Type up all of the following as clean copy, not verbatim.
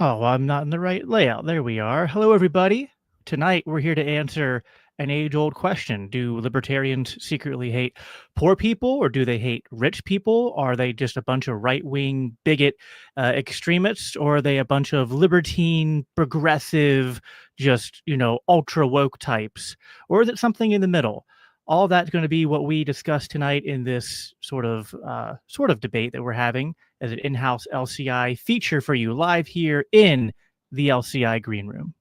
Oh, I'm not in the right layout. There we are. Hello, everybody. Tonight, we're here to answer an age-old question. Do libertarians secretly hate poor people, or do they hate rich people? Are they just a bunch of right-wing bigot extremists, or are they a bunch of libertine, progressive, just, ultra woke types? Or is it something in the middle? All that's going to be what we discuss tonight in this sort of debate that we're having as an in-house LCI feature for you live here in the LCI Green Room.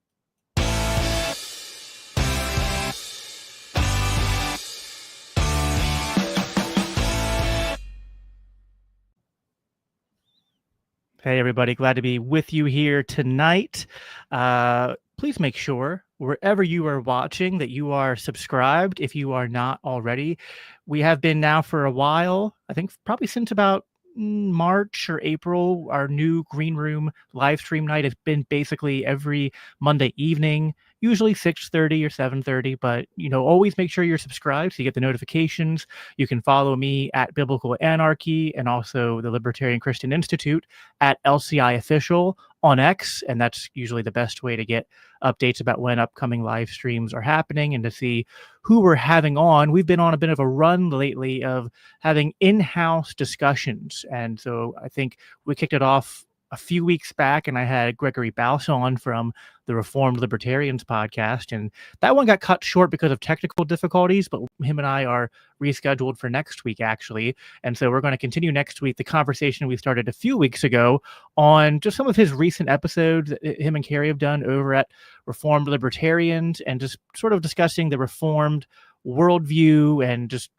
Hey, everybody. Glad to be with you here tonight. Please make sure wherever you are watching that you are subscribed if you are not already. We have been now for a while, I think probably since about March or April. Our new Green Room live stream night has been basically every Monday evening, usually 6:30 or 7:30, but always make sure you're subscribed so you get the notifications. You can follow me at Biblical Anarchy and also the Libertarian Christian Institute at LCI Official on X, and that's usually the best way to get updates about when upcoming live streams are happening and to see who we're having on. We've been on a bit of a run lately of having in-house discussions, and so I think we kicked it off a few weeks back, and I had Gregory Baus on from the Reformed Libertarians Podcast, and that one got cut short because of technical difficulties, but him and I are rescheduled for next week, actually, and so we're going to continue next week the conversation we started a few weeks ago on just some of his recent episodes that him and Carrie have done over at Reformed Libertarians, and just sort of discussing the Reformed worldview and just,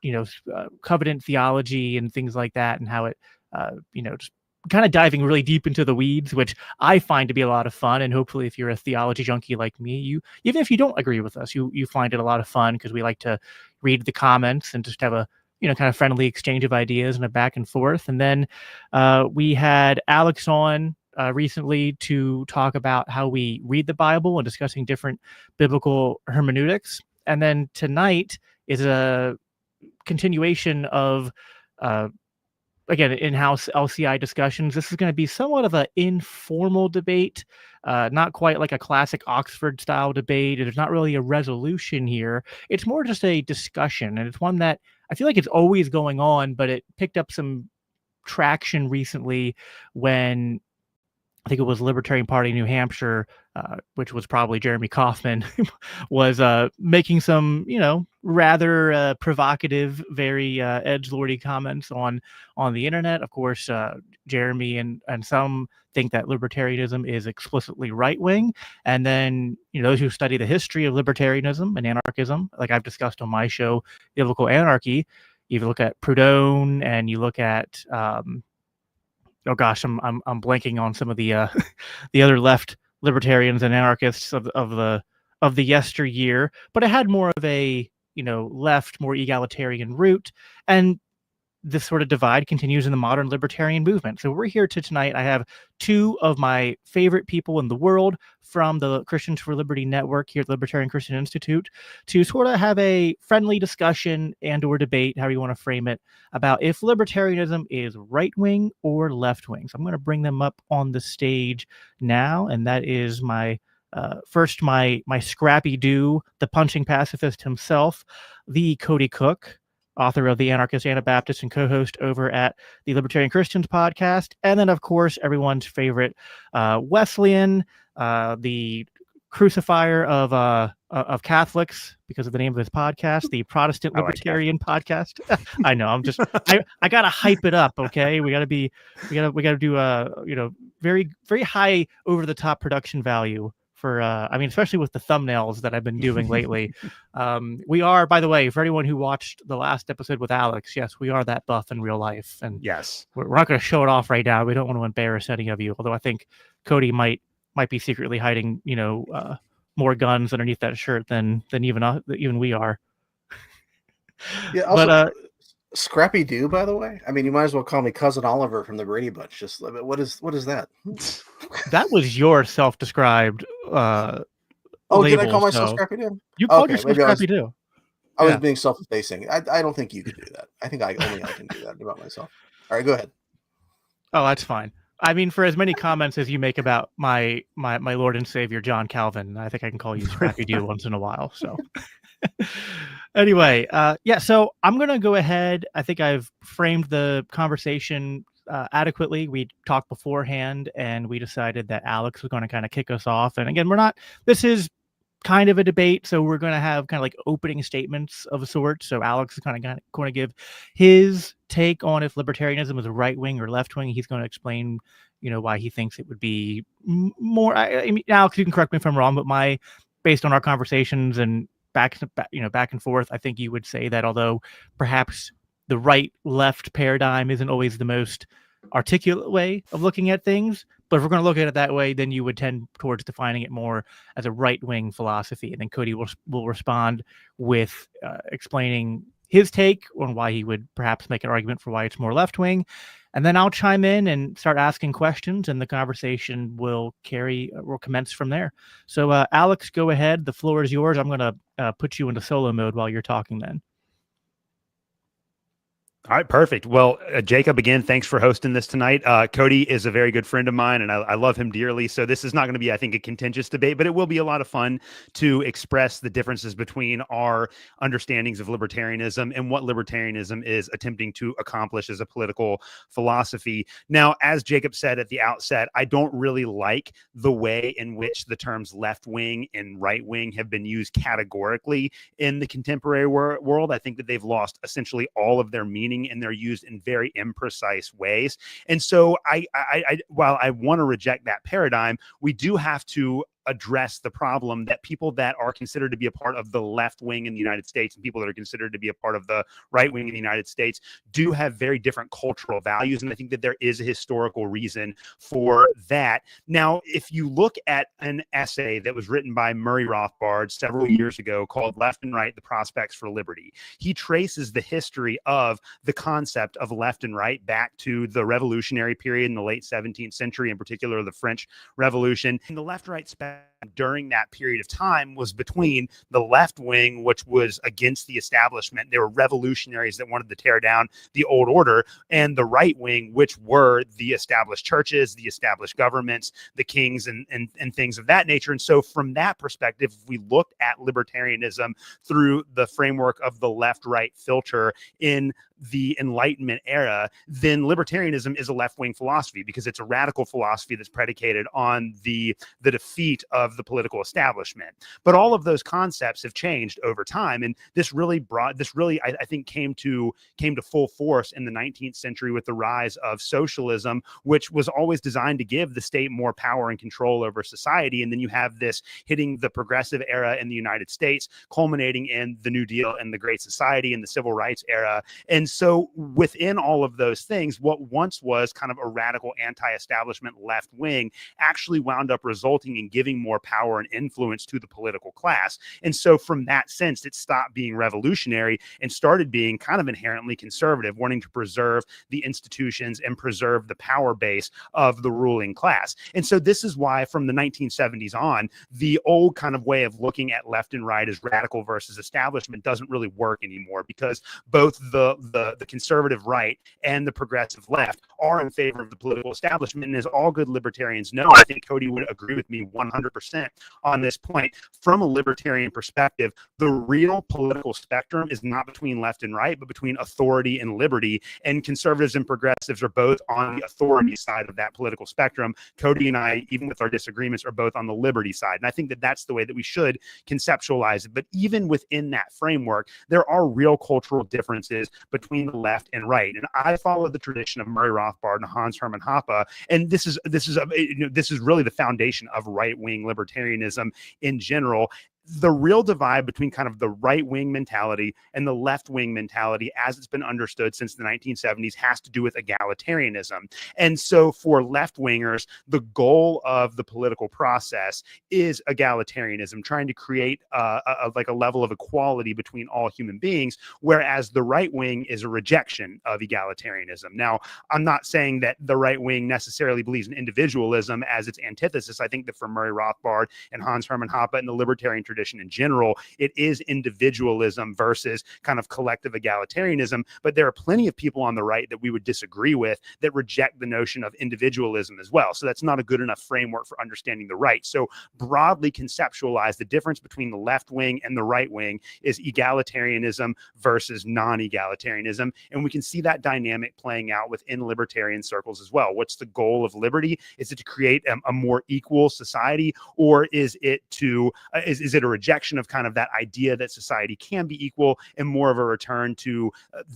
covenant theology and things like that, and how it, just kind of diving really deep into the weeds, which I find to be a lot of fun. And hopefully if you're a theology junkie like me, you, even if you don't agree with us, you find it a lot of fun, because we like to read the comments and just have a, kind of friendly exchange of ideas and a back and forth. And then we had Alex on recently to talk about how we read the Bible and discussing different biblical hermeneutics. And then tonight is a continuation of again, in-house LCI discussions. This is going to be somewhat of an informal debate, not quite like a classic Oxford-style debate. There's not really a resolution here. It's more just a discussion, and it's one that I feel like it's always going on, but it picked up some traction recently when I think it was Libertarian Party New Hampshire, which was probably Jeremy Kaufman, was making some, rather provocative, very edgelordy comments on the internet. Of course, Jeremy and some think that libertarianism is explicitly right-wing. And then, those who study the history of libertarianism and anarchism, like I've discussed on my show, Biblical Anarchy, you look at Proudhon and you look at oh gosh, I'm blanking on some of the the other left libertarians and anarchists of the yesteryear, but it had more of a left, more egalitarian root, and this sort of divide continues in the modern libertarian movement. So we're here tonight. I have two of my favorite people in the world from the Christians for Liberty Network here at the Libertarian Christian Institute to sort of have a friendly discussion and or debate, however you want to frame it, about if libertarianism is right-wing or left-wing. So I'm going to bring them up on the stage now, and that is my first, my scrappy do, the punching pacifist himself, the Cody Cook, author of the Anarchist Anabaptist and co-host over at the Libertarian Christian Podcast. And then, of course, everyone's favorite Wesleyan, the crucifier of Catholics because of the name of his podcast, the Protestant Libertarian Podcast. I know, I gotta hype it up. Okay, we gotta do very, very high over the top production value for especially with the thumbnails that I've been doing lately. We are, by the way, for anyone who watched the last episode with Alex, yes, we are that buff in real life. And yes, we're not going to show it off right now. We don't want to embarrass any of you, although I think Cody might be secretly hiding, more guns underneath that shirt than even we are. Yeah, also, Scrappy Doo, by the way. I mean, you might as well call me Cousin Oliver from the Brady Bunch. Just what is that? That was your self-described did I call myself Scrappy Doo? You called yourself Scrappy Doo. I was being self-effacing. I don't think you could do that. I think only I can do that about myself. All right, go ahead. Oh, that's fine. I mean, for as many comments as you make about my Lord and Savior John Calvin, I think I can call you Scrappy Doo once in a while. So anyway, yeah. So I'm gonna go ahead. I think I've framed the conversation adequately. We talked beforehand, and we decided that Alex was going to kind of kick us off. And again, this is kind of a debate, so we're going to have kind of like opening statements of a sort. So Alex is going to give his take on if libertarianism is a right wing or left wing. He's going to explain, why he thinks it would be more. I mean, Alex, you can correct me if I'm wrong, but based on our conversations and back and forth, I think you would say that although perhaps the right left paradigm isn't always the most articulate way of looking at things, but if we're going to look at it that way, then you would tend towards defining it more as a right-wing philosophy. And then Cody will respond with explaining his take on why he would perhaps make an argument for why it's more left-wing. And then I'll chime in and start asking questions, and the conversation will commence from there. So Alex, go ahead. The floor is yours. I'm going to put you into solo mode while you're talking then. All right, perfect. Well, Jacob, again, thanks for hosting this tonight. Cody is a very good friend of mine, and I love him dearly. So this is not going to be, I think, a contentious debate, but it will be a lot of fun to express the differences between our understandings of libertarianism and what libertarianism is attempting to accomplish as a political philosophy. Now, as Jacob said at the outset, I don't really like the way in which the terms left-wing and right-wing have been used categorically in the contemporary world. I think that they've lost essentially all of their meaning, and they're used in very imprecise ways. And so while I want to reject that paradigm, we do have to address the problem that people that are considered to be a part of the left wing in the United States and people that are considered to be a part of the right wing in the United States do have very different cultural values. And I think that there is a historical reason for that. Now, if you look at an essay that was written by Murray Rothbard several years ago called Left and Right, The Prospects for Liberty, he traces the history of the concept of left and right back to the revolutionary period in the late 17th century, in particular the French Revolution. And the left-right spectrum during that period of time was between the left wing, which was against the establishment. They were revolutionaries that wanted to tear down the old order, and the right wing, which were the established churches, the established governments, the kings, and things of that nature. And so from that perspective, if we looked at libertarianism through the framework of the left-right filter in the Enlightenment era, then libertarianism is a left-wing philosophy because it's a radical philosophy that's predicated on the defeat of the political establishment. But all of those concepts have changed over time, and this really I think came to full force in the 19th century with the rise of socialism, which was always designed to give the state more power and control over society. And then you have this hitting the progressive era in the United States, culminating in the New Deal and the Great Society and the Civil Rights era. And so within all of those things, what once was kind of a radical anti-establishment left wing actually wound up resulting in giving more power and influence to the political class. And so from that sense, it stopped being revolutionary and started being kind of inherently conservative, wanting to preserve the institutions and preserve the power base of the ruling class. And so this is why from the 1970s on, the old kind of way of looking at left and right as radical versus establishment doesn't really work anymore, because both the conservative right and the progressive left are in favor of the political establishment. And as all good libertarians know, I think Cody would agree with me 100% on this point. From a libertarian perspective, the real political spectrum is not between left and right, but between authority and liberty. And conservatives and progressives are both on the authority side of that political spectrum. Cody and I, even with our disagreements, are both on the liberty side. And I think that that's the way that we should conceptualize it. But even within that framework, there are real cultural differences between the left and right. And I follow the tradition of Murray Rothbard and Hans Hermann Hoppe. And this is really the foundation of right-wing libertarianism in general. The real divide between kind of the right-wing mentality and the left-wing mentality, as it's been understood since the 1970s, has to do with egalitarianism. And so for left-wingers, the goal of the political process is egalitarianism, trying to create a level of equality between all human beings, whereas the right wing is a rejection of egalitarianism. Now, I'm not saying that the right wing necessarily believes in individualism as its antithesis. I think that for Murray Rothbard and Hans Hermann Hoppe and the libertarian tradition, tradition in general, it is individualism versus kind of collective egalitarianism. But there are plenty of people on the right that we would disagree with that reject the notion of individualism as well. So that's not a good enough framework for understanding the right. So broadly conceptualize the difference between the left wing and the right wing is egalitarianism versus non-egalitarianism. And we can see that dynamic playing out within libertarian circles as well. What's the goal of liberty? Is it to create a more equal society, or is it to is it a rejection of kind of that idea that society can be equal, and more of a return to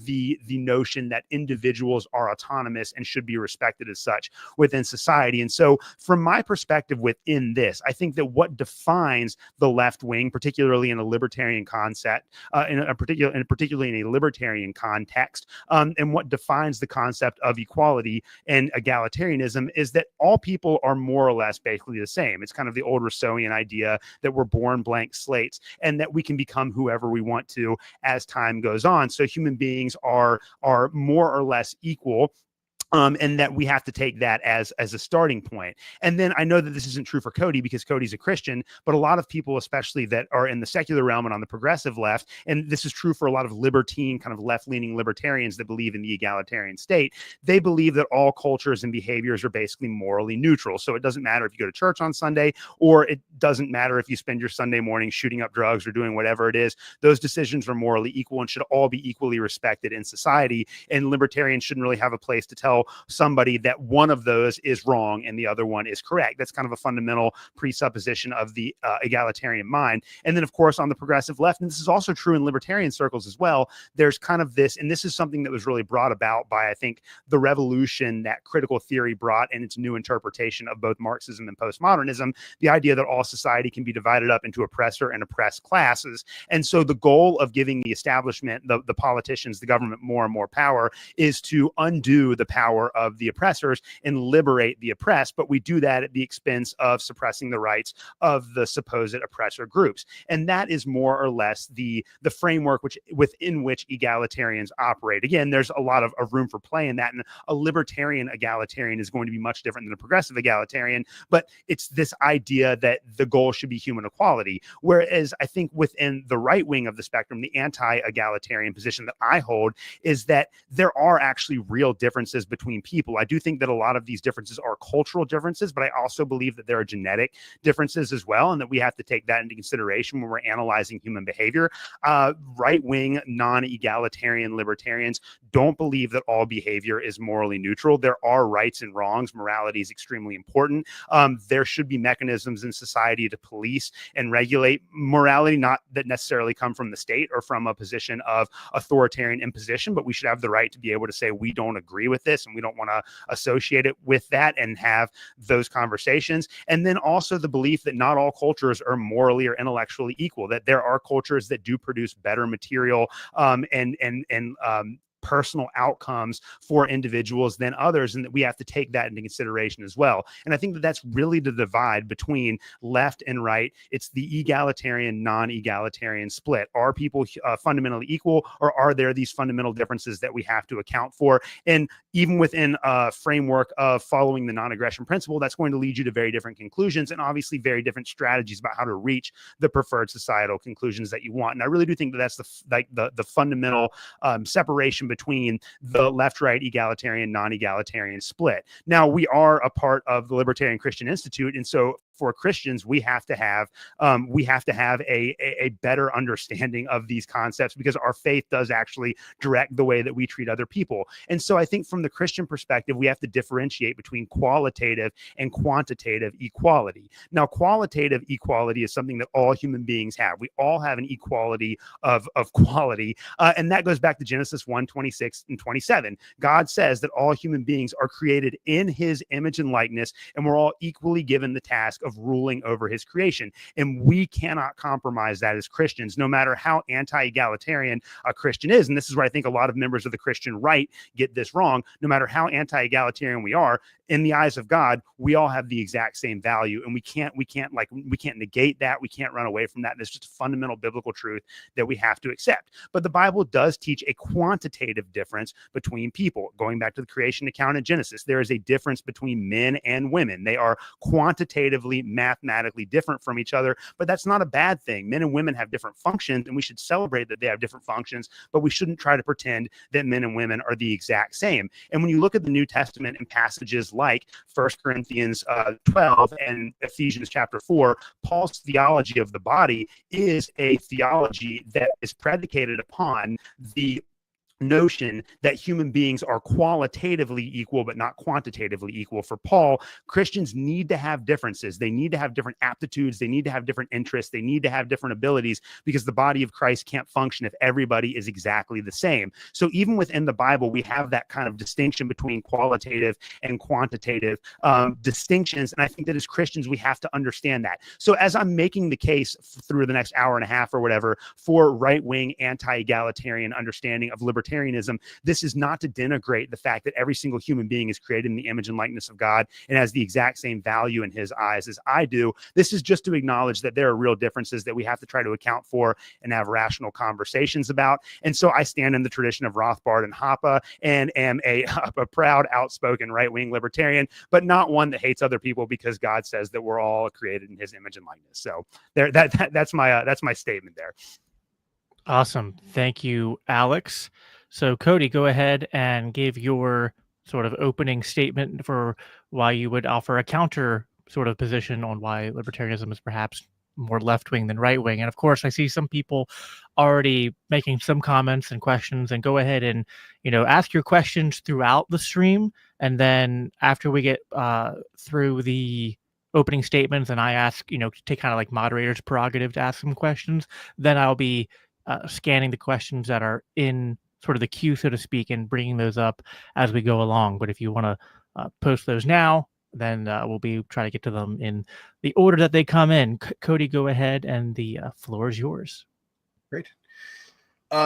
the notion that individuals are autonomous and should be respected as such within society? And so from my perspective within this, I think that what defines the left wing, particularly in a libertarian concept, particularly in a libertarian context, and what defines the concept of equality and egalitarianism is that all people are more or less basically the same. It's kind of the old Rousseauian idea that we're born blank slates and that we can become whoever we want to as time goes on. So human beings are more or less equal. And that we have to take that as a starting point. And then I know that this isn't true for Cody because Cody's a Christian, but a lot of people, especially that are in the secular realm and on the progressive left, and this is true for a lot of libertine, kind of left-leaning libertarians that believe in the egalitarian state, they believe that all cultures and behaviors are basically morally neutral. So it doesn't matter if you go to church on Sunday, or it doesn't matter if you spend your Sunday morning shooting up drugs or doing whatever it is. Those decisions are morally equal and should all be equally respected in society. And libertarians shouldn't really have a place to tell somebody that one of those is wrong and the other one is correct. That's kind of a fundamental presupposition of the egalitarian mind. And then, of course, on the progressive left, and this is also true in libertarian circles as well, there's kind of this, and this is something that was really brought about by, I think, the revolution that critical theory brought in its new interpretation of both Marxism and postmodernism, the idea that all society can be divided up into oppressor and oppressed classes. And so the goal of giving the establishment, the politicians, the government more and more power is to undo the power of the oppressors and liberate the oppressed. But we do that at the expense of suppressing the rights of the supposed oppressor groups. And that is more or less the framework within which egalitarians operate. Again, there's a lot of room for play in that. And a libertarian egalitarian is going to be much different than a progressive egalitarian. But it's this idea that the goal should be human equality. Whereas I think within the right wing of the spectrum, the anti-egalitarian position that I hold is that there are actually real differences between people. I do think that a lot of these differences are cultural differences, but I also believe that there are genetic differences as well, and that we have to take that into consideration when we're analyzing human behavior. Right-wing, non-egalitarian libertarians don't believe that all behavior is morally neutral. There are rights and wrongs. Morality is extremely important. There should be mechanisms in society to police and regulate morality, not that necessarily come from the state or from a position of authoritarian imposition, but we should have the right to be able to say we don't agree with this and we don't want to associate it with that and have those conversations. And then also the belief that not all cultures are morally or intellectually equal, that there are cultures that do produce better material and personal outcomes for individuals than others, and that we have to take that into consideration as well. And I think that that's really the divide between left and right. It's the egalitarian, non-egalitarian split. Are people fundamentally equal, or are there these fundamental differences that we have to account for? And even within a framework of following the non-aggression principle, that's going to lead you to very different conclusions and obviously very different strategies about how to reach the preferred societal conclusions that you want. And I really do think that that's the fundamental separation between the left-right egalitarian, non-egalitarian split. Now, we are a part of the Libertarian Christian Institute, and so for Christians, we have to have a better understanding of these concepts, because our faith does actually direct the way that we treat other people. And so I think from the Christian perspective, we have to differentiate between qualitative and quantitative equality. Now, qualitative equality is something that all human beings have. We all have an equality of quality. And that goes back to Genesis 1:26 and 27. God says that all human beings are created in his image and likeness, and we're all equally given the task of ruling over his creation. And we cannot compromise that as Christians, no matter how anti-egalitarian a Christian is. And this is where I think a lot of members of the Christian right get this wrong. No matter how anti-egalitarian we are, in the eyes of God, we all have the exact same value, and we can't negate that. We can't run away from that. There's just a fundamental biblical truth that we have to accept. But the Bible does teach a quantitative difference between people. Going back to the creation account in Genesis, there is a difference between men and women. They are quantitatively quantitatively, mathematically different from each other, but that's not a bad thing. Men and women have different functions, and we should celebrate that they have different functions, but we shouldn't try to pretend that men and women are the exact same. And when you look at the New Testament in passages like 1 Corinthians 12 and Ephesians chapter 4, Paul's theology of the body is a theology that is predicated upon the notion that human beings are qualitatively equal but not quantitatively equal. For Paul, Christians need to have differences. They need to have different aptitudes. They need to have different interests. They need to have different abilities, because the body of Christ can't function if everybody is exactly the same. So even within the Bible, we have that kind of distinction between qualitative and quantitative distinctions. And I think that as Christians, we have to understand that. So as I'm making the case through the next hour and a half or whatever for right-wing anti-egalitarian understanding of libertarianism, this is not to denigrate the fact that every single human being is created in the image and likeness of God and has the exact same value in his eyes as I do. This is just to acknowledge that there are real differences that we have to try to account for and have rational conversations about. And so I stand in the tradition of Rothbard and Hoppe and am a proud, outspoken right-wing libertarian, but not one that hates other people because God says that we're all created in his image and likeness. So that's my statement there. Awesome. Thank you, Alex. So Cody, go ahead and give your sort of opening statement for why you would offer a counter sort of position on why libertarianism is perhaps more left-wing than right-wing. And of course, I see some people already making some comments and questions, and go ahead and, ask your questions throughout the stream. And then after we get through the opening statements and I ask, take kind of like moderator's prerogative to ask some questions, then I'll be scanning the questions that are in sort of the queue, so to speak, and bringing those up as we go along. But if you want to post those now, then we'll be trying to get to them in the order that they come in. Cody, go ahead, and the floor is yours. Great.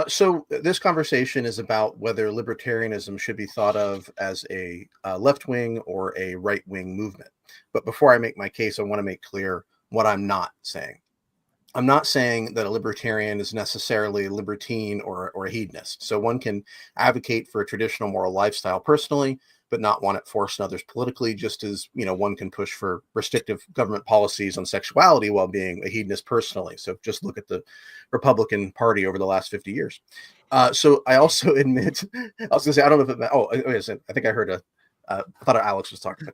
So this conversation is about whether libertarianism should be thought of as a left-wing or a right-wing movement. But before I make my case, I want to make clear what I'm not saying. I'm not saying that a libertarian is necessarily a libertine or a hedonist. So one can advocate for a traditional moral lifestyle personally, but not want it forced on others politically, just as, one can push for restrictive government policies on sexuality while being a hedonist personally. So just look at the Republican Party over the last 50 years. So I also admit, I was going to say, I don't know if I think I heard I thought Alex was talking.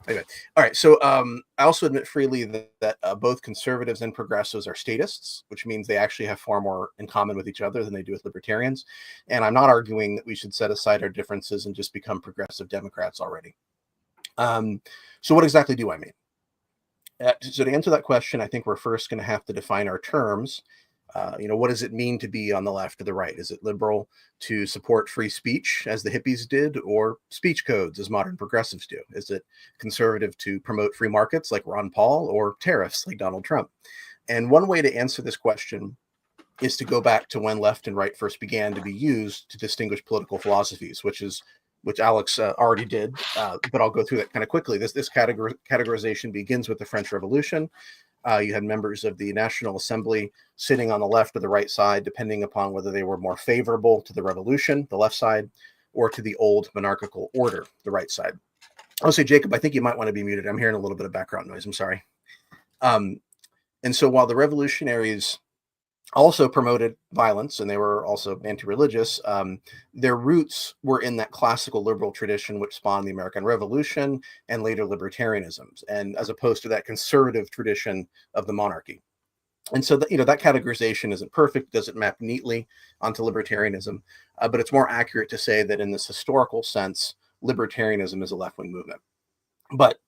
Anyway. All right. So I also admit freely that both conservatives and progressives are statists, which means they actually have far more in common with each other than they do with libertarians. And I'm not arguing that we should set aside our differences and just become progressive Democrats already. So what exactly do I mean? So to answer that question, I think we're first going to have to define our terms. What does it mean to be on the left or the right? Is it liberal to support free speech, as the hippies did, or speech codes, as modern progressives do? Is it conservative to promote free markets, like Ron Paul, or tariffs, like Donald Trump? And one way to answer this question is to go back to when left and right first began to be used to distinguish political philosophies, which Alex already did, but I'll go through that kind of quickly. This categorization begins with the French Revolution. You had members of the National Assembly sitting on the left or the right side, depending upon whether they were more favorable to the revolution, the left side, or to the old monarchical order, the right side. I'll say, Jacob, I think you might want to be muted. I'm hearing a little bit of background noise. I'm sorry. And so while the revolutionaries also promoted violence, and they were also anti-religious, their roots were in that classical liberal tradition which spawned the American Revolution and later libertarianism, and as opposed to that conservative tradition of the monarchy. And so that categorization isn't perfect, doesn't map neatly onto libertarianism, but it's more accurate to say that in this historical sense, libertarianism is a left-wing movement. But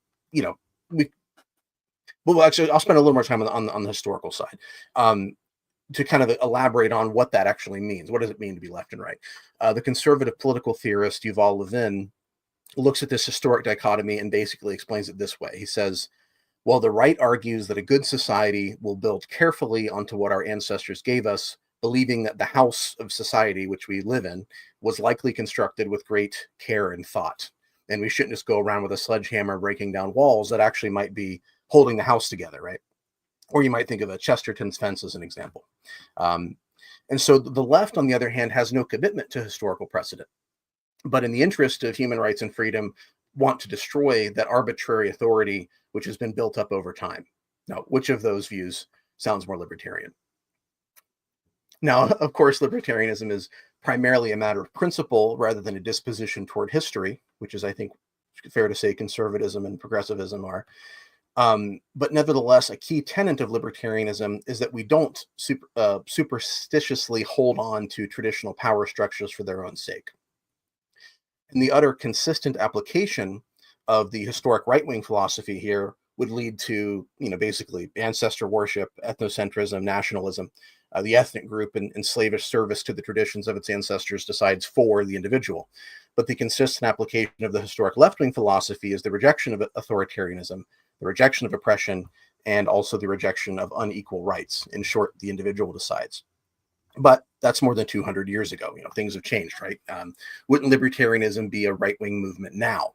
actually, I'll spend a little more time on the historical side. To kind of elaborate on what that actually means. What does it mean to be left and right? The conservative political theorist Yuval Levin looks at this historic dichotomy and basically explains it this way. He says, while the right argues that a good society will build carefully onto what our ancestors gave us, believing that the house of society which we live in was likely constructed with great care and thought, and we shouldn't just go around with a sledgehammer breaking down walls that actually might be holding the house together, right? Or you might think of a Chesterton's fence as an example. And so the left, on the other hand, has no commitment to historical precedent, but in the interest of human rights and freedom, want to destroy that arbitrary authority which has been built up over time. Now, which of those views sounds more libertarian? Now, of course, libertarianism is primarily a matter of principle rather than a disposition toward history, which is, I think, fair to say conservatism and progressivism are. But nevertheless, a key tenet of libertarianism is that we don't superstitiously hold on to traditional power structures for their own sake. And the utter consistent application of the historic right-wing philosophy here would lead to, basically ancestor worship, ethnocentrism, nationalism. The ethnic group in slavish service to the traditions of its ancestors decides for the individual. But the consistent application of the historic left-wing philosophy is the rejection of authoritarianism, the rejection of oppression, and also the rejection of unequal rights. In short, the individual decides. But that's more than 200 years ago. Things have changed, right? Wouldn't libertarianism be a right-wing movement now?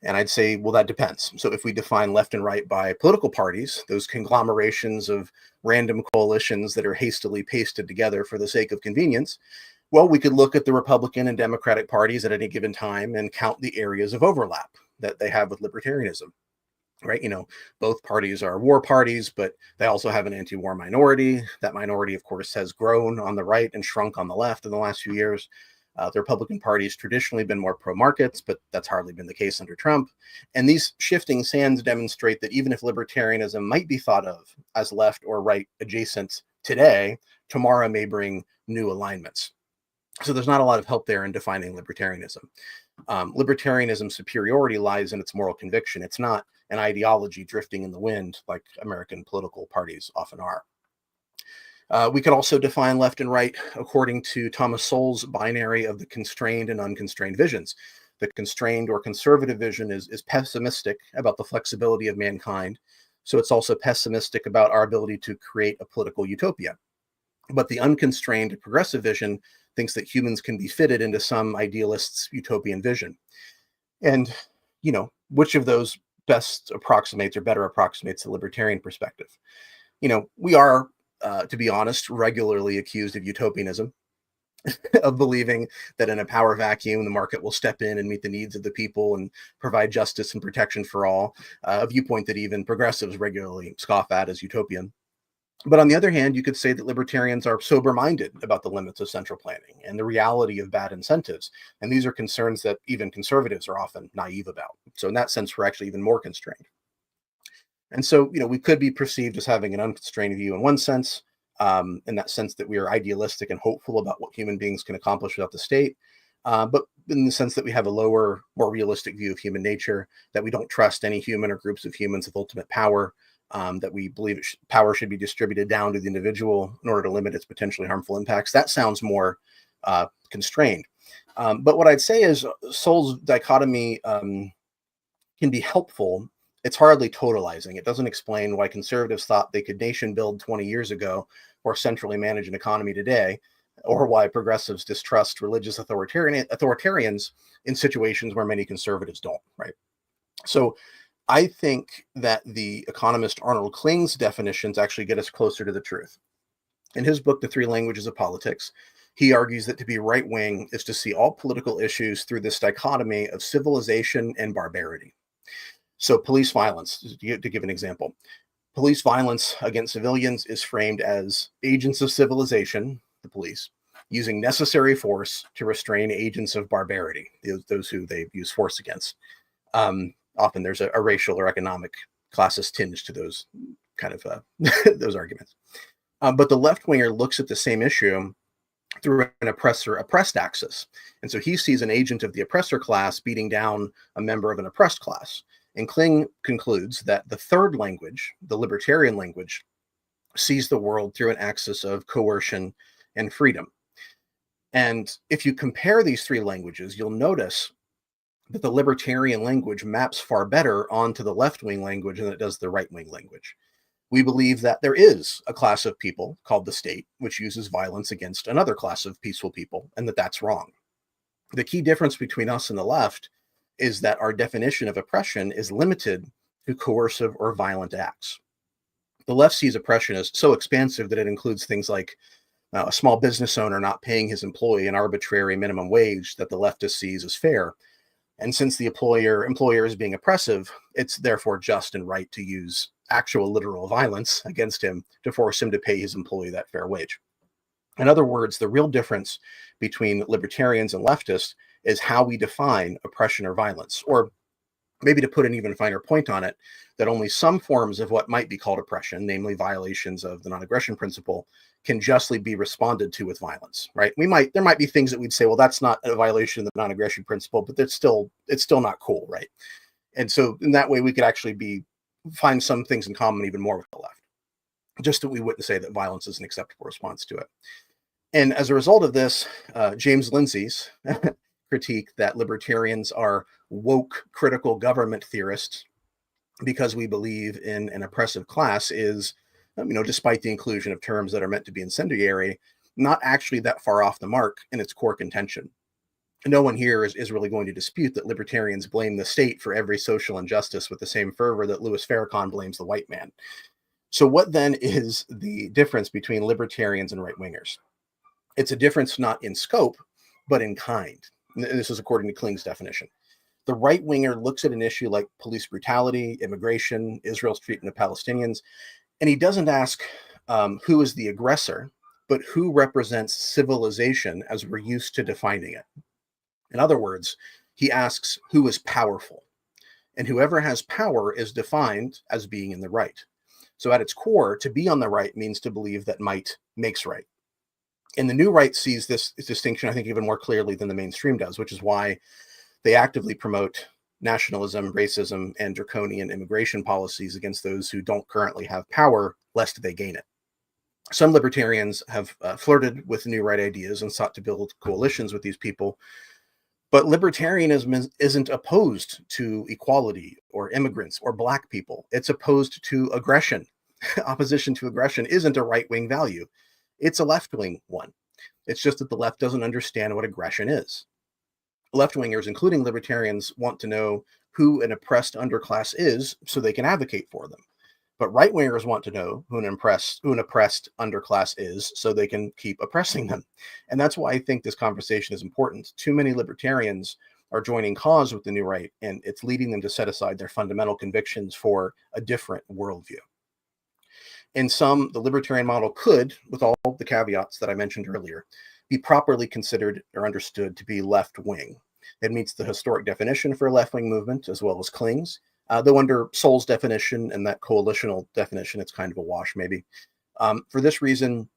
And I'd say, well, that depends. So if we define left and right by political parties, those conglomerations of random coalitions that are hastily pasted together for the sake of convenience, well, we could look at the Republican and Democratic parties at any given time and count the areas of overlap that they have with libertarianism, right? Both parties are war parties, but they also have an anti-war minority. That minority, of course, has grown on the right and shrunk on the left in the last few years. The Republican Party has traditionally been more pro-markets, but that's hardly been the case under Trump. And these shifting sands demonstrate that even if libertarianism might be thought of as left or right adjacent today, tomorrow may bring new alignments. So there's not a lot of help there in defining libertarianism. Libertarianism's superiority lies in its moral conviction. It's not an ideology drifting in the wind like American political parties often are. We could also define left and right according to Thomas Sowell's binary of the constrained and unconstrained visions. The constrained or conservative vision is pessimistic about the flexibility of mankind. So it's also pessimistic about our ability to create a political utopia. But the unconstrained progressive vision thinks that humans can be fitted into some idealist's utopian vision. And, which of those best approximates or better approximates the libertarian perspective? We are, to be honest, regularly accused of utopianism, of believing that in a power vacuum, the market will step in and meet the needs of the people and provide justice and protection for all, a viewpoint that even progressives regularly scoff at as utopian. But on the other hand, you could say that libertarians are sober-minded about the limits of central planning and the reality of bad incentives. And these are concerns that even conservatives are often naive about. So in that sense, we're actually even more constrained. And so, we could be perceived as having an unconstrained view in one sense, in that sense that we are idealistic and hopeful about what human beings can accomplish without the state. But in the sense that we have a lower, more realistic view of human nature, that we don't trust any human or groups of humans with ultimate power, that we believe power should be distributed down to the individual in order to limit its potentially harmful impacts. That sounds more constrained. But what I'd say is Sowell's dichotomy can be helpful. It's hardly totalizing. It doesn't explain why conservatives thought they could nation build 20 years ago or centrally manage an economy today, or why progressives distrust religious authoritarians in situations where many conservatives don't, right? So I think that the economist Arnold Kling's definitions actually get us closer to the truth. In his book, The Three Languages of Politics, he argues that to be right-wing is to see all political issues through this dichotomy of civilization and barbarity. So police violence, to give an example, police violence against civilians is framed as agents of civilization, the police, using necessary force to restrain agents of barbarity, those who they use force against. Often there's a racial or economic classist tinge to those kind of those arguments. But the left-winger looks at the same issue through an oppressor-oppressed axis. And so he sees an agent of the oppressor class beating down a member of an oppressed class. And Kling concludes that the third language, the libertarian language, sees the world through an axis of coercion and freedom. And if you compare these three languages, you'll notice that the libertarian language maps far better onto the left-wing language than it does the right-wing language. We believe that there is a class of people called the state, which uses violence against another class of peaceful people, and that that's wrong. The key difference between us and the left is that our definition of oppression is limited to coercive or violent acts. The left sees oppression as so expansive that it includes things like a small business owner not paying his employee an arbitrary minimum wage that the leftist sees as fair. And since the employer is being oppressive, it's therefore just and right to use actual literal violence against him to force him to pay his employee that fair wage. In other words, the real difference between libertarians and leftists is how we define oppression or violence, or maybe to put an even finer point on it, that only some forms of what might be called oppression, namely violations of the non-aggression principle, can justly be responded to with violence, right? There might be things that we'd say, well, that's not a violation of the non-aggression principle, but it's still not cool, right? And so in that way, we could actually find some things in common even more with the left, just that we wouldn't say that violence is an acceptable response to it. And as a result of this, James Lindsay's critique that libertarians are woke critical government theorists because we believe in an oppressive class is, despite the inclusion of terms that are meant to be incendiary, not actually that far off the mark in its core contention. No one here is really going to dispute that libertarians blame the state for every social injustice with the same fervor that Louis Farrakhan blames the white man. So what then is the difference between libertarians and right-wingers? It's a difference not in scope, but in kind. And this is according to Kling's definition. The right-winger looks at an issue like police brutality, immigration, Israel's treatment of Palestinians, and he doesn't ask who is the aggressor, but who represents civilization as we're used to defining it. In other words, he asks who is powerful, and whoever has power is defined as being in the right. So at its core, to be on the right means to believe that might makes right. And the new right sees this distinction, I think, even more clearly than the mainstream does, which is why they actively promote nationalism, racism, and draconian immigration policies against those who don't currently have power, lest they gain it. Some libertarians have flirted with new right ideas and sought to build coalitions with these people, but libertarianism isn't opposed to equality or immigrants or Black people. It's opposed to aggression. Opposition to aggression isn't a right-wing value. It's a left-wing one. It's just that the left doesn't understand what aggression is. Left-wingers, including libertarians, want to know who an oppressed underclass is so they can advocate for them. But right-wingers want to know who an oppressed underclass is so they can keep oppressing them. And that's why I think this conversation is important. Too many libertarians are joining cause with the new right, and it's leading them to set aside their fundamental convictions for a different worldview. In sum, the libertarian model could, with all the caveats that I mentioned earlier, be properly considered or understood to be left-wing. It meets the historic definition for a left-wing movement, as well as Kling's, though under Sol's definition and that coalitional definition, it's kind of a wash, maybe. For this reason,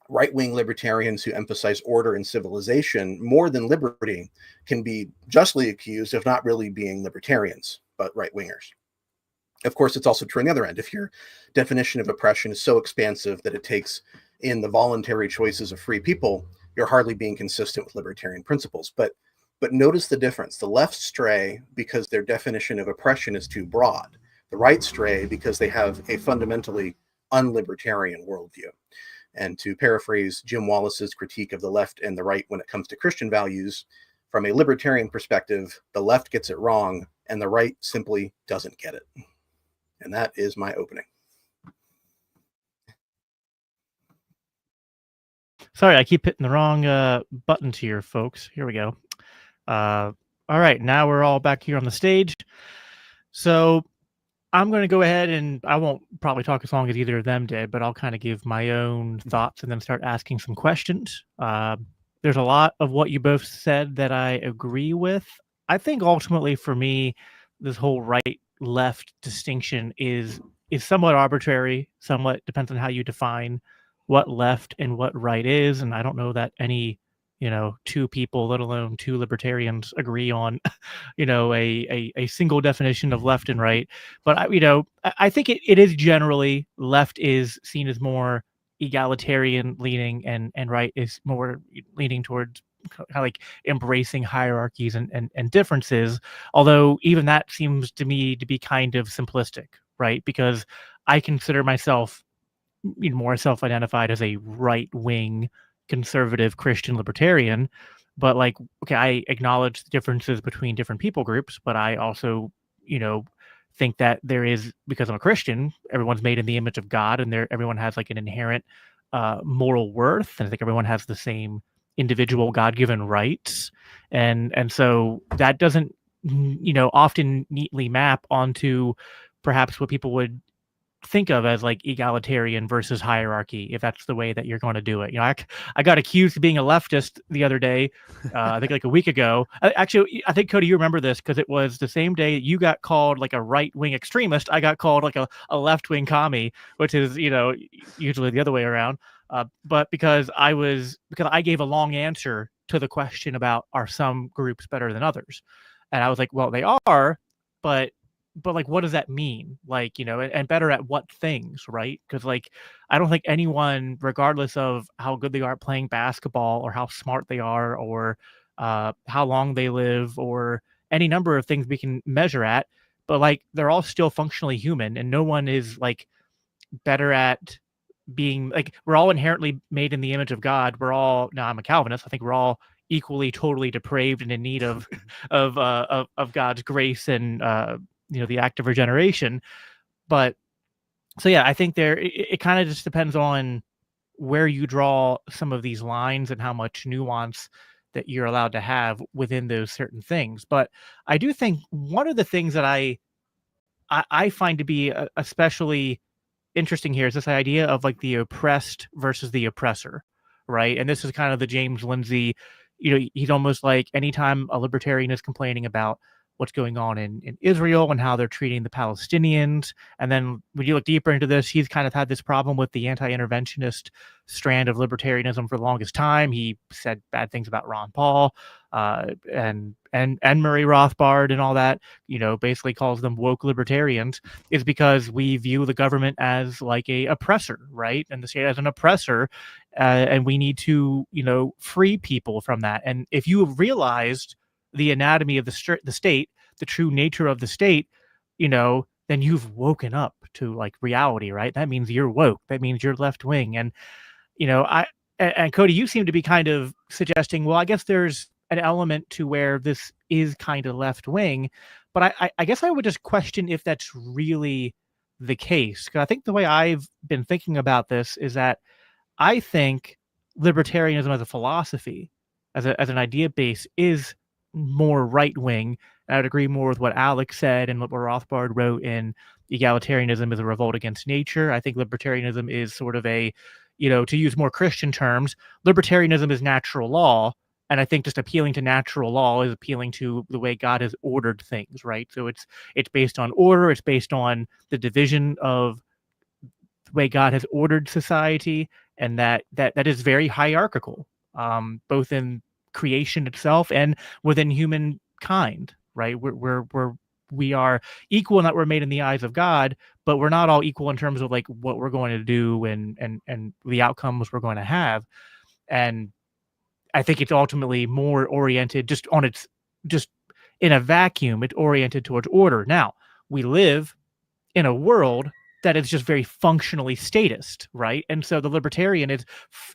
right-wing libertarians who emphasize order and civilization more than liberty can be justly accused of not really being libertarians, but right-wingers. Of course, it's also true on the other end. If your definition of oppression is so expansive that it takes in the voluntary choices of free people, you're hardly being consistent with libertarian principles. But notice the difference. The left stray because their definition of oppression is too broad. The right stray because they have a fundamentally unlibertarian worldview. And to paraphrase Jim Wallace's critique of the left and the right when it comes to Christian values, from a libertarian perspective, the left gets it wrong and the right simply doesn't get it. And that is my opening. Sorry, I keep hitting the wrong buttons here, folks. Here we go. All right, now we're all back here on the stage. So I'm going to go ahead and I won't probably talk as long as either of them did, but I'll kind of give my own thoughts and then start asking some questions. There's a lot of what you both said that I agree with. I think ultimately for me, this whole right-left distinction is somewhat arbitrary, somewhat depends on how you define what left and what right is. And I don't know that any, two people, let alone two libertarians, agree on, a single definition of left and right. But I think it is generally left is seen as more egalitarian leaning, and right is more leaning towards kind of like embracing hierarchies and differences. Although even that seems to me to be kind of simplistic, right? Because I consider myself more self-identified as a right-wing conservative Christian libertarian, but I acknowledge the differences between different people groups, but I also, think that there is, because I'm a Christian, everyone's made in the image of God, and everyone has an inherent moral worth, and I think everyone has the same individual God-given rights, and so that doesn't often neatly map onto perhaps what people would think of as like egalitarian versus hierarchy, if that's the way that you're going to do it. I got accused of being a leftist the other day, I think like a week ago. Actually, I think, Cody, you remember this because it was the same day you got called like a right-wing extremist. I got called like a left-wing commie, which is, usually the other way around. But because I gave a long answer to the question about, are some groups better than others? And I was like, well, they are, but like, what does that mean? Like, and better at what things, right? Because like, I don't think anyone, regardless of how good they are at playing basketball or how smart they are or how long they live or any number of things we can measure at, but like, they're all still functionally human, and no one is like better at being like, we're all inherently made in the image of God. Now I'm a Calvinist. I think we're all equally totally depraved and in need of of God's grace and the act of regeneration. But so yeah, I think it kind of just depends on where you draw some of these lines and how much nuance that you're allowed to have within those certain things. But I do think one of the things that I find to be especially interesting here is this idea of like the oppressed versus the oppressor, right? And this is kind of the James Lindsay, he's almost like anytime a libertarian is complaining about what's going on in Israel and how they're treating the Palestinians. And then when you look deeper into this, he's kind of had this problem with the anti-interventionist strand of libertarianism for the longest time. He said bad things about Ron Paul and Murray Rothbard and all that, basically calls them woke libertarians, is because we view the government as like a oppressor, right? And the state as an oppressor. And we need to, free people from that. And if you have realized the anatomy of the state, the true nature of the state, then you've woken up to like reality, right? That means you're woke. That means you're left wing. And, and Cody, you seem to be kind of suggesting, well, I guess there's an element to where this is kind of left wing, but I guess I would just question if that's really the case. Because I think the way I've been thinking about this is that I think libertarianism as a philosophy, as an idea base, is more right wing. I would agree more with what Alex said and what Rothbard wrote in Egalitarianism is a Revolt Against Nature. I think libertarianism is sort of a, to use more Christian terms, libertarianism is natural law. And I think just appealing to natural law is appealing to the way God has ordered things, right? So it's based on order. It's based on the division of the way God has ordered society, and that is very hierarchical, both in creation itself and within humankind, right? We are equal in that we're made in the eyes of God, but we're not all equal in terms of like what we're going to do and the outcomes we're going to have. And I think it's ultimately more oriented just in a vacuum, it's oriented towards order. Now, we live in a world that is just very functionally statist, right? And so the libertarian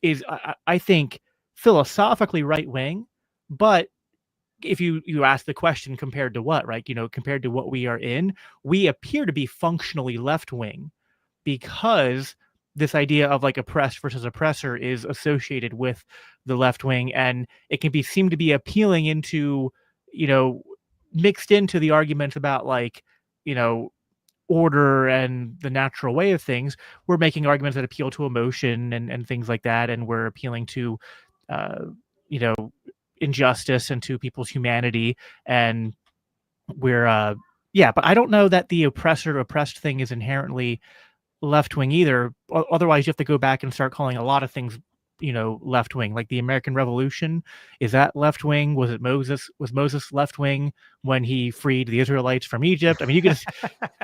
is I think philosophically right wing, but if you ask the question compared to what, right? Compared to what we are in, we appear to be functionally left wing because this idea of like oppressed versus oppressor is associated with the left wing, and it can seem to be appealing into, mixed into the arguments about like, order and the natural way of things. We're making arguments that appeal to emotion and things like that, and we're appealing to injustice and to people's humanity, and we're but I don't know that the oppressor oppressed thing is inherently left wing either. Otherwise you have to go back and start calling a lot of things left wing. Like the American Revolution, is that left wing? Was Moses left wing when he freed the Israelites from Egypt? I mean, you can just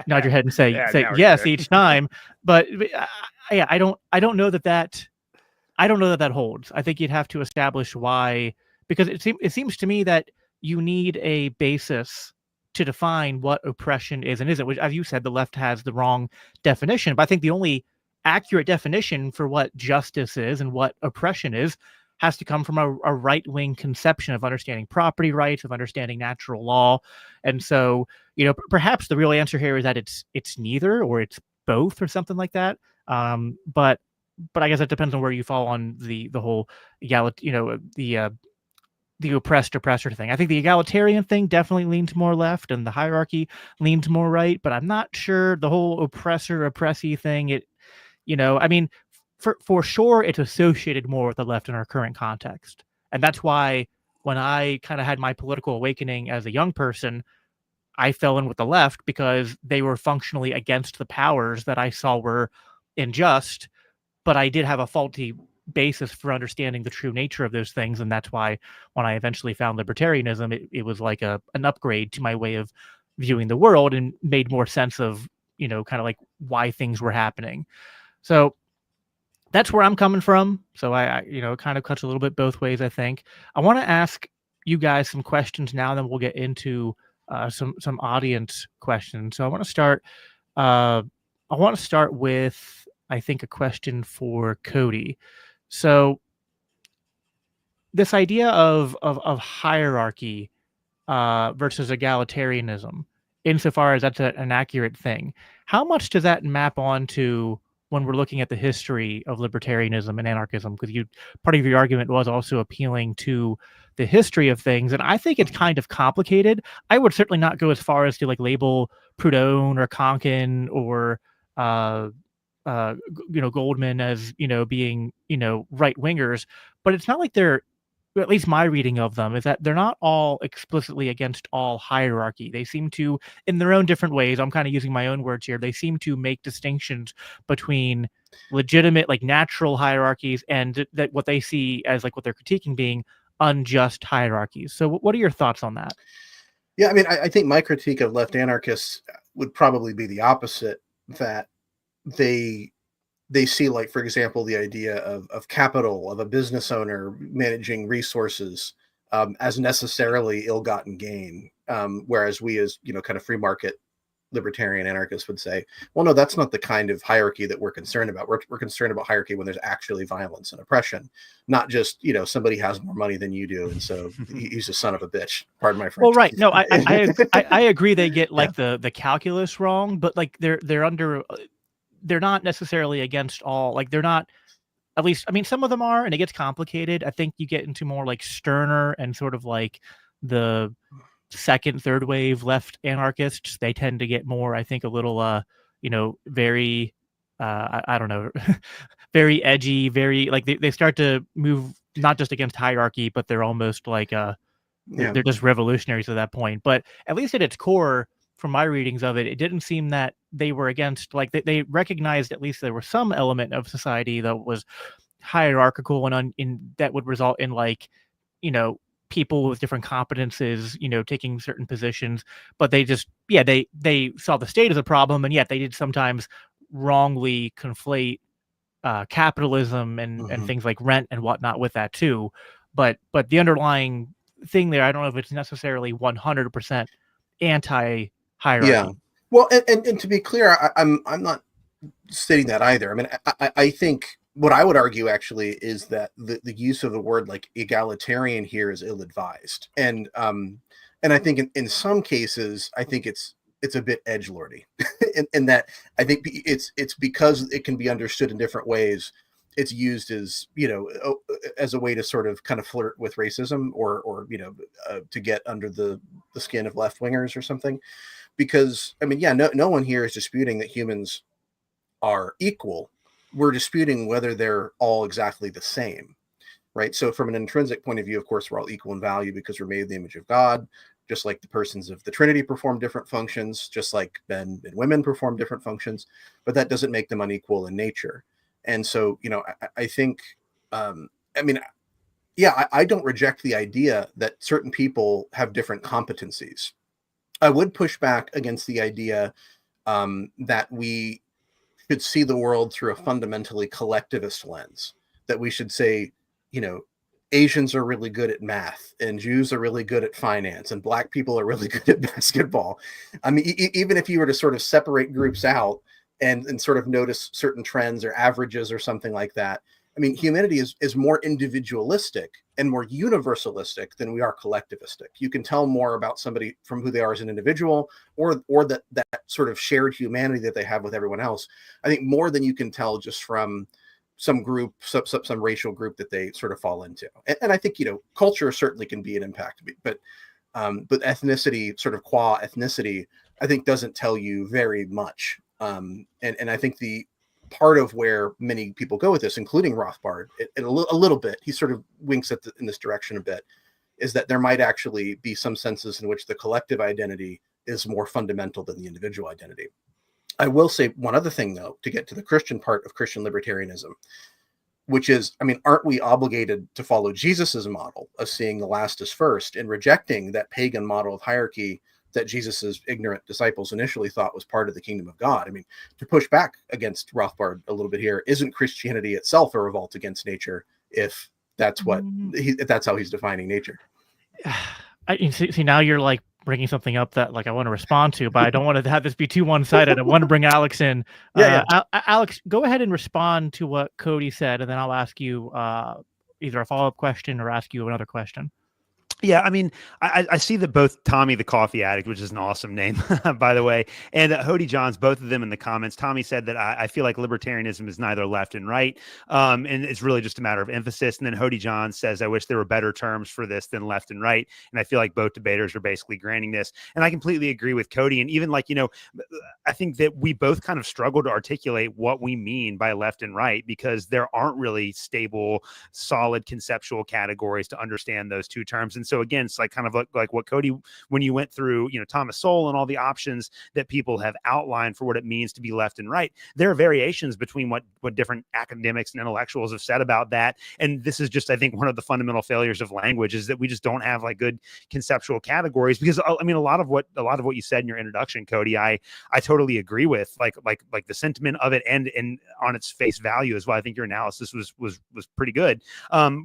nod your head and say yes each time, but I don't know that holds. I think you'd have to establish why, because it seems to me that you need a basis to define what oppression is and isn't, which, as you said, the left has the wrong definition. But I think the only accurate definition for what justice is and what oppression is has to come from a right-wing conception of understanding property rights, of understanding natural law. And so, perhaps the real answer here is that it's neither, or it's both, or something like that. But I guess it depends on where you fall on the whole the the oppressed oppressor thing. I think the egalitarian thing definitely leans more left, and the hierarchy leans more right. But I'm not sure the whole oppressor oppressee thing. It, I mean, for sure, it's associated more with the left in our current context, and that's why when I kind of had my political awakening as a young person, I fell in with the left because they were functionally against the powers that I saw were unjust, but I did have a faulty basis for understanding the true nature of those things. And that's why when I eventually found libertarianism, it was like an upgrade to my way of viewing the world and made more sense of, kind of like why things were happening. So that's where I'm coming from. So I it kind of cuts a little bit both ways, I think. I want to ask you guys some questions now, and then we'll get into some audience questions. So I want to start with, I think, a question for Cody. So this idea of hierarchy versus egalitarianism, insofar as that's an accurate thing, how much does that map onto when we're looking at the history of libertarianism and anarchism? Because part of your argument was also appealing to the history of things, and I think it's kind of complicated. I would certainly not go as far as to like label Proudhon or Konkin or Goldman as being right wingers, but it's not like they're, at least my reading of them is that they're not all explicitly against all hierarchy. They seem to, in their own different ways, I'm kind of using my own words here, they seem to make distinctions between legitimate, like natural hierarchies and that what they see as like what they're critiquing being unjust hierarchies. So what are your thoughts on that? Yeah, I mean, I think my critique of left anarchists would probably be the opposite, that they see, like, for example, the idea of capital, of a business owner managing resources as necessarily ill-gotten gain, whereas we as, kind of free market libertarian anarchists would say, well, no, that's not the kind of hierarchy that we're concerned about. We're concerned about hierarchy when there's actually violence and oppression, not just, somebody has more money than you do, and so he's a son of a bitch. Pardon my French. Well, right. No, I agree. They get like the calculus wrong, but like they're under. They're not necessarily against all, like they're not, at least, I mean, some of them are, and it gets complicated. I think you get into more like Stirner and sort of like the second, third wave left anarchists. They tend to get more, I think, a little, very, I don't know, very edgy, very, like they start to move not just against hierarchy, but they're almost like, they're just revolutionaries at that point. But at least at its core, from my readings of it, it didn't seem that they were against, like they recognized at least there was some element of society that was hierarchical and that would result in like, people with different competences, taking certain positions, but they just, they saw the state as a problem, and yet they did sometimes wrongly conflate capitalism and things like rent and whatnot with that too. But the underlying thing there, I don't know if it's necessarily 100% anti-hierarchy. Yeah. Well, and to be clear, I'm not stating that either. I mean, I think what I would argue actually is that the use of the word like egalitarian here is ill-advised, and I think in some cases I think it's a bit edgelordy, in that I think it's because it can be understood in different ways. It's used as as a way to sort of kind of flirt with racism or to get under the skin of left wingers or something. Because I mean, no one here is disputing that humans are equal. We're disputing whether they're all exactly the same, right? So from an intrinsic point of view, of course, we're all equal in value because we're made in the image of God, just like the persons of the Trinity perform different functions, just like men and women perform different functions, but that doesn't make them unequal in nature. And so, I think, I don't reject the idea that certain people have different competencies. I would push back against the idea that we should see the world through a fundamentally collectivist lens, that we should say, Asians are really good at math and Jews are really good at finance and Black people are really good at basketball. I mean, even if you were to sort of separate groups out and sort of notice certain trends or averages or something like that, I mean, humanity is more individualistic and more universalistic than we are collectivistic. You can tell more about somebody from who they are as an individual or that sort of shared humanity that they have with everyone else, I think, more than you can tell just from some group, some racial group that they sort of fall into. And I think, culture certainly can be an impact, but ethnicity, sort of qua ethnicity, I think doesn't tell you very much. And I think the part of where many people go with this, including Rothbard, a little bit, he sort of winks in this direction a bit, is that there might actually be some senses in which the collective identity is more fundamental than the individual identity. I will say one other thing, though, to get to the Christian part of Christian libertarianism, which is, aren't we obligated to follow Jesus's model of seeing the last as first and rejecting that pagan model of hierarchy that Jesus's ignorant disciples initially thought was part of the kingdom of God? To push back against Rothbard a little bit here, isn't Christianity itself a revolt against nature if that's if that's how he's defining nature? See, now you're like bringing something up that I want to respond to, but I don't want to have this be too one-sided. I want to bring Alex in. Alex, go ahead and respond to what Cody said, and then I'll ask you either a follow-up question or ask you another question. Yeah, I see that both Tommy the Coffee Addict, which is an awesome name, by the way, and Hody Johns, both of them in the comments. Tommy said that I feel like libertarianism is neither left and right, and it's really just a matter of emphasis. And then Hody Johns says, I wish there were better terms for this than left and right. And I feel like both debaters are basically granting this. And I completely agree with Cody. And even I think that we both kind of struggle to articulate what we mean by left and right, because there aren't really stable, solid conceptual categories to understand those two terms. And so again, it's like what Cody, when you went through, Thomas Sowell and all the options that people have outlined for what it means to be left and right, there are variations between what different academics and intellectuals have said about that. And this is just, I think, one of the fundamental failures of language is that we just don't have good conceptual categories, because a lot of what you said in your introduction, Cody, I totally agree with, like the sentiment of it and on its face value as well. I think your analysis was pretty good.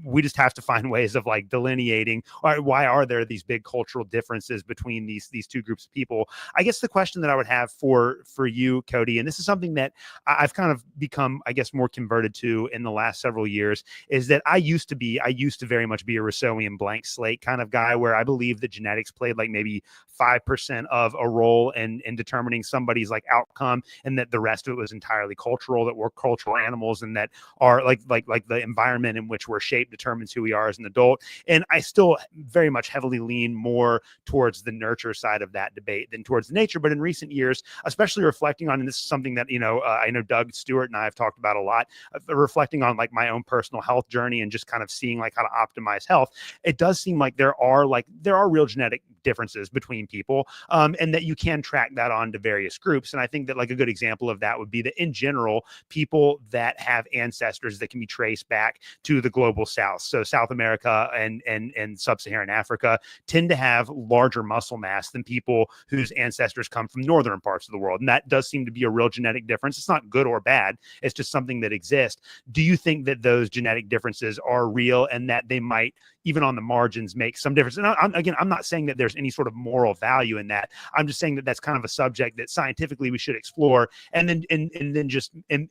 We just have to find ways of delineating, why are there these big cultural differences between these two groups of people? I guess the question that I would have for you, Cody, and this is something that I've kind of become, I guess, more converted to in the last several years, is that I used to very much be a Rousseauian blank slate kind of guy, where I believe that genetics played maybe 5% of a role in determining somebody's outcome, and that the rest of it was entirely cultural, that we're cultural animals, and that are like the environment in which we're shaped determines who we are as an adult. And I still very much heavily lean more towards the nurture side of that debate than towards the nature. But in recent years, especially reflecting on, and this is something that, I know Doug Stewart and I have talked about a lot, reflecting on my own personal health journey and just kind of seeing how to optimize health, it does seem like there are real genetic differences between people, and that you can track that onto various groups. And I think that a good example of that would be that in general, people that have ancestors that can be traced back to the global South, so South America and sub-Saharan Africa, tend to have larger muscle mass than people whose ancestors come from northern parts of the world. And that does seem to be a real genetic difference. It's not good or bad. It's just something that exists. Do you think that those genetic differences are real, and that they might, even on the margins, make some difference? And I'm not saying that there's any sort of moral value in that. I'm just saying that that's kind of a subject that scientifically we should explore, and then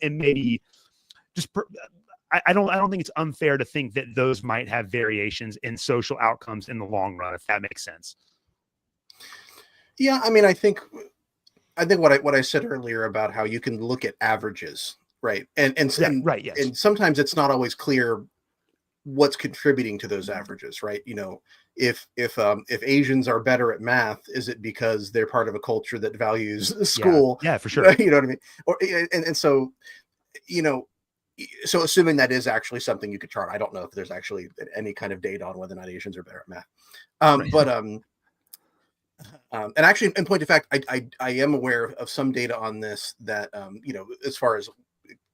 maybe just I don't think it's unfair to think that those might have variations in social outcomes in the long run, if that makes sense. Yeah, I think what I said earlier about how you can look at averages, right? And yes. And sometimes it's not always clear what's contributing to those averages, right? If Asians are better at math, is it because they're part of a culture that values school? Yeah, for sure. You know what I mean? Or and so, so assuming that is actually something you could chart, I don't know if there's actually any kind of data on whether or not Asians are better at math. Right. But and actually, in point of fact, I am aware of some data on this that as far as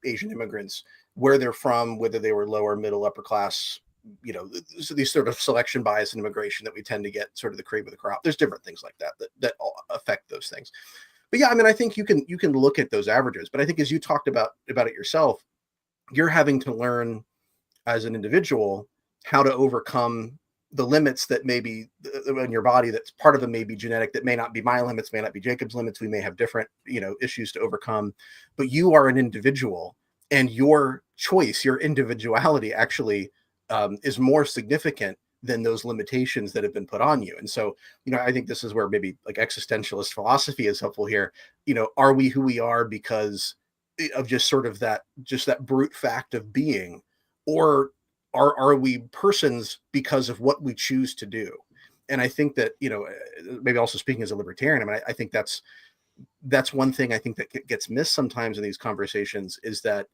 Asian immigrants, where they're from, whether they were lower, middle, upper class, so these sort of selection bias in immigration that we tend to get sort of the cream of the crop. There's different things like that all affect those things. But yeah, I think you can look at those averages. But I think as you talked about it yourself, you're having to learn as an individual how to overcome the limits that may be in your body. That's part of them may be genetic, that may not be my limits, may not be Jacob's limits. We may have different, issues to overcome, but you are an individual, and your choice, your individuality actually is more significant than those limitations that have been put on you. And so, I think this is where maybe existentialist philosophy is helpful here. Are we who we are because of just sort of that brute fact of being, or are we persons because of what we choose to do? And I think that, maybe also speaking as a libertarian, I mean, I think that's one thing I think that gets missed sometimes in these conversations, is that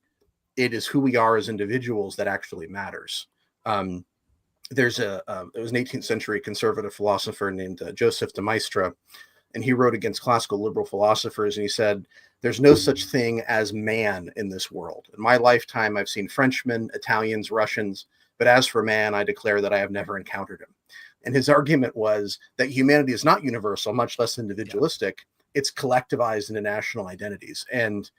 it is who we are as individuals that actually matters. There's it was an 18th century conservative philosopher named Joseph de Maistre, and he wrote against classical liberal philosophers, and he said, there's no such thing as man in this world. In my lifetime, I've seen Frenchmen, Italians, Russians, but as for man, I declare that I have never encountered him. And his argument was that humanity is not universal, much less individualistic. It's collectivized into national identities. And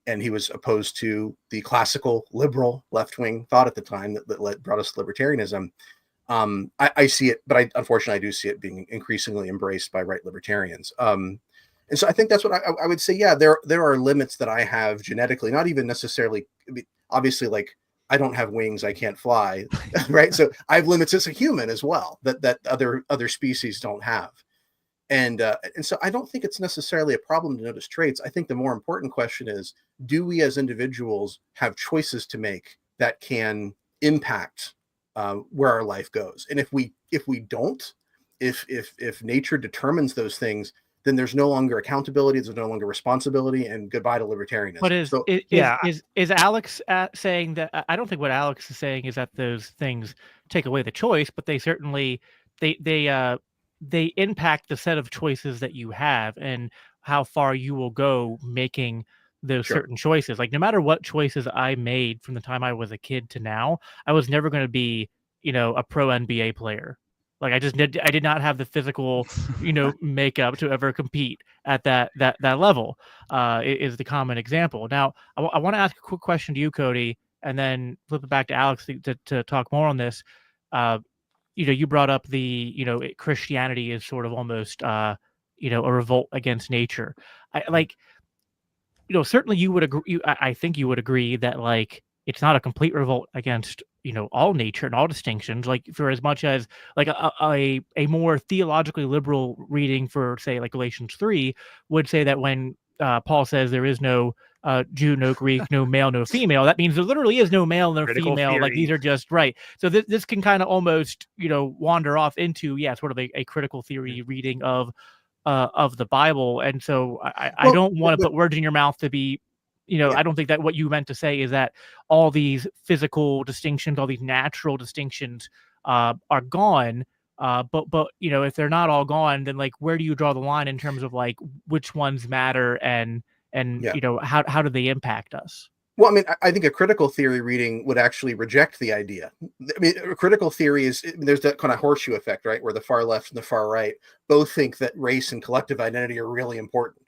he was opposed to the classical liberal left-wing thought at the time that brought us to libertarianism. I see it, but unfortunately, I do see it being increasingly embraced by right libertarians. And so I think that's what I would say. Yeah, there are limits that I have genetically, not even necessarily, obviously, like I don't have wings, I can't fly, right? So I have limits as a human as well that other species don't have. And so I don't think it's necessarily a problem to notice traits. I think the more important question is, do we as individuals have choices to make that can impact where our life goes? And if we don't, if nature determines those things, then there's no longer accountability, there's no longer responsibility, and goodbye to libertarianism. But is Alex saying that? I don't think what Alex is saying is that those things take away the choice, but they certainly they impact the set of choices that you have and how far you will go making those certain choices. Like, no matter what choices I made from the time I was a kid to now, I was never going to be, a pro NBA player. Like, I did not have the physical, makeup to ever compete at that level, is the common example. Now, I want to ask a quick question to you, Cody, and then flip it back to Alex to talk more on this. You brought up the, Christianity is sort of almost, a revolt against nature. Certainly you would agree. I think you would agree that, like, it's not a complete revolt against, all nature and all distinctions. Like, for as much as like a more theologically liberal reading for, say, like Galatians 3 would say that when Paul says there is no Jew, no Greek, no male, no female, that means there literally is no male, no Critical female. theory. Like, these are just right. So this can kind of almost, wander off into, sort of a critical theory reading of the Bible. And so I don't want to put words in your mouth to be, I don't think that what you meant to say is that all these physical distinctions, all these natural distinctions are gone. But if they're not all gone, then, like, where do you draw the line in terms of, like, which ones matter and how do they impact us? Well, I mean, I think a critical theory reading would actually reject the idea. I mean, a critical theory there's that kind of horseshoe effect, right? Where the far left and the far right both think that race and collective identity are really important.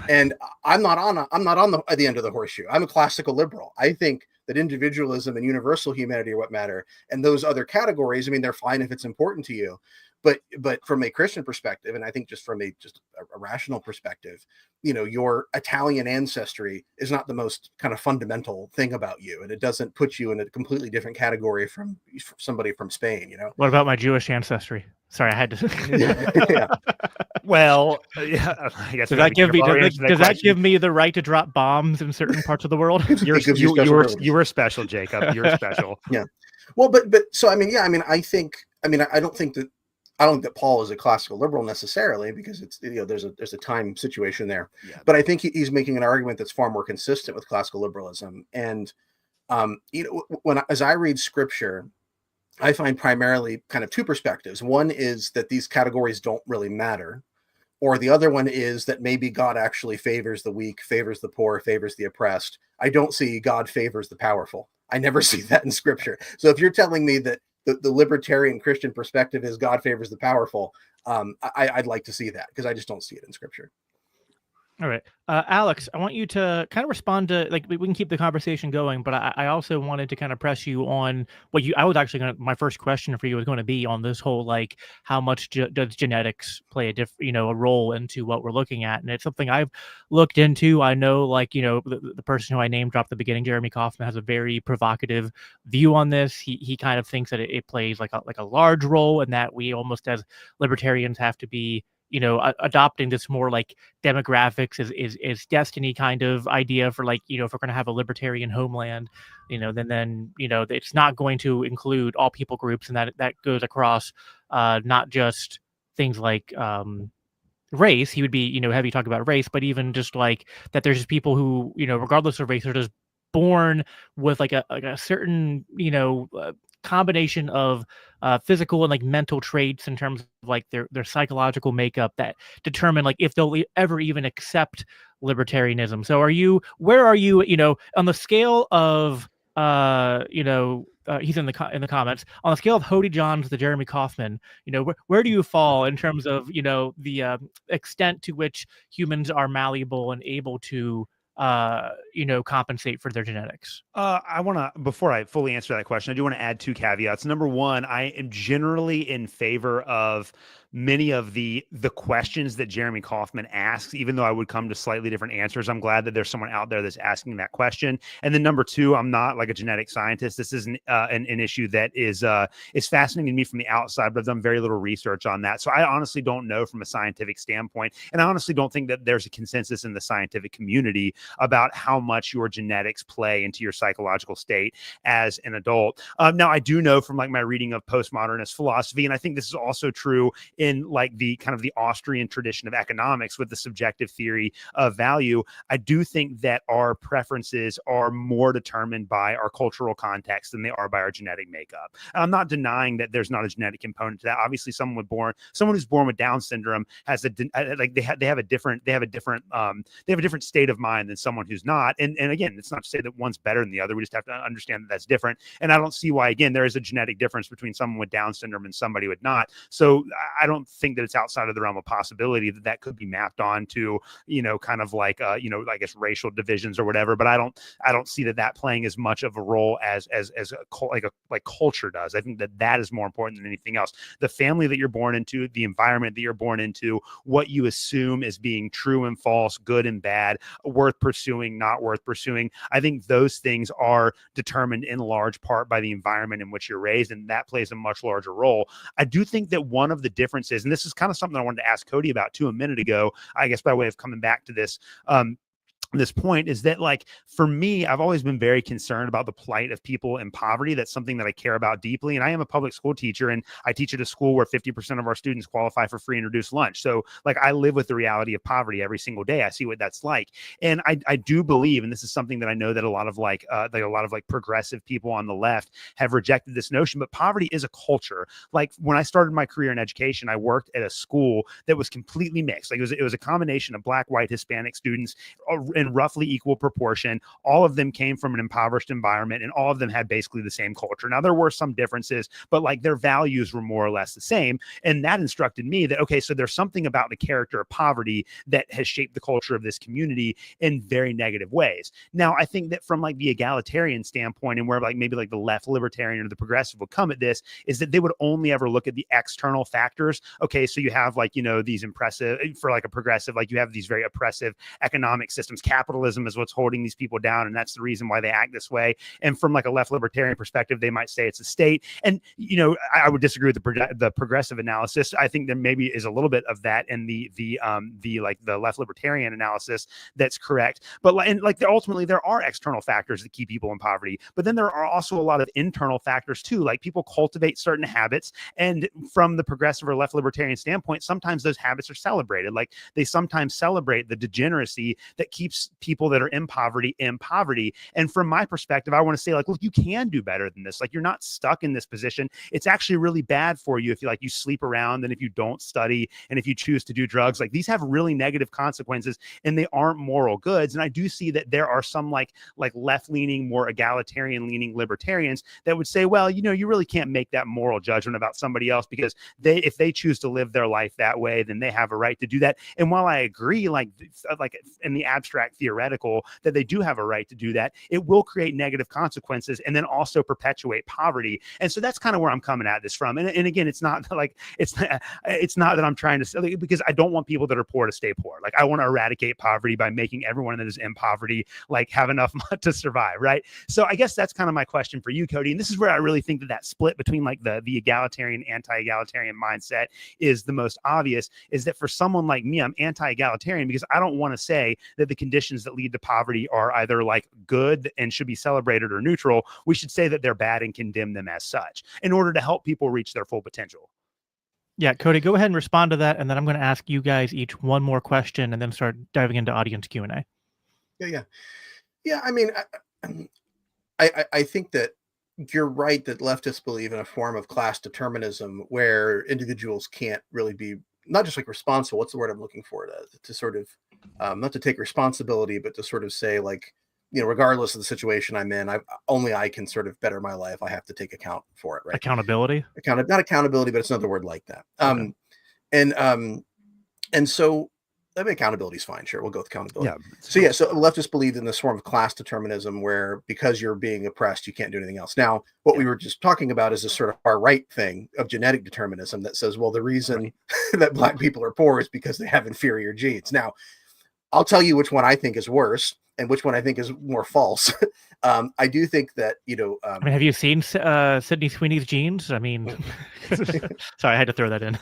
And I'm not on the end of the horseshoe. I'm a classical liberal. I think that individualism and universal humanity are what matter. And those other categories, I mean, they're fine if it's important to you. But from a Christian perspective, and I think just from a rational perspective, your Italian ancestry is not the most kind of fundamental thing about you, and it doesn't put you in a completely different category from somebody from Spain. What about my Jewish ancestry? Sorry, I had to. Yeah. Well, yeah, I guess does that give me the right to drop bombs in certain parts of the world? You were special, Jacob. You're special. Yeah. Well, but so I mean, I don't think that Paul is a classical liberal necessarily, because it's, there's a time situation there. Yeah. But I think he's making an argument that's far more consistent with classical liberalism. And as I read scripture, I find primarily kind of two perspectives. One is that these categories don't really matter, or the other one is that maybe God actually favors the weak, favors the poor, favors the oppressed. I don't see God favors the powerful. I never see that in scripture. So if you're telling me that the libertarian Christian perspective is God favors the powerful, I'd like to see that, because I just don't see it in scripture. All right. Alex, I want you to kind of respond to, like, we can keep the conversation going, but I also wanted to kind of press you on what I was actually my first question for you was going to be on this whole, like, how much does genetics play a role into what we're looking at? And it's something I've looked into. I know, like, the person who I name dropped at the beginning, Jeremy Kaufman, has a very provocative view on this. He kind of thinks that it plays like a large role, and that we almost as libertarians have to be, adopting this more like demographics is destiny kind of idea for like, if we're going to have a libertarian homeland, then it's not going to include all people groups, and that goes across not just things like race. He would be, heavy talk about race, but even just like that there's just people who, regardless of race, are just born with like a certain, combination of physical and like mental traits in terms of like their psychological makeup that determine like if they'll ever even accept libertarianism. So where are you, on the scale of he's in the comments, on the scale of Hody Johns to Jeremy Kauffman, where do you fall in terms of the extent to which humans are malleable and able to compensate for their genetics? I want to, before I fully answer that question, I do want to add two caveats. Number one, I am generally in favor of many of the questions that Jeremy Kauffman asks, even though I would come to slightly different answers. I'm glad that there's someone out there that's asking that question. And then number two, I'm not like a genetic scientist. This is an issue that is fascinating to me from the outside, but I've done very little research on that. So I honestly don't know from a scientific standpoint. And I honestly don't think that there's a consensus in the scientific community about how much your genetics play into your psychological state as an adult. Now, I do know from like my reading of postmodernist philosophy, and I think this is also true in like the kind of the Austrian tradition of economics with the subjective theory of value, I do think that our preferences are more determined by our cultural context than they are by our genetic makeup. And I'm not denying that there's not a genetic component to that. Obviously, someone who's born with Down syndrome has they have a different state of mind than someone who's not. And again, it's not to say that one's better than the other. We just have to understand that that's different. And I don't see why, again, there is a genetic difference between someone with Down syndrome and somebody with not. So I don't think that it's outside of the realm of possibility that could be mapped on to, kind of like, I guess racial divisions or whatever. But I don't see that playing as much of a role as culture does. I think that is more important than anything else. The family that you're born into, the environment that you're born into, what you assume as being true and false, good and bad, worth pursuing, not worth pursuing. I think those things are determined in large part by the environment in which you're raised, and that plays a much larger role. I do think that one of the differences, and this is kind of something I wanted to ask Cody about too a minute ago, I guess by way of coming back to this point, is that like for me, I've always been very concerned about the plight of people in poverty. That's something that I care about deeply. And I am a public school teacher, and I teach at a school where 50% of our students qualify for free and reduced lunch. So like I live with the reality of poverty every single day. I see what that's like. And I do believe, and this is something that I know that a lot of progressive people on the left have rejected this notion, but poverty is a culture. Like when I started my career in education, I worked at a school that was completely mixed. Like it was a combination of Black, white, Hispanic students in roughly equal proportion. All of them came from an impoverished environment, and all of them had basically the same culture. Now, there were some differences, but like their values were more or less the same. And that instructed me that, okay, so there's something about the character of poverty that has shaped the culture of this community in very negative ways. Now, I think that from like the egalitarian standpoint, and where like maybe like the left libertarian or the progressive will come at this, is that they would only ever look at the external factors. Okay, so you have like, these impressive, for like a progressive, like you have these very oppressive economic systems. Capitalism is what's holding these people down, and that's the reason why they act this way. And from like a left libertarian perspective, they might say it's a state. And I would disagree with the progressive analysis. I think there maybe is a little bit of that in the left libertarian analysis that's correct. But ultimately there are external factors that keep people in poverty, but then there are also a lot of internal factors too. Like people cultivate certain habits, and from the progressive or left libertarian standpoint, sometimes those habits are celebrated. Like they sometimes celebrate the degeneracy that keeps people that are in poverty. And from my perspective, I want to say like, look, you can do better than this. Like you're not stuck in this position. It's actually really bad for you if you sleep around, and if you don't study, and if you choose to do drugs. Like these have really negative consequences, and they aren't moral goods. And I do see that there are some like left-leaning, more egalitarian-leaning libertarians that would say, well, you really can't make that moral judgment about somebody else, because if they choose to live their life that way, then they have a right to do that. And while I agree, like in the abstract fact theoretical that they do have a right to do that, it will create negative consequences and then also perpetuate poverty. And so that's kind of where I'm coming at this from. And again, it's not like it's not that I'm trying to say, because I don't want people that are poor to stay poor. Like I want to eradicate poverty by making everyone that is in poverty like have enough to survive, right? So I guess that's kind of my question for you, Cody. And this is where I really think that split between like the egalitarian, anti-egalitarian mindset is the most obvious, is that for someone like me, I'm anti-egalitarian because I don't want to say that the conditions that lead to poverty are either like good and should be celebrated or neutral. We should say that they're bad and condemn them as such in order to help people reach their full potential. Yeah, Cody, go ahead and respond to that, and then I'm going to ask you guys each one more question and then start diving into audience Q&A. Yeah. I mean, I think that you're right that leftists believe in a form of class determinism where individuals can't really be not just like responsible. What's the word I'm looking for? To sort of not to take responsibility, but to sort of say like, you know, regardless of the situation I'm in, I can sort of better my life. I have to take account for it, right? Accountability? Not accountability, but it's another word like that. Okay. And so I mean, accountability is fine. Sure, we'll go with accountability. Yeah. So leftists believe in this form of class determinism where because you're being oppressed, you can't do anything else. Now, what we were just talking about is this sort of far right thing of genetic determinism that says, well, the reason that Black people are poor is because they have inferior genes. Now, I'll tell you which one I think is worse and which one I think is more false. I do think that, you know, I mean, have you seen Sydney Sweeney's genes? I mean, sorry, I had to throw that in.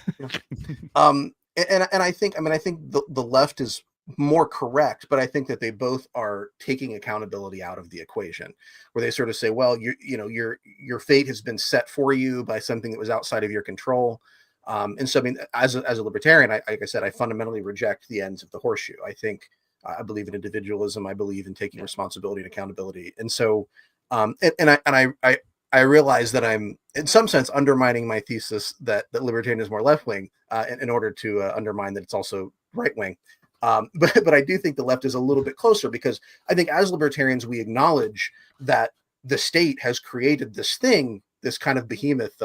And I think the left is more correct, but I think that they both are taking accountability out of the equation, where they sort of say, well, your fate has been set for you by something that was outside of your control. And so, I mean, as a libertarian, like I said, I fundamentally reject the ends of the horseshoe. I believe in individualism. I believe in taking responsibility and accountability. And so, I realize that I'm in some sense undermining my thesis that libertarian is more left wing in order to undermine that it's also right wing. But I do think the left is a little bit closer, because I think as libertarians we acknowledge that the state has created this thing, this kind of behemoth,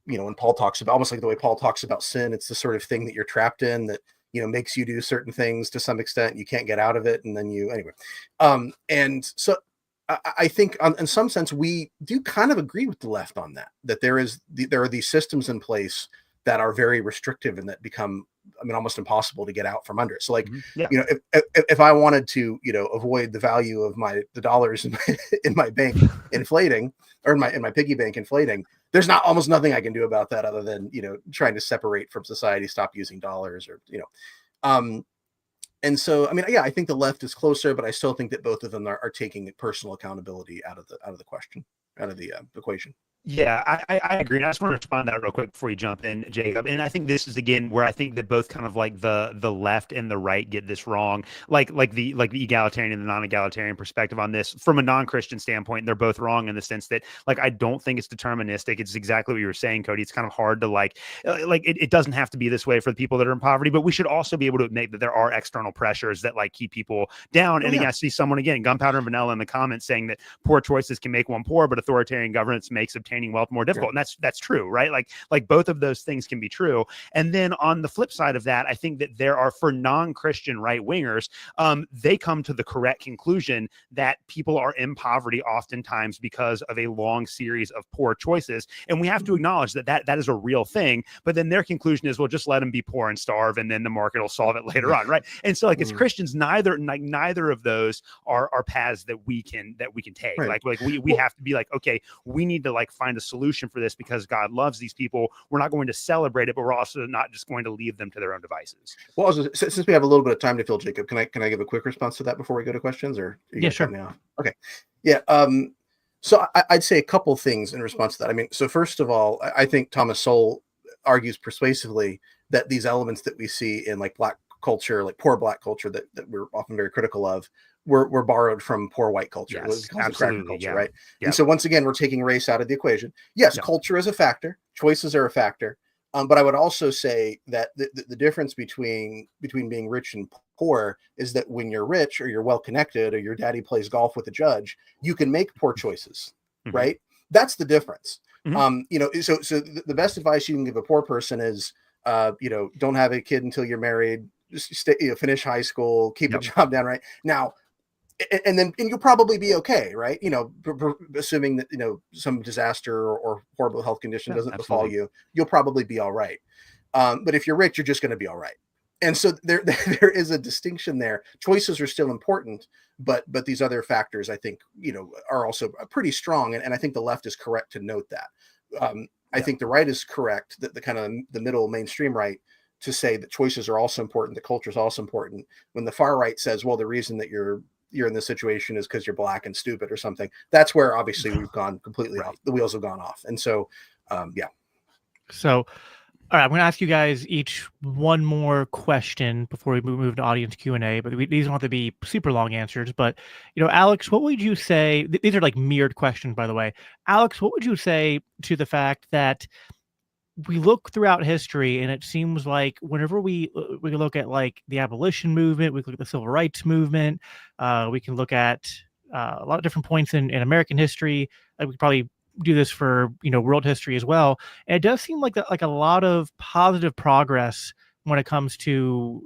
when Paul talks about, almost like the way Paul talks about sin, it's the sort of thing that you're trapped in that, you know, makes you do certain things to some extent, you can't get out of it. And then and so I think in some sense, we do kind of agree with the left on that there are these systems in place that are very restrictive and that become, I mean, almost impossible to get out from under. So like, you know, if I wanted to, you know, avoid the value of the dollars in my bank inflating, or in my piggy bank inflating, there's almost nothing I can do about that other than, you know, trying to separate from society, stop using dollars, or, you know, and so, I mean, yeah, I think the left is closer, but I still think that both of them are taking personal accountability out of the question, out of the equation. Yeah, I agree. And I just want to respond to that real quick before you jump in, Jacob. And I think this is again where I think that both kind of like the left and the right get this wrong, like the egalitarian and the non-egalitarian perspective on this. From a non-Christian standpoint, they're both wrong in the sense that like I don't think it's deterministic. It's exactly what you were saying, Cody. It's kind of hard to it doesn't have to be this way for the people that are in poverty, but we should also be able to admit that there are external pressures that like keep people down. And again, I see someone again, Gunpowder and Vanilla in the comments saying that poor choices can make one poor, but authoritarian governance makes obtaining wealth more difficult. And that's true, right? Like both of those things can be true. And then on the flip side of that, I think that there are, for non-Christian right wingers, they come to the correct conclusion that people are in poverty oftentimes because of a long series of poor choices. And we have to acknowledge that is a real thing. But then their conclusion is, well, just let them be poor and starve, and then the market will solve it later on, right? And so like as Christians, neither of those are paths that we can take. Right. Like we have to be like, okay, we need to like find a solution for this because God loves these people. We're not going to celebrate it, but we're also not just going to leave them to their own devices. Well, since we have a little bit of time to fill, Jacob, can I give a quick response to that before we go to questions? Or yeah, sure. Okay. Yeah. So I'd say a couple things in response to that. I mean, so first of all, I think Thomas Sowell argues persuasively that these elements that we see in like Black culture, like poor Black culture that we're often very critical of, were borrowed from poor white culture. Yes, absolutely, culture, yeah. Right? Yeah. And so once again, we're taking race out of the equation. Yes, culture is a factor. Choices are a factor. But I would also say that the difference between being rich and poor is that when you're rich or you're well-connected or your daddy plays golf with a judge, you can make poor choices, right? That's the difference. You know, so the best advice you can give a poor person is, you know, don't have a kid until you're married, just stay, finish high school, keep a Yep. job down right now. And you'll probably be okay, right? Assuming that, some disaster or horrible health condition doesn't befall you, you'll probably be all right. But if you're rich, you're just going to be all right. And so there is a distinction there. Choices are still important, but these other factors, I think, are also pretty strong. And I think the left is correct to note that. I think the right is correct, that the kind of the middle mainstream right, to say that choices are also important, that culture is also important. When the far right says, well, the reason that you're in this situation is because you're black and stupid or something, that's where obviously we've gone completely off. The wheels have gone off. And so, yeah. So, all right, I'm going to ask you guys each one more question before we move to audience Q&A, but these don't have to be super long answers. But, Alex, what would you say? These are like mirrored questions, by the way. Alex, what would you say to the fact that we look throughout history, and it seems like whenever we look at like the abolition movement, we look at the civil rights movement, we can look at a lot of different points in American history. We could probably do this for world history as well. And it does seem like that, like a lot of positive progress when it comes to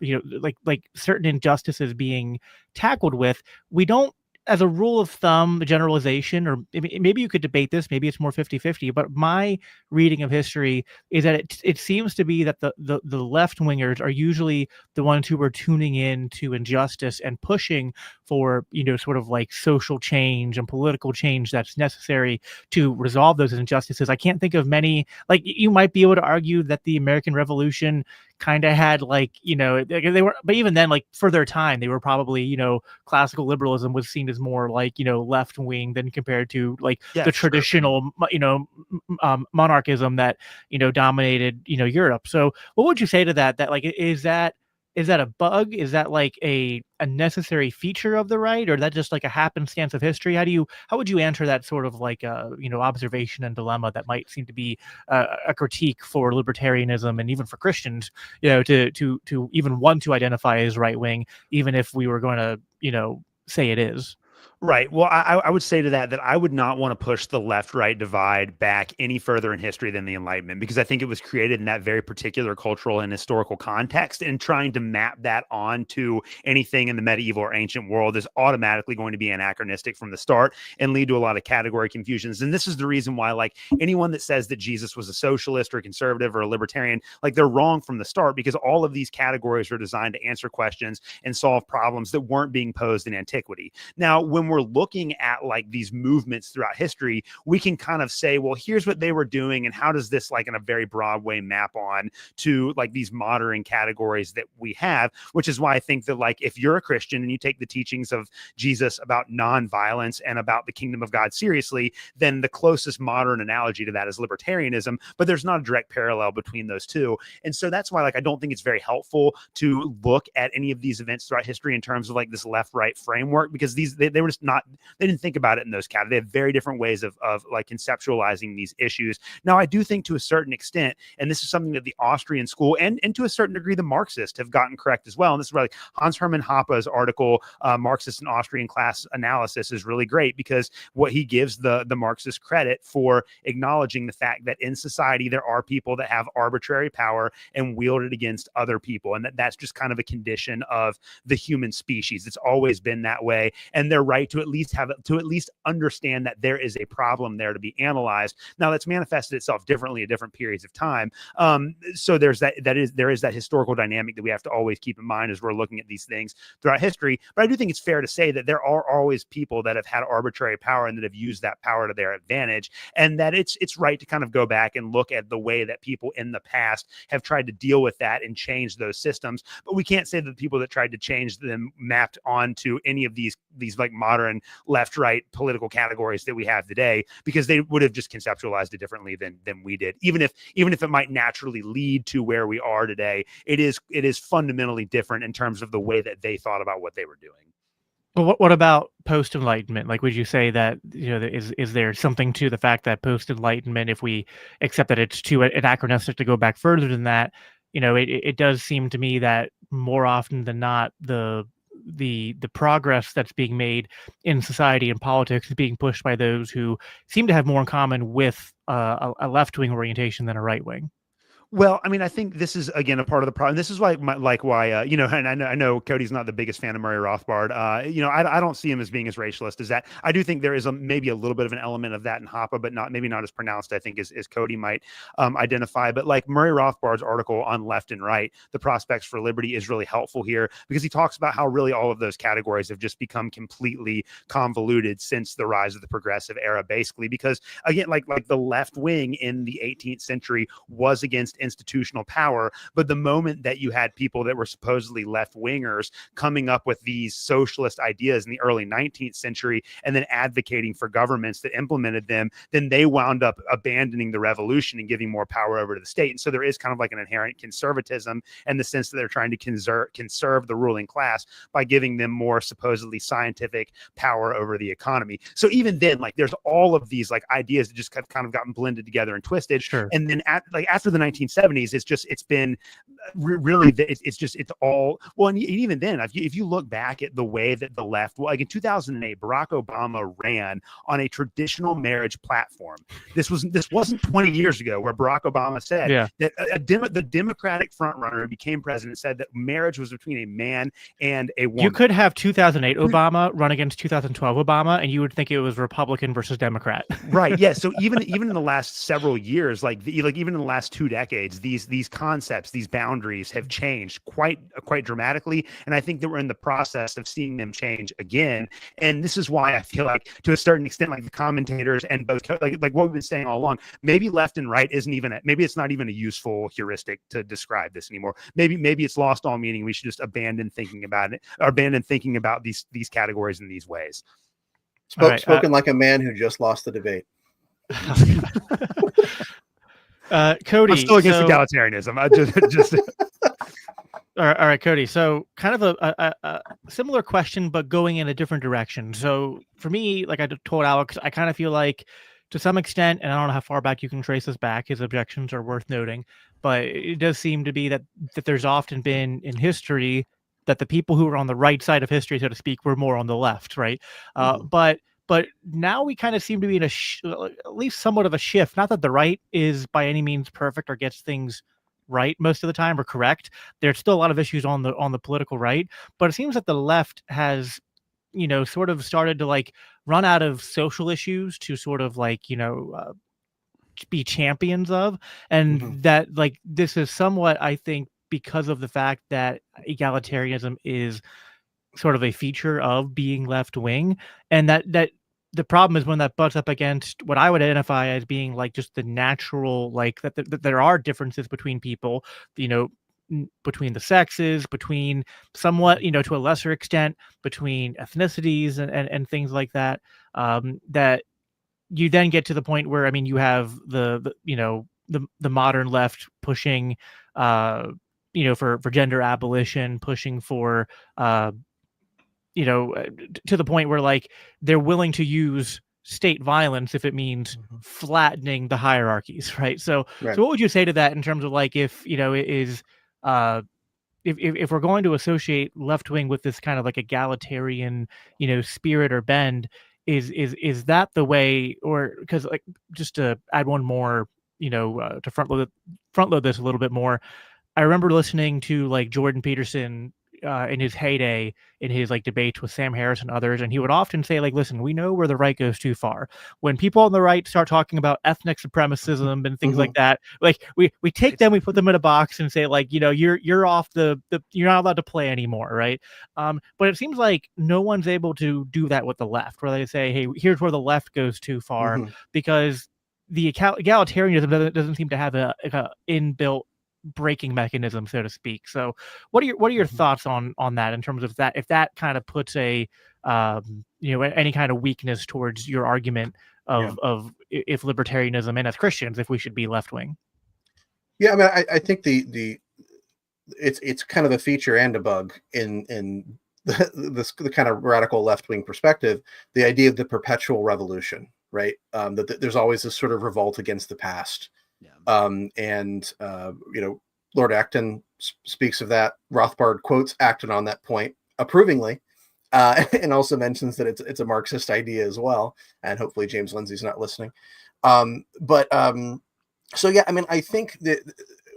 like certain injustices being tackled with. We don't, as a rule of thumb, the generalization, or maybe you could debate this, maybe it's more 50-50, but my reading of history is that it seems to be that the left wingers are usually the ones who are tuning in to injustice and pushing for, sort of like social change and political change that's necessary to resolve those injustices. I can't think of many, like you might be able to argue that the American Revolution kind of had like, they were, but even then, like for their time, they were probably, classical liberalism was seen as more like, left wing than compared to like the traditional, monarchism that, dominated, Europe. So what would you say to that? That like, is that a bug? Is that like a necessary feature of the right, or is that just like a happenstance of history? How would you answer that sort of like observation and dilemma that might seem to be a critique for libertarianism and even for Christians, to even want to identify as right wing, even if we were going to, say it is? Right. Well, I would say to that I would not want to push the left-right divide back any further in history than the Enlightenment, because I think it was created in that very particular cultural and historical context, and trying to map that onto anything in the medieval or ancient world is automatically going to be anachronistic from the start and lead to a lot of category confusions. And this is the reason why, like, anyone that says that Jesus was a socialist or a conservative or a libertarian, like, they're wrong from the start, because all of these categories are designed to answer questions and solve problems that weren't being posed in antiquity. Now, when we're looking at like these movements throughout history, we can kind of say, well, here's what they were doing, and how does this, like, in a very broad way, map on to like these modern categories that we have, which is why I think that, like, if you're a Christian and you take the teachings of Jesus about nonviolence and about the kingdom of God seriously, then the closest modern analogy to that is libertarianism, but there's not a direct parallel between those two. And so that's why, like, I don't think it's very helpful to look at any of these events throughout history in terms of like this left-right framework, because they were just not, they didn't think about it in those categories. They have very different ways of like conceptualizing these issues. Now, I do think to a certain extent, and this is something that the Austrian school and to a certain degree the Marxists have gotten correct as well. And this is where, like, Hans Hermann Hoppe's article, Marxist and Austrian Class Analysis, is really great, because what he gives the Marxist credit for acknowledging the fact that in society there are people that have arbitrary power and wield it against other people, and that's just kind of a condition of the human species. It's always been that way, and they're right to at least understand that there is a problem there to be analyzed. Now, that's manifested itself differently at different periods of time. So there is that historical dynamic that we have to always keep in mind as we're looking at these things throughout history. But I do think it's fair to say that there are always people that have had arbitrary power and that have used that power to their advantage, and that it's right to kind of go back and look at the way that people in the past have tried to deal with that and change those systems. But we can't say that the people that tried to change them mapped onto any of these like modern left-right political categories that we have today, because they would have just conceptualized it differently than we did. Even if it might naturally lead to where we are today, it is fundamentally different in terms of the way that they thought about what they were doing. Well, what about post-Enlightenment? Like, would you say that, is there something to the fact that post-Enlightenment, if we accept that it's too anachronistic to go back further than that, it does seem to me that more often than not, the progress that's being made in society and politics is being pushed by those who seem to have more in common with a left-wing orientation than a right-wing. Well, I mean, I think this is again a part of the problem. This is why, you know, and I know Cody's not the biggest fan of Murray Rothbard. You know, I don't see him as being as racialist as that. I do think there is maybe a little bit of an element of that in Hoppe, but maybe not as pronounced, I think, as Cody might identify. But like Murray Rothbard's article on Left and Right, the prospects for liberty, is really helpful here because he talks about how really all of those categories have just become completely convoluted since the rise of the progressive era, basically. Because again, like the left wing in the 18th century was against institutional power, but the moment that you had people that were supposedly left-wingers coming up with these socialist ideas in the early 19th century and then advocating for governments that implemented them, then they wound up abandoning the revolution and giving more power over to the state. And so there is kind of like an inherent conservatism in the sense that they're trying to conserve the ruling class by giving them more supposedly scientific power over the economy. So even then, like there's all of these like ideas that just have kind of gotten blended together and twisted. Sure. And then after the 1970s, it's been really, it's all, well, and even then, if you look back at the way that the left, well, like in 2008, Barack Obama ran on a traditional marriage platform. This wasn't 20 years ago where Barack Obama said that the Democratic frontrunner who became president said that marriage was between a man and a woman. You could have 2008 Obama run against 2012 Obama, and you would think it was Republican versus Democrat. Right. Yeah. So even in the last several years, like even in the last 2 decades, these concepts, these boundaries have changed quite dramatically. And I think that we're in the process of seeing them change again. And this is why I feel like, to a certain extent, like the commentators and both, like what we've been saying all along, maybe left and right maybe it's not even a useful heuristic to describe this anymore. Maybe it's lost all meaning. We should just abandon thinking about it, or abandon thinking about these categories in these ways. Spoken like a man who just lost the debate. Cody, I'm still against egalitarianism. I just all right, Cody. So kind of a similar question, but going in a different direction. So for me, like I told Alex, I kind of feel like to some extent, and I don't know how far back you can trace this back, his objections are worth noting, but it does seem to be that there's often been in history that the people who were on the right side of history, so to speak, were more on the left, right? But now we kind of seem to be in at least somewhat of a shift. Not that the right is by any means perfect or gets things right most of the time or correct. There's still a lot of issues on the political right, but it seems that the left has, you know, sort of started to like run out of social issues to sort of like, you know, be champions of, and that like this is somewhat, I think, because of the fact that egalitarianism is sort of a feature of being left wing, and that the problem is when that butts up against what I would identify as being like just the natural, like that there are differences between people, you know, between the sexes, between somewhat, you know, to a lesser extent, between ethnicities and things like that, that you then get to the point where, I mean, you have the modern left pushing, you know, for gender abolition, pushing for, you know, to the point where like they're willing to use state violence if it means flattening the hierarchies, right? So what would you say to that in terms of like, if, you know, it is, if we're going to associate left wing with this kind of like egalitarian, you know, spirit or bend, is that the way? Or because like, just to add one more, you know, to front load this a little bit more, I remember listening to like Jordan Peterson in his heyday, in his like debates with Sam Harris and others, and he would often say like, listen, we know where the right goes too far. When people on the right start talking about ethnic supremacism and things like that, like we take them, we put them in a box and say like, you know, you're off the you're not allowed to play anymore, right? But it seems like no one's able to do that with the left, where they say, hey, here's where the left goes too far, because the egalitarianism doesn't seem to have a inbuilt breaking mechanism, so to speak. So what are your thoughts on that in terms of that, if that kind of puts a you know, any kind of weakness towards your argument of if libertarianism, and as Christians, if we should be left wing? Yeah, I mean, I think it's kind of a feature and a bug in the kind of radical left wing perspective, the idea of the perpetual revolution, right? That there's always this sort of revolt against the past. You know, Lord Acton speaks of that. Rothbard quotes Acton on that point approvingly, and also mentions that it's a Marxist idea as well. And hopefully James Lindsay's not listening. So yeah, I mean, I think that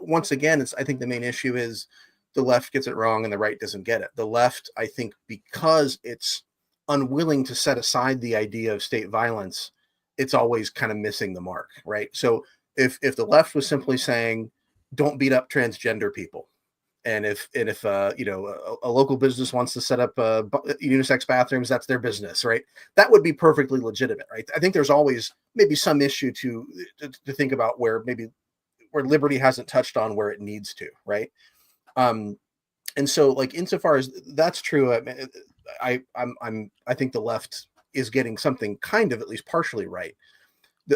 once again, I think the main issue is the left gets it wrong and the right doesn't get it. The left, I think, because it's unwilling to set aside the idea of state violence, it's always kind of missing the mark, right? So if the left was simply saying, don't beat up transgender people, and if a local business wants to set up unisex bathrooms, that's their business, right? That would be perfectly legitimate, right? I think there's always maybe some issue to think about where liberty hasn't touched on where it needs to, right? And so, like, insofar as that's true, I think the left is getting something kind of at least partially right.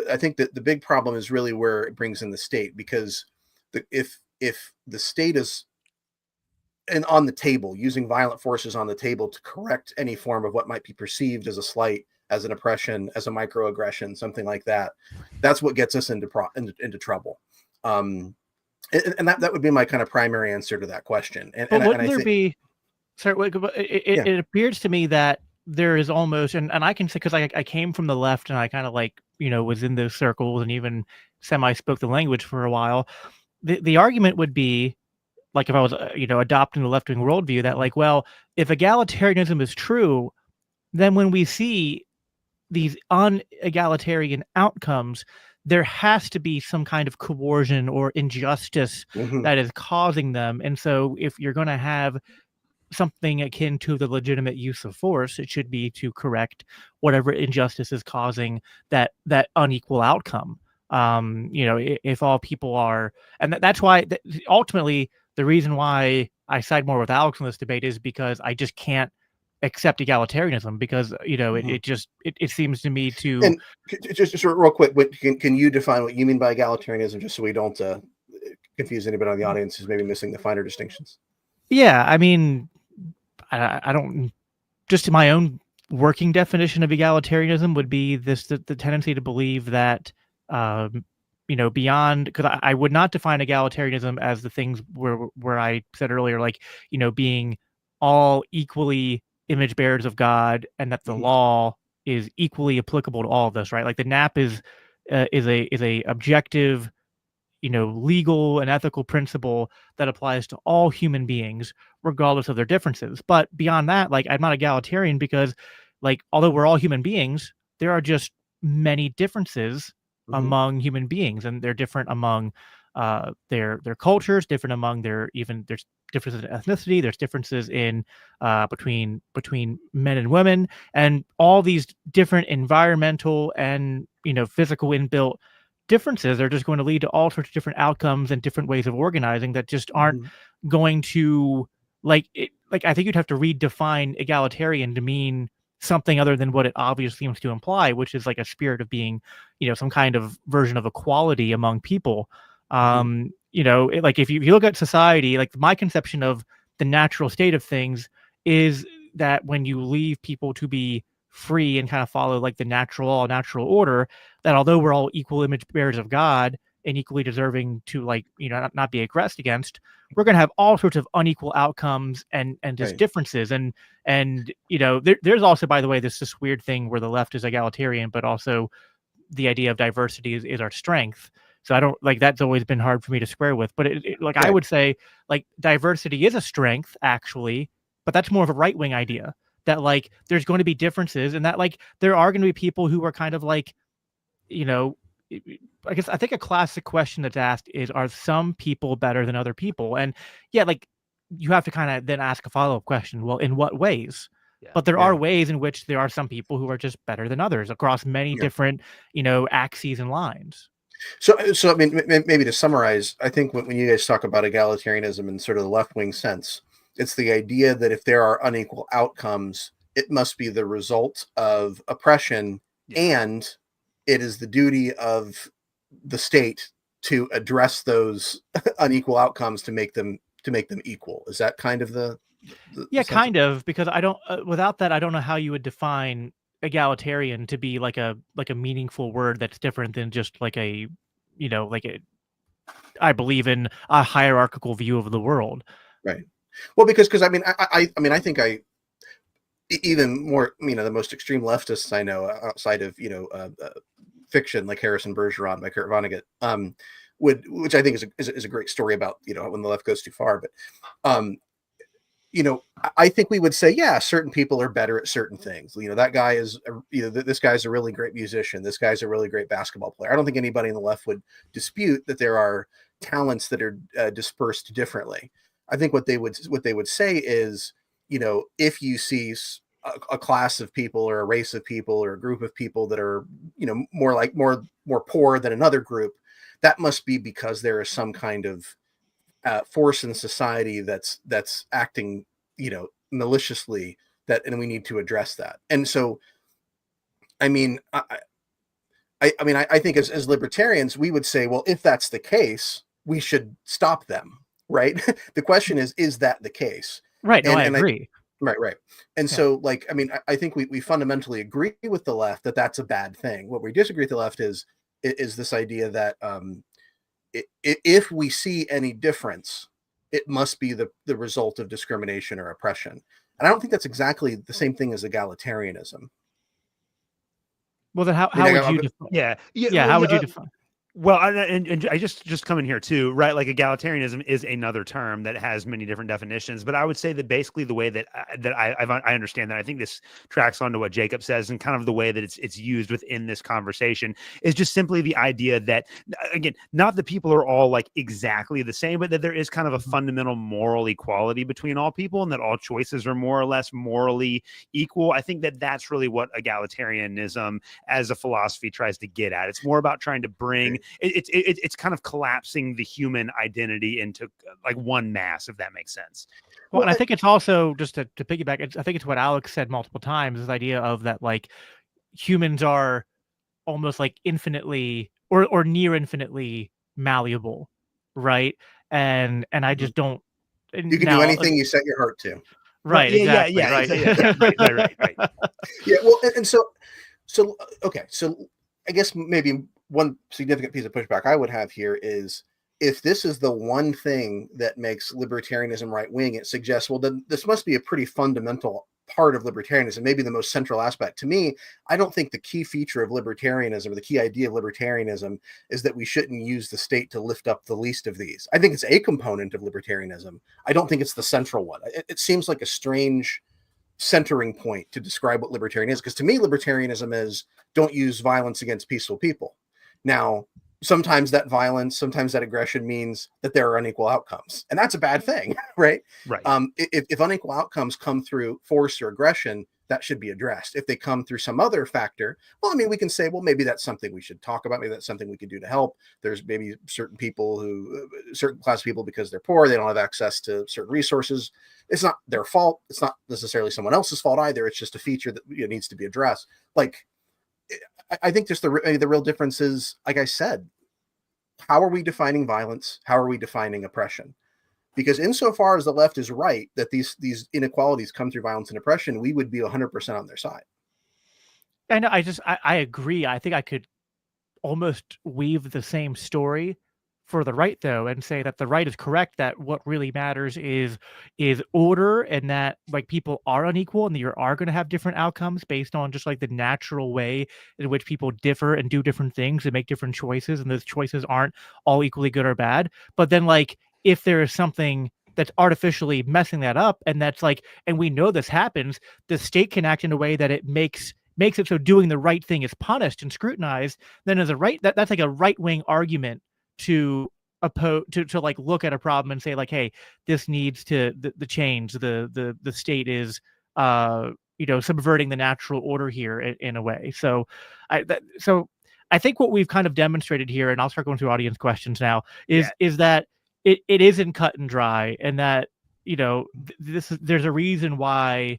I think that the big problem is really where it brings in the state, because if the state is on the table, using violent forces on the table to correct any form of what might be perceived as a slight, as an oppression, as a microaggression, something like that, that's what gets us into trouble. And that would be my kind of primary answer to that question. It appears to me that there is almost, and I can say, because I came from the left and I kind of was in those circles and even semi spoke the language for a while. The argument would be, like, if I was, adopting the left-wing worldview, that, like, well, if egalitarianism is true, then when we see these unegalitarian outcomes, there has to be some kind of coercion or injustice that is causing them. And so if you're going to have something akin to the legitimate use of force, it should be to correct whatever injustice is causing that unequal outcome. If all people are, and that's why ultimately the reason why I side more with Alex in this debate is because I just can't accept egalitarianism, because it seems to me to. And just real quick, can you define what you mean by egalitarianism, just so we don't confuse anybody on the audience who's maybe missing the finer distinctions? Yeah, I mean, I don't, just my own working definition of egalitarianism would be the tendency to believe that beyond, because I would not define egalitarianism as the things where I said earlier, like, being all equally image bearers of God, and that the law is equally applicable to all of this, right? Like, the NAP is a objective, legal and ethical principle that applies to all human beings, regardless of their differences. But beyond that, like, I'm not egalitarian because, like, although we're all human beings, there are just many differences among human beings, and they're different among their cultures, different among there's differences in ethnicity, there's differences in between men and women, and all these different environmental and physical inbuilt differences are just going to lead to all sorts of different outcomes and different ways of organizing that just aren't going to, I think you'd have to redefine egalitarian to mean something other than what it obviously seems to imply, which is like a spirit of being, some kind of version of equality among people. Like, if you look at society, like, my conception of the natural state of things is that when you leave people to be free and kind of follow, like, the natural order, that although we're all equal image bearers of God and equally deserving to, like, not be aggressed against, we're going to have all sorts of unequal outcomes and just differences. And there's also, by the way, this weird thing where the left is egalitarian, but also the idea of diversity is our strength. So I don't, like, that's always been hard for me to square with, but I would say, like, diversity is a strength actually, but that's more of a right-wing idea, that, like, there's going to be differences, and that, like, there are going to be people who are kind of like, I think a classic question that's asked is, are some people better than other people? And yeah, like, you have to kind of then ask a follow-up question. Well, in what ways? Yeah. But there are ways in which there are some people who are just better than others across many different, axes and lines. So I mean, maybe to summarize, I think when you guys talk about egalitarianism in sort of the left-wing sense, it's the idea that if there are unequal outcomes, it must be the result of oppression, and it is the duty of the state to address those unequal outcomes to make them equal. Is that kind of the kind of, because I don't without that, I don't know how you would define egalitarian to be like a meaningful word that's different than just like a, I believe in a hierarchical view of the world. Right. Well, because I mean, I think even more, the most extreme leftists I know outside of, fiction, like Harrison Bergeron by Kurt Vonnegut, which I think is a great story about, when the left goes too far. But I think we would say, yeah, certain people are better at certain things. That guy is, this guy's a really great musician. This guy's a really great basketball player. I don't think anybody in the left would dispute that there are talents that are dispersed differently. I think what they would say is, if you see a class of people or a race of people or a group of people that are, more poor than another group, that must be because there is some kind of force in society that's acting, maliciously, and we need to address that. And so, I think as libertarians, we would say, well, if that's the case, we should stop them, right? The question is that the case? Right. No, I agree. Right. And so, I think we fundamentally agree with the left that that's a bad thing. What we disagree with the left is this idea that if we see any difference, it must be the result of discrimination or oppression. And I don't think that's exactly the same thing as egalitarianism. Well, then how would you define? How would you define? Well, and I just come in here too, right? Like egalitarianism is another term that has many different definitions, but I would say that basically the way that I understand that, I think this tracks onto what Jacob says, and kind of the way that it's used within this conversation is just simply the idea that, again, not that people are all like exactly the same, but that there is kind of a fundamental moral equality between all people, and that all choices are more or less morally equal. I think that that's really what egalitarianism as a philosophy tries to get at. It's more about trying to bring it's kind of collapsing the human identity into like one mass, if that makes sense. Well, and I think it's also, just to piggyback, I think it's what Alex said multiple times, this idea of that, like, humans are almost like infinitely or near infinitely malleable, right? And I just don't. You can do anything you set your heart to. Right. Exactly. Right. Yeah. Well, and so okay. So I guess maybe one significant piece of pushback I would have here is, if this is the one thing that makes libertarianism right wing, it suggests, well, then this must be a pretty fundamental part of libertarianism, maybe the most central aspect. To me, I don't think the key feature of libertarianism, or the key idea of libertarianism, is that we shouldn't use the state to lift up the least of these. I think it's a component of libertarianism. I don't think it's the central one. It seems like a strange centering point to describe what libertarian is, because to me, libertarianism is, don't use violence against peaceful people. Now, sometimes that violence, sometimes that aggression means that there are unequal outcomes, and that's a bad thing, right? Right. If unequal outcomes come through force or aggression, that should be addressed. If they come through some other factor, well, we can say, well, maybe that's something we should talk about. Maybe that's something we could do to help. There's maybe certain class of people, because they're poor, they don't have access to certain resources. It's not their fault. It's not necessarily someone else's fault either. It's just a feature that needs to be addressed. Like, I think just the real difference is, like I said, how are we defining violence? How are we defining oppression? Because insofar as the left is right that these inequalities come through violence and oppression, we would be 100% on their side. I know. I agree. I think I could almost weave the same story for the right, though, and say that the right is correct, that what really matters is order, and that, like, people are unequal and you are going to have different outcomes based on just like the natural way in which people differ and do different things and make different choices, and those choices aren't all equally good or bad. But then, like, if there is something that's artificially messing that up, and that's like, and we know this happens, the state can act in a way that it makes it so doing the right thing is punished and scrutinized, then as a right, that's like a right-wing argument to like look at a problem and say, like, hey, this needs to the change. The state is subverting the natural order here in a way. So I think what we've kind of demonstrated here, and I'll start going through audience questions now, is that it isn't cut and dry, and that there's a reason why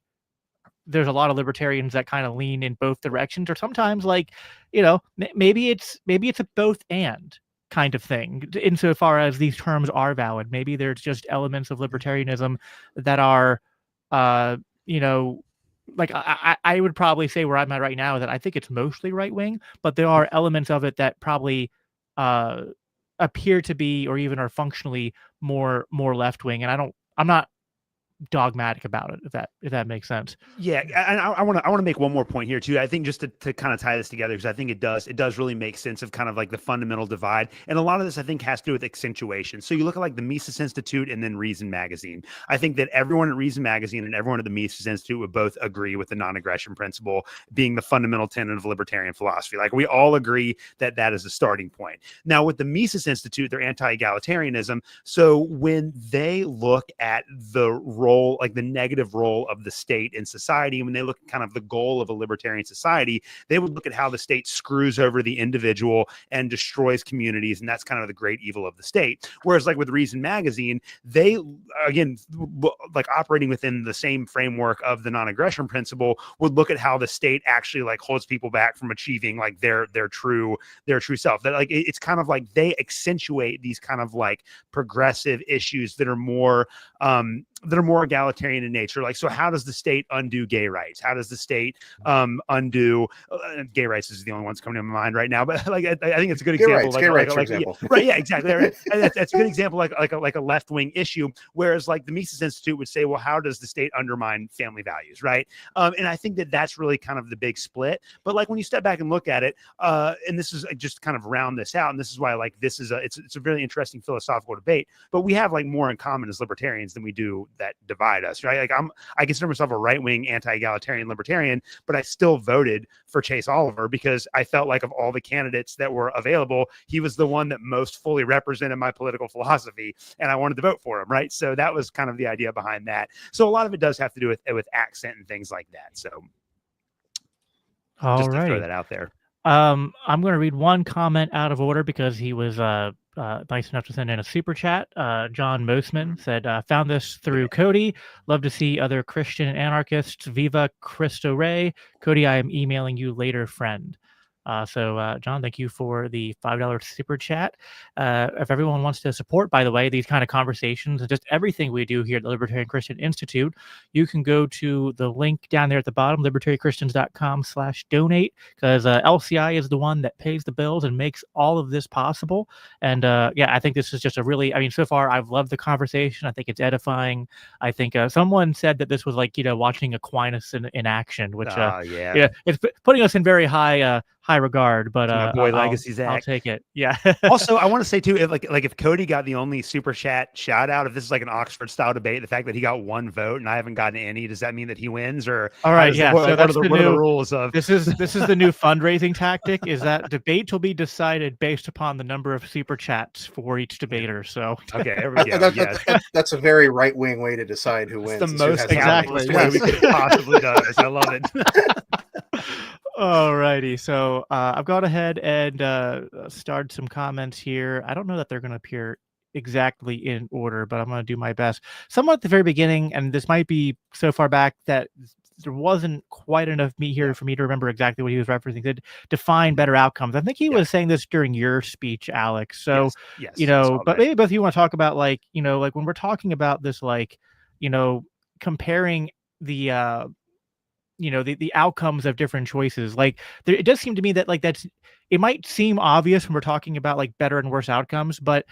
there's a lot of libertarians that kind of lean in both directions, or sometimes, like, maybe it's a both and kind of thing, insofar as these terms are valid. Maybe there's just elements of libertarianism that are, like, I would probably say where I'm at right now that I think it's mostly right wing, but there are elements of it that probably appear to be, or even are functionally more left wing. And I'm not dogmatic about it, if that makes sense. Yeah, and I want to make one more point here too. I think just to kind of tie this together, because I think it does really make sense of kind of like the fundamental divide, and a lot of this I think has to do with accentuation. So you look at like the Mises Institute and then Reason Magazine. I think that everyone at Reason Magazine and everyone at the Mises Institute would both agree with the non-aggression principle being the fundamental tenet of libertarian philosophy. Like we all agree that that is the starting point. Now with the Mises Institute, they're anti-egalitarianism. So when they look at the role, like the negative role of the state in society, when they look at kind of the goal of a libertarian society, they would look at how the state screws over the individual and destroys communities, and that's kind of the great evil of the state. Whereas like with Reason Magazine, they, again, like operating within the same framework of the non-aggression principle, would look at how the state actually like holds people back from achieving like their true self. That like it's kind of like they accentuate these kind of like progressive issues that are more egalitarian in nature. Like, so how does the state undo gay rights? How does the state undo gay rights is the only one's coming to my mind right now, but like I think it's a good example. Gay rights, for example. Yeah, right, yeah, exactly. Right. That's a good example, like a left-wing issue. Whereas like the Mises Institute would say, well, how does the state undermine family values, right? And I think that that's really kind of the big split. But like when you step back and look at it, and this is just kind of round this out, and this is why like this is it's a really interesting philosophical debate. But we have like more in common as libertarians than we do that divide us, right? Like I consider myself a right-wing anti-egalitarian libertarian, but I still voted for Chase Oliver because I felt like of all the candidates that were available, he was the one that most fully represented my political philosophy, and I wanted to vote for him, right? So that was kind of the idea behind that. So a lot of it does have to do with accent and things like that. So just to throw that out there. I'm going to read one comment out of order because he was nice enough to send in a super chat. John Mosman said, found this through Cody. Love to see other Christian anarchists. Viva Cristo Rey. Cody, I am emailing you later, friend. So John, thank you for the $5 super chat. If everyone wants to support, by the way, these kind of conversations and just everything we do here at the Libertarian Christian Institute, you can go to the link down there at the bottom, libertarianchristians.com/donate, because LCI is the one that pays the bills and makes all of this possible. And yeah, I think this is just a really, I mean, so far I've loved the conversation. I think it's edifying. I think someone said that this was like, watching Aquinas in action, which yeah, it's putting us in very high regard, but my boy Legacy Zach. I'll take it. Yeah. Also, I want to say too, if Cody got the only super chat shout out, if this is like an Oxford style debate, the fact that he got one vote and I haven't gotten any, does that mean that he wins? Or all right, yeah. What are the rules of this is the new fundraising tactic? Is that debate will be decided based upon the number of super chats for each debater? So okay, there we go. That's a very right wing way to decide who wins. The most exactly way we could possibly do this. I love it. Alrighty, so I've gone ahead and started some comments here. I don't know that they're going to appear exactly in order, but I'm going to do my best. Somewhat at the very beginning, and this might be so far back that there wasn't quite enough meat here for me to remember exactly what he was referencing. To define better outcomes. I think he was saying this during your speech, Alex. So, yes, but maybe both of you want to talk about like, like when we're talking about this, like, comparing the the outcomes of different choices. Like it does seem to me that like it might seem obvious when we're talking about like better and worse outcomes, but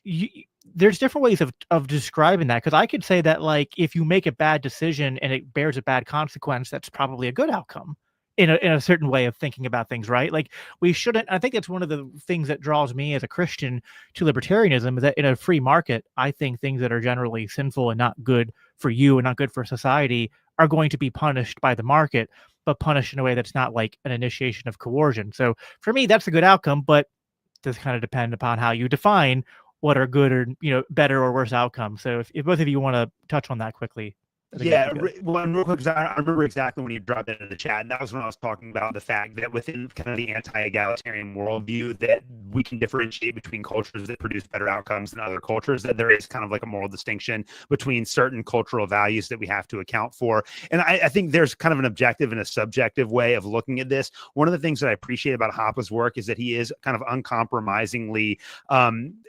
there's different ways of describing that. Because I could say that like if you make a bad decision and it bears a bad consequence, that's probably a good outcome in a certain way of thinking about things, right? Like we shouldn't. I think that's one of the things that draws me as a Christian to libertarianism, is that in a free market, I think things that are generally sinful and not good for you and not good for society are going to be punished by the market, but punished in a way that's not like an initiation of coercion. So for me, that's a good outcome, but it does kind of depend upon how you define what are good or, better or worse outcomes. So if both of you want to touch on that quickly. Yeah, well, real quick, I remember exactly when you dropped it in the chat, and that was when I was talking about the fact that within kind of the anti-egalitarian worldview, that we can differentiate between cultures that produce better outcomes than other cultures, that there is kind of like a moral distinction between certain cultural values that we have to account for. And I think there's kind of an objective and a subjective way of looking at this. One of the things that I appreciate about Hoppe's work is that he is kind of uncompromisingly,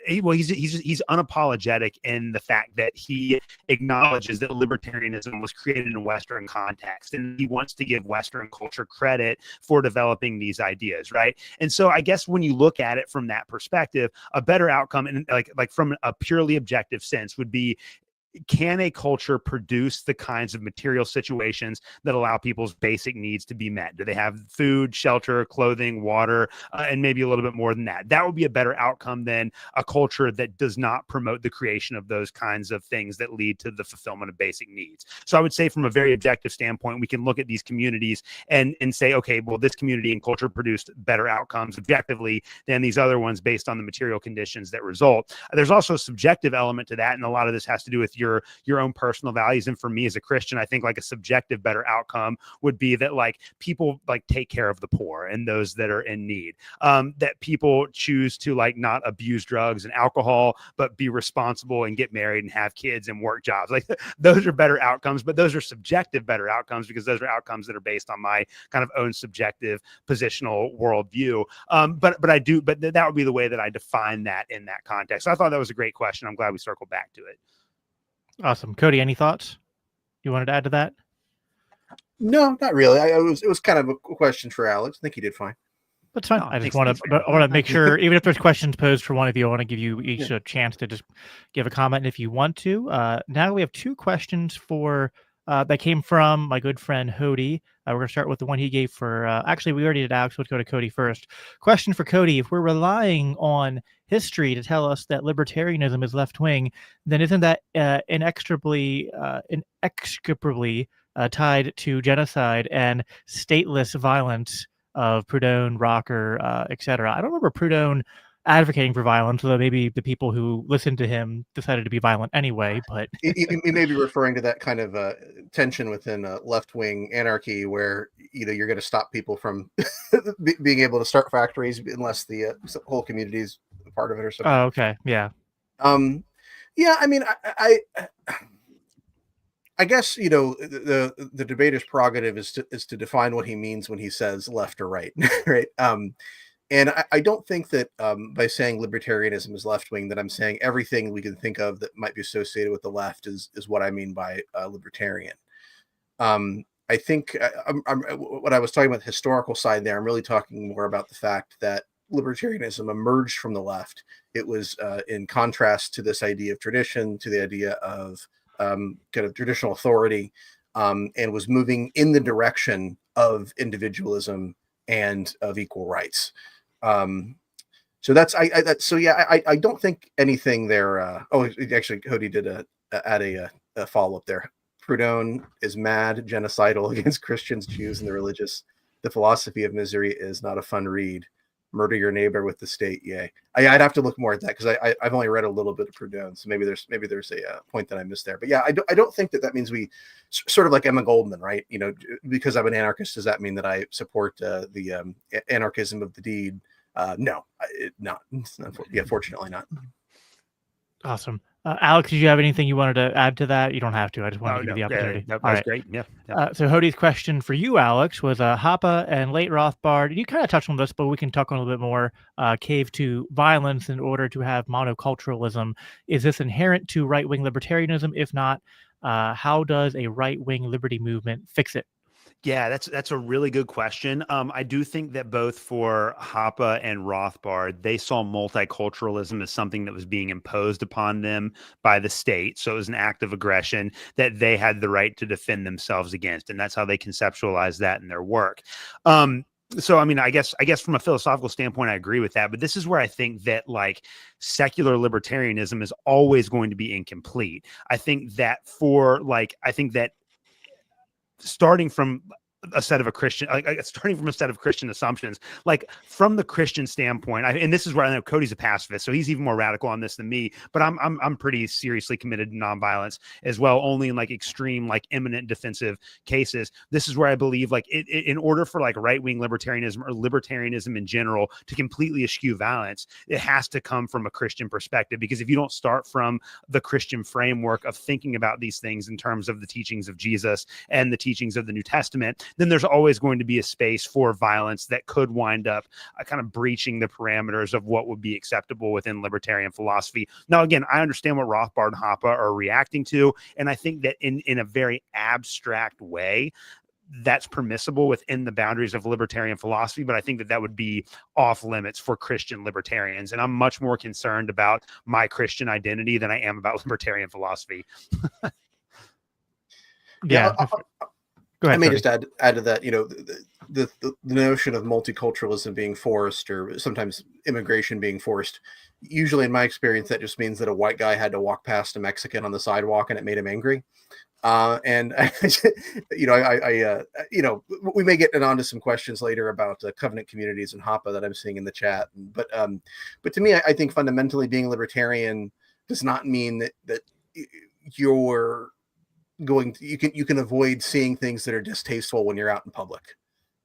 he's unapologetic in the fact that he acknowledges that libertarianism was created in a Western context, and he wants to give Western culture credit for developing these ideas, right? And so I guess when you look at it from that perspective, a better outcome, and like from a purely objective sense, would be can a culture produce the kinds of material situations that allow people's basic needs to be met? Do they have food, shelter, clothing, water, and maybe a little bit more than that? That would be a better outcome than a culture that does not promote the creation of those kinds of things that lead to the fulfillment of basic needs. So I would say from a very objective standpoint, we can look at these communities and say, okay, well, this community and culture produced better outcomes objectively than these other ones based on the material conditions that result. There's also a subjective element to that, and a lot of this has to do with your own personal values. And for me as a Christian, I think like a subjective better outcome would be that like people like take care of the poor and those that are in need, that people choose to like not abuse drugs and alcohol, but be responsible and get married and have kids and work jobs. Like those are better outcomes, but those are subjective better outcomes because those are outcomes that are based on my kind of own subjective positional worldview. But that would be the way that I define that in that context. So I thought that was a great question. I'm glad we circled back to it. Awesome. Cody, any thoughts you wanted to add to that? No, not really. It was kind of a question for Alex. I think he did fine. That's fine. I just want to make sure, even if there's questions posed for one of you, I want to give you each a chance to just give a comment if you want to. Now we have two questions that came from my good friend Cody. We're going to start with the one he gave for, actually, we already did Alex. Let's go to Cody first. Question for Cody. If we're relying on history to tell us that libertarianism is left-wing, then isn't that inextricably tied to genocide and stateless violence of Proudhon, Rocker, etc.? I don't remember Proudhon advocating for violence, although maybe the people who listened to him decided to be violent anyway. But you may be referring to that kind of tension within left-wing anarchy, where you're going to stop people from being able to start factories unless the whole community is a part of it or something. Oh, okay, yeah. Yeah, I mean, I guess the debater's prerogative is to define what he means when he says left or right, right? And I don't think that by saying libertarianism is left-wing that I'm saying everything we can think of that might be associated with the left is what I mean by libertarian. I think when I was talking about the historical side there, I'm really talking more about the fact that libertarianism emerged from the left. It was in contrast to this idea of tradition, to the idea of kind of traditional authority, and was moving in the direction of individualism and of equal rights. So I don't think anything there. Actually, Cody did add a follow up there. Proudhon is mad, genocidal against Christians, Jews, and the religious. The philosophy of misery is not a fun read. Murder your neighbor with the state. Yay. I'd have to look more at that because I've only read a little bit of Proudhon, so maybe there's a point that I missed there. But yeah, I don't think that means we sort of like Emma Goldman, right? Because I'm an anarchist, does that mean that I support the anarchism of the deed? No, not. Yeah, fortunately not. Awesome. Alex, did you have anything you wanted to add to that? You don't have to. I just wanted to give you the opportunity. That was great. Yeah. So Hody's question for you, Alex, was Hoppe and late Rothbard. You kind of touched on this, but we can talk on a little bit more. Cave to violence in order to have monoculturalism. Is this inherent to right-wing libertarianism? If not, how does a right-wing liberty movement fix it? Yeah, that's a really good question. I do think that both for Hoppe and Rothbard, they saw multiculturalism as something that was being imposed upon them by the state. So it was an act of aggression that they had the right to defend themselves against. And that's how they conceptualized that in their work. So, I mean, I guess from a philosophical standpoint, I agree with that. But this is where I think that like secular libertarianism is always going to be incomplete. I think that starting from a set of Christian assumptions, like from the Christian standpoint, and this is where I know Cody's a pacifist, so he's even more radical on this than me, but I'm pretty seriously committed to nonviolence as well, only in like extreme, like imminent defensive cases. This is where I believe like in order for like right-wing libertarianism or libertarianism in general to completely eschew violence, it has to come from a Christian perspective, because if you don't start from the Christian framework of thinking about these things in terms of the teachings of Jesus and the teachings of the New Testament, then there's always going to be a space for violence that could wind up kind of breaching the parameters of what would be acceptable within libertarian philosophy. Now, again, I understand what Rothbard and Hoppe are reacting to, and I think that in a very abstract way, that's permissible within the boundaries of libertarian philosophy, but I think that that would be off limits for Christian libertarians. And I'm much more concerned about my Christian identity than I am about libertarian philosophy. Yeah. Go ahead, I may Cody. just add to that, you know, the notion of multiculturalism being forced, or sometimes immigration being forced. Usually in my experience, that just means that a white guy had to walk past a Mexican on the sidewalk and it made him angry. And you know, we may get onto some questions later about covenant communities and Hapa that I'm seeing in the chat. But to me, I think fundamentally being libertarian does not mean that you're going to, you can avoid seeing things that are distasteful when you're out in public.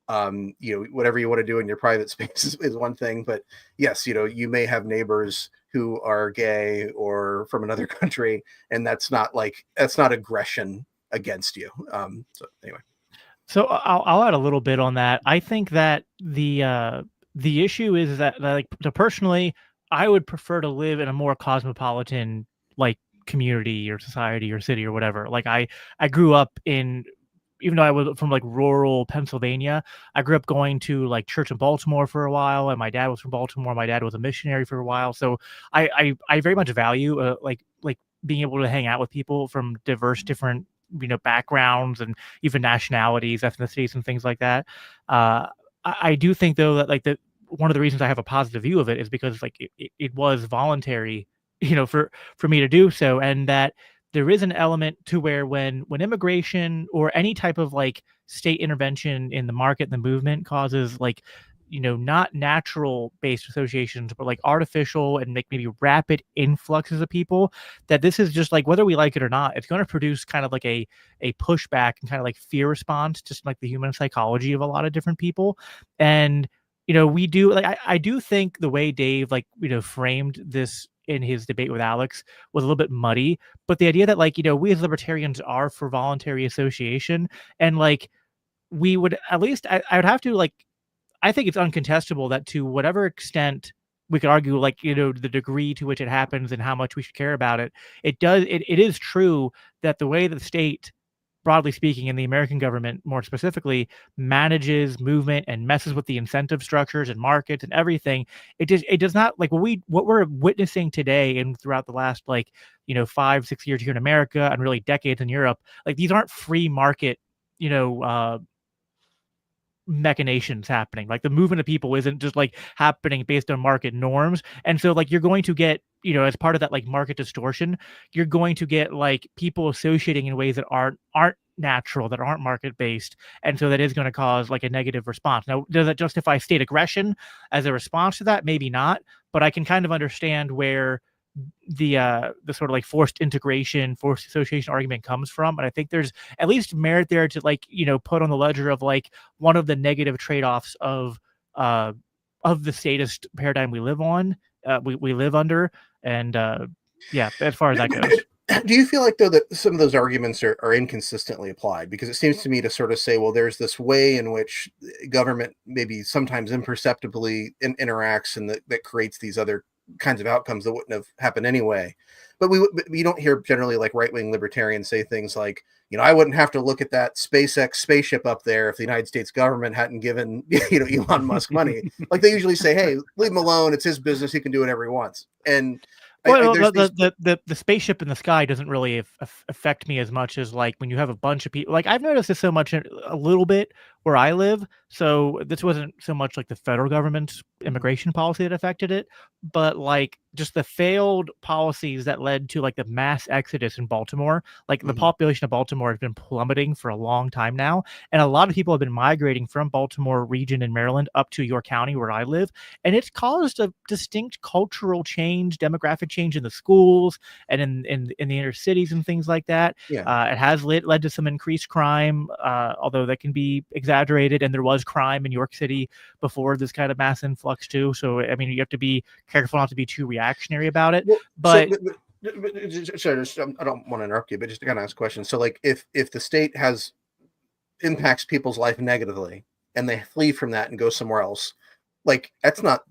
You know, whatever you want to do in your private space is one thing, but yes, you know, you may have neighbors who are gay or from another country, and that's not aggression against you. So anyway. So I'll add a little bit on that. I think that the issue is that, like, personally, I would prefer to live in a more cosmopolitan, like, community or society or city or whatever. Like, I grew up in, even though I was from like rural Pennsylvania, I grew up going to like church in Baltimore for a while, and my dad was from Baltimore. My dad was a missionary for a while, so I very much value like being able to hang out with people from diverse, different, you know, backgrounds and even nationalities, ethnicities, and things like that. I do think though that, like, one of the reasons I have a positive view of it is because, like, it was voluntary, you know, for me to do so, and that there is an element to where when immigration or any type of like state intervention in the market and the movement causes, like, you know, not natural based associations, but like artificial and maybe rapid influxes of people, that this is just like, whether we like it or not, it's going to produce kind of like a pushback and kind of like fear response, just like the human psychology of a lot of different people. And, you know, we do, like, I do think the way Dave, like, you know, framed this in his debate with Alex was a little bit muddy, but the idea that, like, you know, we as libertarians are for voluntary association, and like we would at least, I would have to, like, I think it's uncontestable that to whatever extent we could argue, like, you know, the degree to which it happens and how much we should care about it, it is true that the way the state, broadly speaking, and the American government more specifically, manages movement and messes with the incentive structures and markets and everything, it does not, like, what we're witnessing today and throughout the last, like, you know, 5-6 years here in America and really decades in Europe, like, these aren't free market, you know, machinations happening. Like, the movement of people isn't just like happening based on market norms. And so, like, you're going to get, you know, as part of that, like, market distortion, you're going to get like people associating in ways that aren't natural, that aren't market based. And so that is going to cause like a negative response. Now, does that justify state aggression as a response to that? Maybe not, but I can kind of understand where the sort of like forced integration, forced association argument comes from. And I think there's at least merit there to, like, you know, put on the ledger of like one of the negative trade-offs of the statist paradigm we live on, we live under. And yeah, as far as that goes. Do you feel like, though, that some of those arguments are inconsistently applied? Because it seems to me to sort of say, well, there's this way in which government maybe sometimes imperceptibly interacts, and that creates these other kinds of outcomes that wouldn't have happened anyway. But we don't hear generally, like, right-wing libertarians say things like, you know, I wouldn't have to look at that SpaceX spaceship up there if the United States government hadn't given, you know, Elon Musk money. Like, they usually say, hey, leave him alone. It's his business. He can do whatever he wants. And well, the spaceship in the sky doesn't really affect me as much as, like, when you have a bunch of people. Like, I've noticed this so much a little bit where I live. So this wasn't so much like the federal government's immigration policy that affected it, but like just the failed policies that led to like the mass exodus in Baltimore. Like, the population of Baltimore has been plummeting for a long time now, and a lot of people have been migrating from Baltimore region in Maryland up to York County, where I live, and it's caused a distinct cultural change, demographic change in the schools and in the inner cities and things like that. Yeah. It has led to some increased crime, although that can be exaggerated, and there was crime in York City before this kind of mass influx too. So I mean, you have to be careful not to be too reactionary about it. Well, but sorry, I don't want to interrupt you, but just to kind of ask a question. So, like, if the state impacts people's life negatively and they flee from that and go somewhere else, like, that's not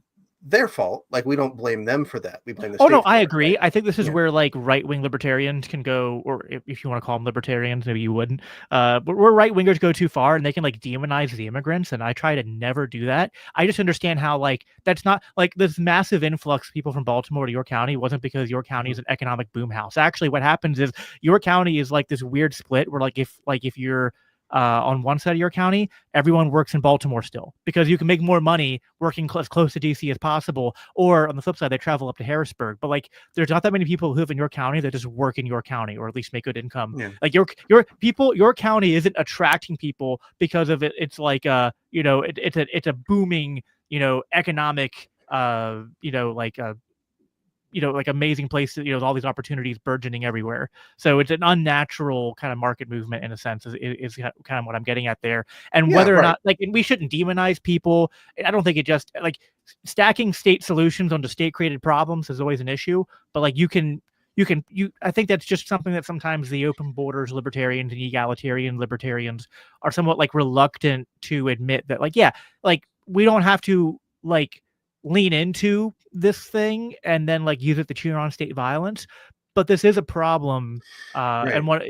their fault. Like, we don't blame them for that. We blame the Oh state. no, for I it, agree. right? I think this is Yeah. where like right-wing libertarians can go, or if you want to call them libertarians, maybe you wouldn't. But where right-wingers go too far and they can like demonize the immigrants, and I try to never do that. I just understand how like that's not like this massive influx of people from Baltimore to York County wasn't because York County is an economic boom house. Actually, what happens is York County is like this weird split where if you're on one side of your county, everyone works in Baltimore still because you can make more money working as close to DC as possible. Or on the flip side, they travel up to Harrisburg. But like, there's not that many people who live in your county that just work in your county or at least make good income. Yeah. Like your county isn't attracting people because of it. It's like it's a booming economic like amazing place to, with all these opportunities burgeoning everywhere. So it's an unnatural kind of market movement in a sense is kind of what I'm getting at there. And whether or not and we shouldn't demonize people. I don't think it just like stacking state solutions onto state created problems is always an issue, but like I think that's just something that sometimes the open borders libertarians and egalitarian libertarians are somewhat like reluctant to admit that like we don't have to like lean into this thing and then like use it to cheer on state violence, but this is a problem and what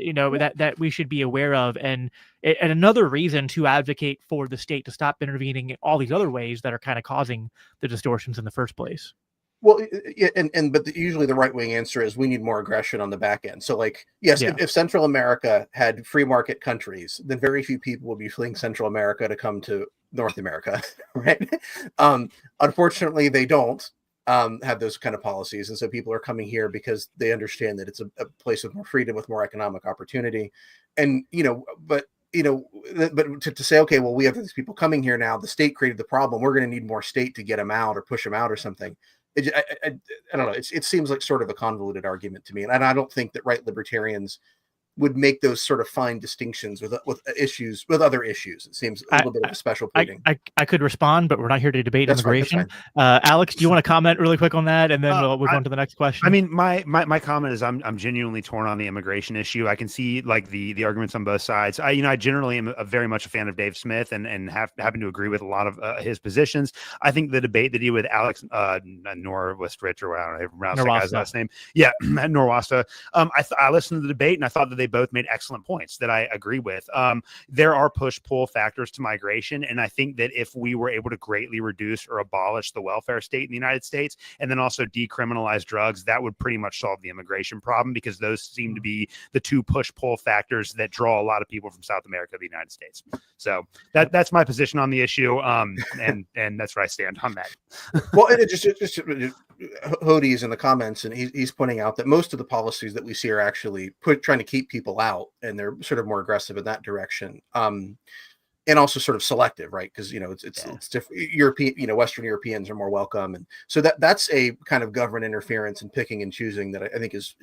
that we should be aware of, and another reason to advocate for the state to stop intervening in all these other ways that are kind of causing the distortions in the first place. Well, yeah, but usually the right wing answer is we need more aggression on the back end. So, like, yes, if Central America had free market countries, then very few people would be fleeing Central America to come to North America, right? Unfortunately, they don't have those kind of policies, and so people are coming here because they understand that it's a place of more freedom with more economic opportunity, and but to say, okay, well, we have these people coming here now. The state created the problem. We're going to need more state to get them out or push them out or something. I don't know. It seems like sort of a convoluted argument to me, and I don't think that right libertarians would make those sort of fine distinctions with other issues. It seems a little bit of a special pleading. I could respond, but we're not here to debate immigration. Alex, do you want to comment really quick on that, and then we'll move on to the next question? I mean, my comment is I'm genuinely torn on the immigration issue. I can see like the arguments on both sides. I generally am very much a fan of Dave Smith and happen to agree with a lot of his positions. I think the debate that he with Alex Norwestwich, or I don't know, pronounce that guy's last name. Yeah, Norwasta. I listened to the debate and I thought that they both made excellent points that I agree with. There are push-pull factors to migration, and I think that if we were able to greatly reduce or abolish the welfare state in the United States and then also decriminalize drugs, that would pretty much solve the immigration problem, because those seem to be the two push-pull factors that draw a lot of people from South America to the United States. So that's my position on the issue, and that's where I stand on that. Well, it just Hodie's in the comments, and he's pointing out that most of the policies that we see are actually trying to keep people out, and they're sort of more aggressive in that direction, and also sort of selective, right? Because it's different. European, Western Europeans are more welcome, and so that's a kind of government interference and picking and choosing that I think is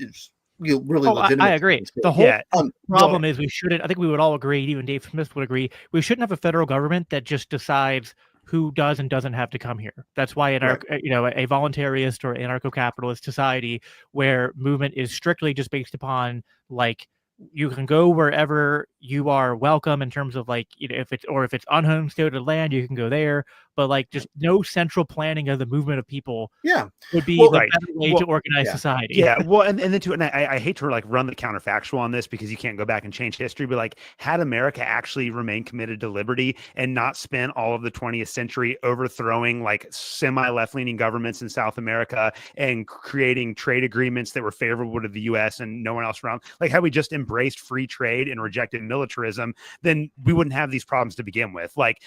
really legitimate. I agree. The whole problem is we shouldn't. I think we would all agree. Even Dave Smith would agree. We shouldn't have a federal government that just decides who does and doesn't have to come here. That's why a voluntarist or anarcho-capitalist society where movement is strictly just based upon like you can go wherever you are welcome in terms of like if it's unhomesteaded land, you can go there, but like just no central planning of the movement of people would be the better way to organize society. And then too, and I hate to like run the counterfactual on this because you can't go back and change history, but like had America actually remained committed to liberty and not spent all of the 20th century overthrowing like semi left-leaning governments in South America and creating trade agreements that were favorable to the US and no one else around, like had we just embraced free trade and rejected militarism, then we wouldn't have these problems to begin with. Like,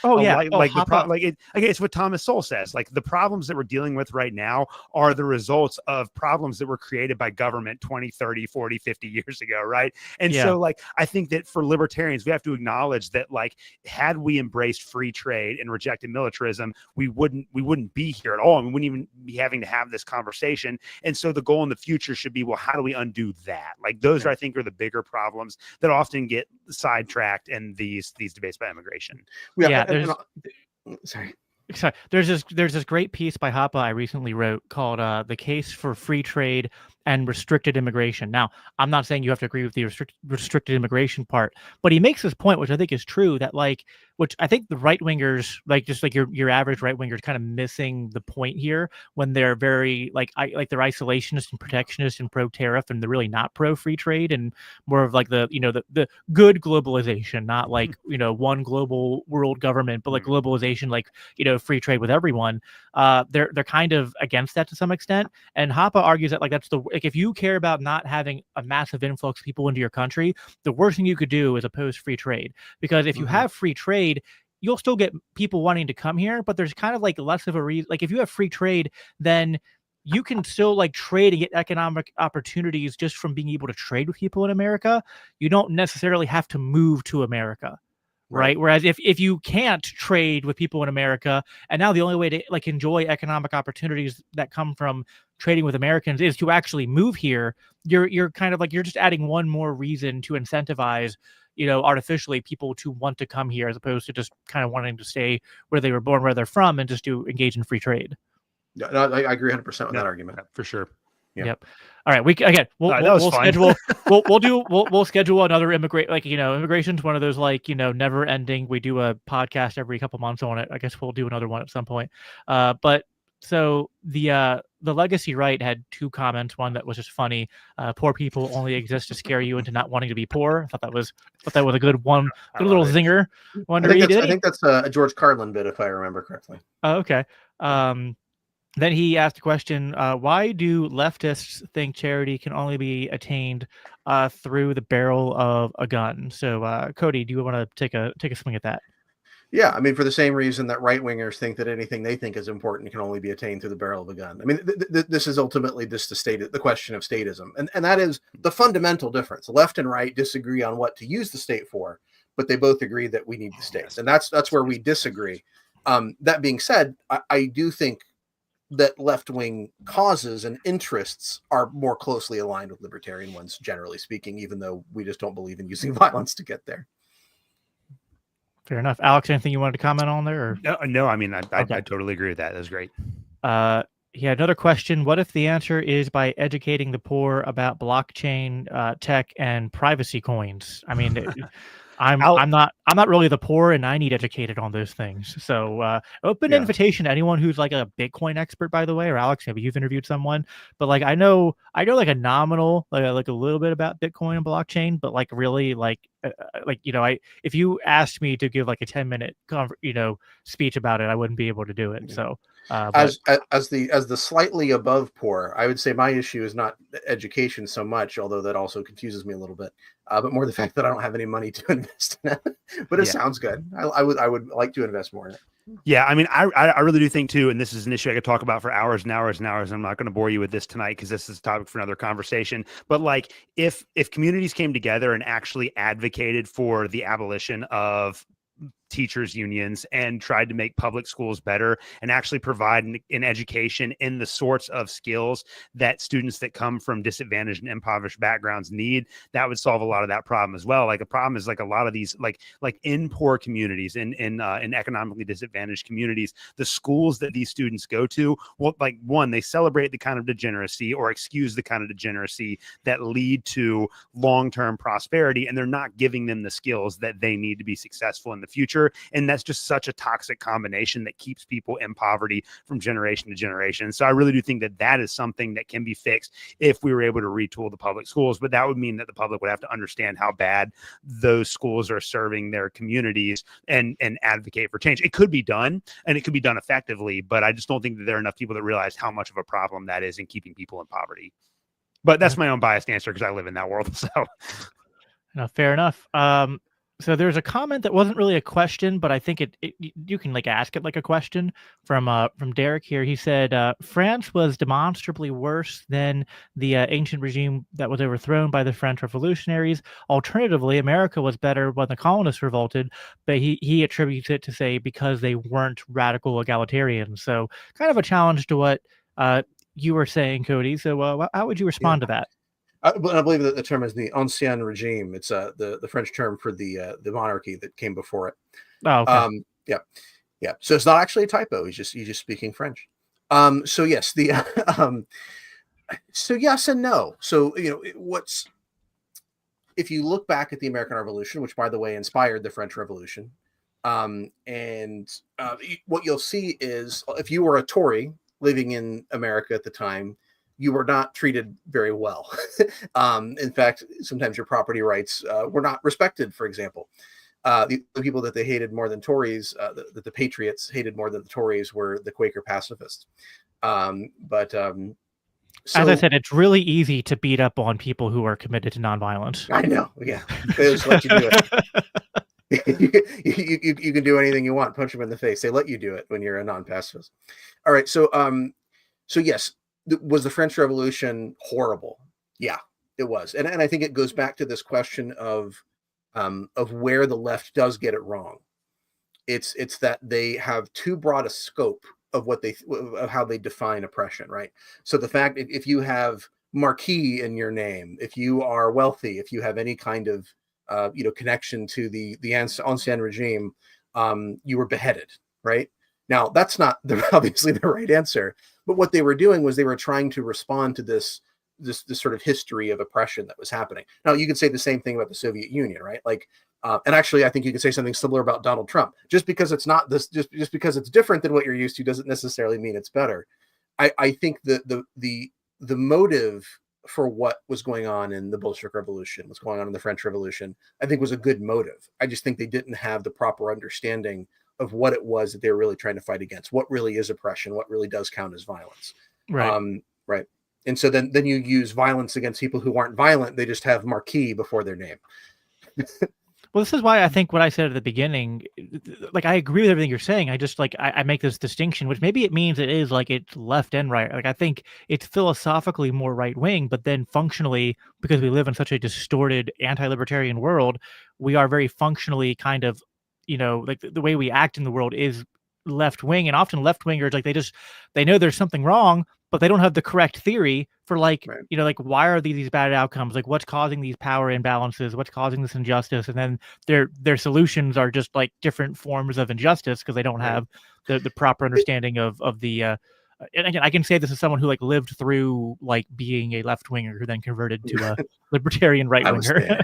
it's what Thomas Sowell says. Like the problems that we're dealing with right now are the results of problems that were created by government 20, 30, 40, 50 years ago. Right. And so like, I think that for libertarians, we have to acknowledge that like, had we embraced free trade and rejected militarism, we wouldn't be here at all. And we wouldn't even be having to have this conversation. And so the goal in the future should be, well, how do we undo that? Like those are, I think, are the bigger problems that often get sidetracked in these debates about immigration. Sorry. There's this great piece by Hoppe I recently wrote called "The Case for Free Trade and restricted immigration. Now, I'm not saying you have to agree with the restricted immigration part, but he makes this point, which I think is true, that like, which I think the right wingers, like just like your average right winger, is kind of missing the point here when they're very like they're isolationist and protectionist and pro tariff, and they're really not pro free trade and more of like the good globalization, not like one global world government, but like globalization, like free trade with everyone. They're kind of against that to some extent, and Hoppe argues that like that's like if you care about not having a massive influx of people into your country, the worst thing you could do is oppose free trade, because if you have free trade, you'll still get people wanting to come here, but there's kind of like less of a reason. Like if you have free trade, then you can still like trade and get economic opportunities just from being able to trade with people in America. You don't necessarily have to move to America. Right. Whereas if you can't trade with people in America, and now the only way to like enjoy economic opportunities that come from trading with Americans is to actually move here, you're kind of like, you're just adding one more reason to incentivize, artificially people to want to come here, as opposed to just kind of wanting to stay where they were born, where they're from, and just to engage in free trade. Yeah, no, I agree 100% with that argument. For sure. Yeah. Yep. All right. We'll schedule. We'll schedule another immigration's one of those like never ending. We do a podcast every couple months on it. I guess we'll do another one at some point. But so the legacy right had two comments. One that was just funny. Poor people only exist to scare you into not wanting to be poor. I thought that was a good one. Good little zinger. I think that's a George Carlin bit, if I remember correctly. Oh, okay. Then he asked a question, why do leftists think charity can only be attained through the barrel of a gun? So, Cody, do you want to take a swing at that? Yeah, I mean, for the same reason that right-wingers think that anything they think is important can only be attained through the barrel of a gun. I mean, this is ultimately just the question of statism. And that is the fundamental difference. Left and right disagree on what to use the state for, but they both agree that we need the state. And that's where we disagree. That being said, I do think that left-wing causes and interests are more closely aligned with libertarian ones, generally speaking, even though we just don't believe in using violence to get there. Fair enough. Alex, anything you wanted to comment on there? Or? No, I mean, I totally agree with that. That's great. He had another question. What if the answer is by educating the poor about blockchain, tech, and privacy coins? I mean, I'm not really the poor, and I need educated on those things. So open invitation to anyone who's like a Bitcoin expert, by the way, or Alex, maybe you've interviewed someone, but like I know like a nominal, like a little bit about Bitcoin and blockchain, but like really if you asked me to give like a 10-minute speech about it, I wouldn't be able to do it. So as the slightly above poor, I would say my issue is not education so much, although that also confuses me a little bit, but more the fact that I don't have any money to invest in it. But it sounds good. I would like to invest more in it. Yeah, I mean, I really do think too, and this is an issue I could talk about for hours and hours and hours. I'm not going to bore you with this tonight because this is a topic for another conversation. But like, if communities came together and actually advocated for the abolition of teachers unions and tried to make public schools better and actually provide an education in the sorts of skills that students that come from disadvantaged and impoverished backgrounds need, that would solve a lot of that problem as well. Like, a problem is like a lot of these like in poor communities, in economically disadvantaged communities, the schools that these students go to, well, like, one, they celebrate the kind of degeneracy or excuse the kind of degeneracy that lead to long-term prosperity, and they're not giving them the skills that they need to be successful in the future. And that's just such a toxic combination that keeps people in poverty from generation to generation. So I really do think that is something that can be fixed if we were able to retool the public schools. But that would mean that the public would have to understand how bad those schools are serving their communities and advocate for change. It could be done, and it could be done effectively, but I just don't think that there are enough people that realize how much of a problem that is in keeping people in poverty. But that's my own biased answer because I live in that world. So no, fair enough. So there's a comment that wasn't really a question, but I think you can like ask it like a question from Derek here. He said, France was demonstrably worse than the ancient regime that was overthrown by the French revolutionaries. Alternatively, America was better when the colonists revolted, but he attributes it to say because they weren't radical egalitarians. So kind of a challenge to what you were saying, Cody. So how would you respond to that? I believe that the term is the ancien regime. It's the French term for the monarchy that came before it. Oh, okay. Yeah. So it's not actually a typo. He's just speaking French. So yes, So yes and no. So, if you look back at the American Revolution, which, by the way, inspired the French Revolution, what you'll see is if you were a Tory living in America at the time, you were not treated very well. In fact, sometimes your property rights were not respected, for example. The people that they hated more than Tories, that the Patriots hated more than the Tories, were the Quaker pacifists. As I said, it's really easy to beat up on people who are committed to nonviolence. I know. Yeah. They just let you do it. you can do anything you want. Punch them in the face. They let you do it when you're a non-pacifist. All right. So yes, was the French Revolution horrible? Yeah, it was. And I think it goes back to this question of where the left does get it wrong. It's that they have too broad a scope of of how they define oppression, right? So the fact if you have marquis in your name, if you are wealthy, if you have any kind of connection to the ancien regime, you were beheaded, right? Now that's not obviously the right answer, but what they were doing was they were trying to respond to this sort of history of oppression that was happening. Now you could say the same thing about the Soviet Union, right? Like, and actually, I think you could say something similar about Donald Trump. Just because it's not this, just because it's different than what you're used to, doesn't necessarily mean it's better. I think the motive for what was going on in the Bolshevik Revolution, what's going on in the French Revolution, I think was a good motive. I just think they didn't have the proper understanding of what it was that they were really trying to fight against. What really is oppression? What really does count as violence? Right. Right. And so then you use violence against people who aren't violent. They just have marquis before their name. Well, this is why I think what I said at the beginning, like I agree with everything you're saying. I just I make this distinction, which maybe it means it is like it's left and right. Like I think it's philosophically more right wing, but then functionally, because we live in such a distorted anti-libertarian world, we are very functionally kind of, like the way we act in the world is left wing, and often left wingers like they know there's something wrong, but they don't have the correct theory for right. Like why are these bad outcomes? Like what's causing these power imbalances? What's causing this injustice? And then their solutions are just like different forms of injustice because they don't have the proper understanding of the. And again, I can say this as someone who like lived through like being a left winger who then converted to a libertarian right winger.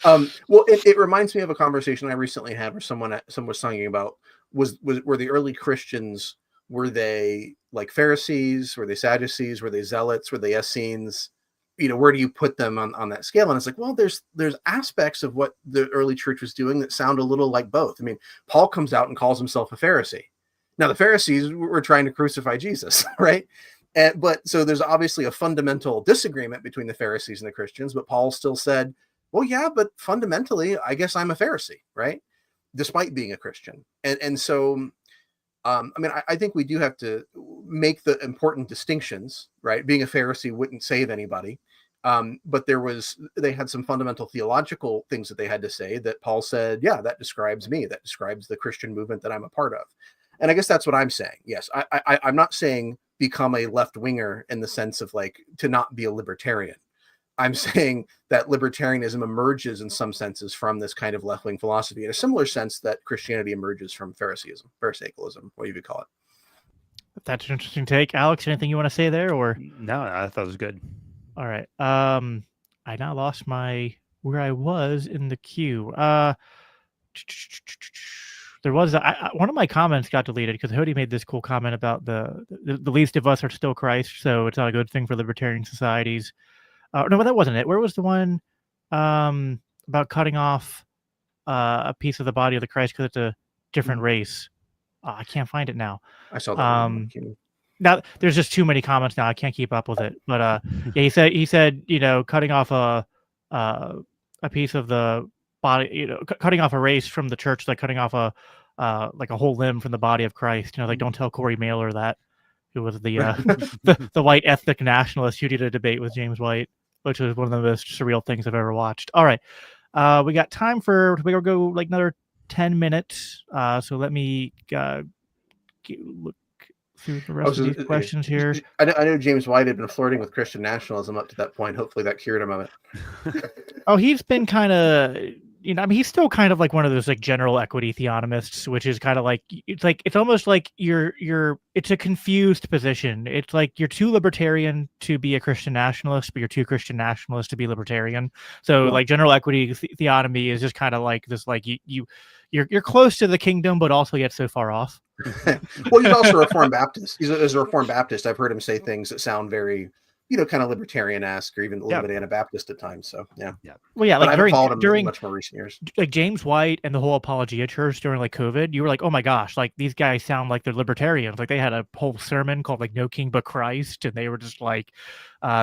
Well, it reminds me of a conversation I recently had where someone was talking about were the early Christians, were they like Pharisees? Were they Sadducees? Were they Zealots? Were they Essenes? Where do you put them on that scale? And it's like, well, there's aspects of what the early church was doing that sound a little like both. I mean, Paul comes out and calls himself a Pharisee. Now, the Pharisees were trying to crucify Jesus, right? But so there's obviously a fundamental disagreement between the Pharisees and the Christians, but Paul still said, well, yeah, but fundamentally, I guess I'm a Pharisee, right? Despite being a Christian. And so, I think we do have to make the important distinctions, right? Being a Pharisee wouldn't save anybody. But they had some fundamental theological things that they had to say that Paul said, yeah, that describes me. That describes the Christian movement that I'm a part of. And I guess that's what I'm saying. Yes, I'm not saying become a left winger in the sense of like to not be a libertarian. I'm saying that libertarianism emerges in some senses from this kind of left-wing philosophy in a similar sense that Christianity emerges from Pharisaism, Pharisaical, what you would call it. That's an interesting take. Alex, anything you want to say there? Or no, I thought it was good. All right. I now lost where I was in the queue. There was one of my comments got deleted because Hody made this cool comment about the least of us are still Christ, so it's not a good thing for libertarian societies. No, but that wasn't it. Where was the one about cutting off a piece of the body of the Christ because it's a different race? I can't find it now. I saw that. Now there's just too many comments now. I can't keep up with it. But yeah, he said cutting off a piece of the body, cutting off a race from the church, like cutting off a whole limb from the body of Christ. Like don't tell Corey Mailer that, who was the the white ethnic nationalist who did a debate with James White, which was one of the most surreal things I've ever watched. All right. We got time we'll go like another 10 minutes. So let me look through the rest of these questions here. I know James White had been flirting with Christian nationalism up to that point. Hopefully that cured him of it. Oh, he's been kind of you know, I mean, he's still kind of like one of those like general equity theonomists, which is kind of like it's almost like it's a confused position. It's like you're too libertarian to be a Christian nationalist, but you're too Christian nationalist to be libertarian. So like general equity theonomy is just kind of like this, like you're close to the kingdom, but also yet so far off. Well, he's also a Reformed Baptist. He's a Reformed Baptist. I've heard him say things that sound very, kind of libertarian-esque or even a little bit Anabaptist at times. So yeah. Well, yeah, but like during much more recent years, like James White and the whole Apologia Church during like COVID, you were like, oh my gosh, like these guys sound like they're libertarians. Like they had a whole sermon called like "No King but Christ," and they were just like,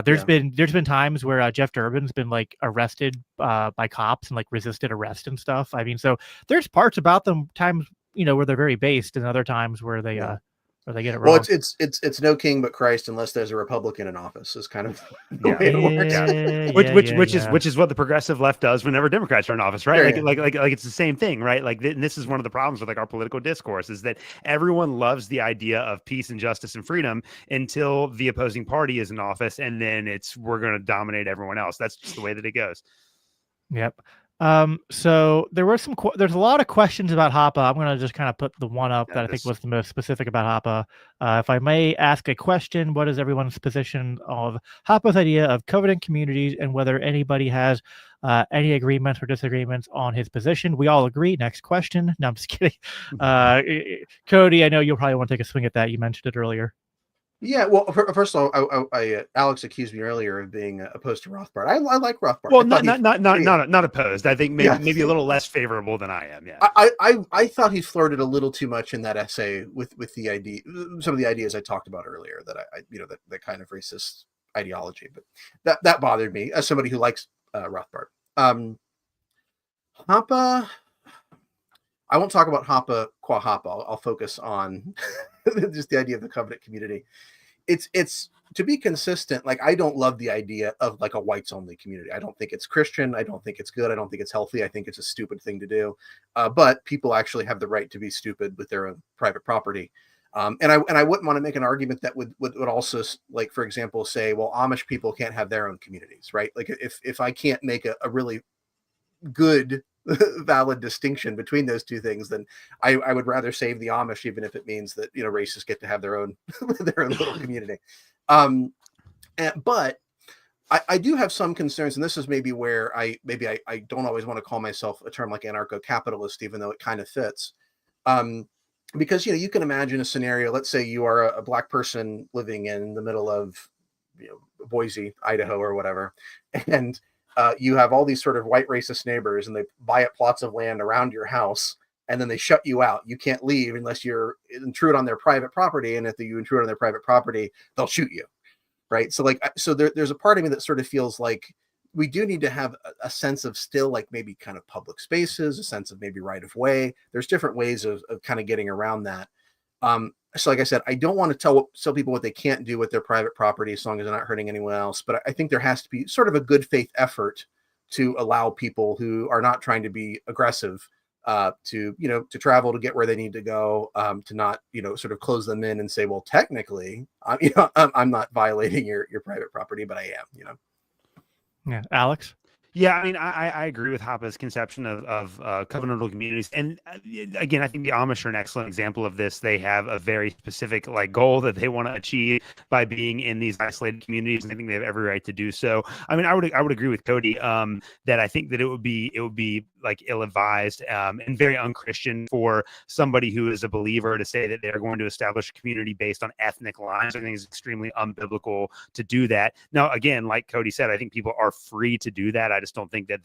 there's been times where Jeff Durbin's been like arrested by cops and like resisted arrest and stuff. I mean, so there's parts about them times where they're very based, and other times where they get it wrong. Well, it's no king but Christ unless there's a Republican in office is kind of the way it works. Which is what the progressive left does whenever Democrats are in office, right? Like it's the same thing, right? Like this is one of the problems with like our political discourse is that everyone loves the idea of peace and justice and freedom until the opposing party is in office, and then we're going to dominate everyone else. That's just the way that it goes. Yep. So there's a lot of questions about Hoppe. I'm going to just kind of put the one up that I think was the most specific about Hoppe. If I may ask a question, what is everyone's position of Hoppe's idea of covenant communities and whether anybody has any agreements or disagreements on his position? We all agree. Next question. No, I'm just kidding. Cody, I know you'll probably want to take a swing at that. You mentioned it earlier. Yeah, well, first of all, Alex accused me earlier of being opposed to Rothbard. I like Rothbard. Well, not opposed. I think maybe a little less favorable than I am. Yeah, I thought he flirted a little too much in that essay with the idea, some of the ideas I talked about earlier. That that kind of racist ideology, but that bothered me as somebody who likes Rothbard. Hoppe. I won't talk about Hoppe qua Hoppe. I'll focus on just the idea of the covenant community. It's to be consistent. Like I don't love the idea of like a whites only community. I don't think it's Christian. I don't think it's good. I don't think it's healthy. I think it's a stupid thing to do. But people actually have the right to be stupid with their own private property. And I wouldn't want to make an argument that would also, like, for example, say, well, Amish people can't have their own communities, right? Like if I can't make a really good valid distinction between those two things, then I would rather save the Amish, even if it means that racists get to have their own little community. But I do have some concerns, and this is maybe where I don't always want to call myself a term like anarcho-capitalist, even though it kind of fits. Because you can imagine a scenario. Let's say you are a black person living in the middle of Boise, Idaho, or whatever, and you have all these sort of white racist neighbors, and they buy up plots of land around your house, and then they shut you out. You can't leave unless you're intrude on their private property. And if you intrude on their private property, they'll shoot you. Right. So there's a part of me that sort of feels like we do need to have a sense of still like maybe kind of public spaces, a sense of maybe right of way. There's different ways of kind of getting around that. So like I said, I don't want to tell people what they can't do with their private property as long as they're not hurting anyone else. But I think there has to be sort of a good faith effort to allow people who are not trying to be aggressive to travel to get where they need to go, to not, sort of close them in and say, well, technically, I'm not violating your private property, but I am, Yeah. Alex? Yeah, I mean, I agree with Hoppe's conception of covenantal communities. And again, I think the Amish are an excellent example of this. They have a very specific goal that they want to achieve by being in these isolated communities, and I think they have every right to do so. I mean, I would agree with Cody that I think that it would be like ill-advised and very unchristian for somebody who is a believer to say that they're going to establish a community based on ethnic lines. I think it's extremely unbiblical to do that. Now, again, like Cody said, I think people are free to do that. I just don't think that's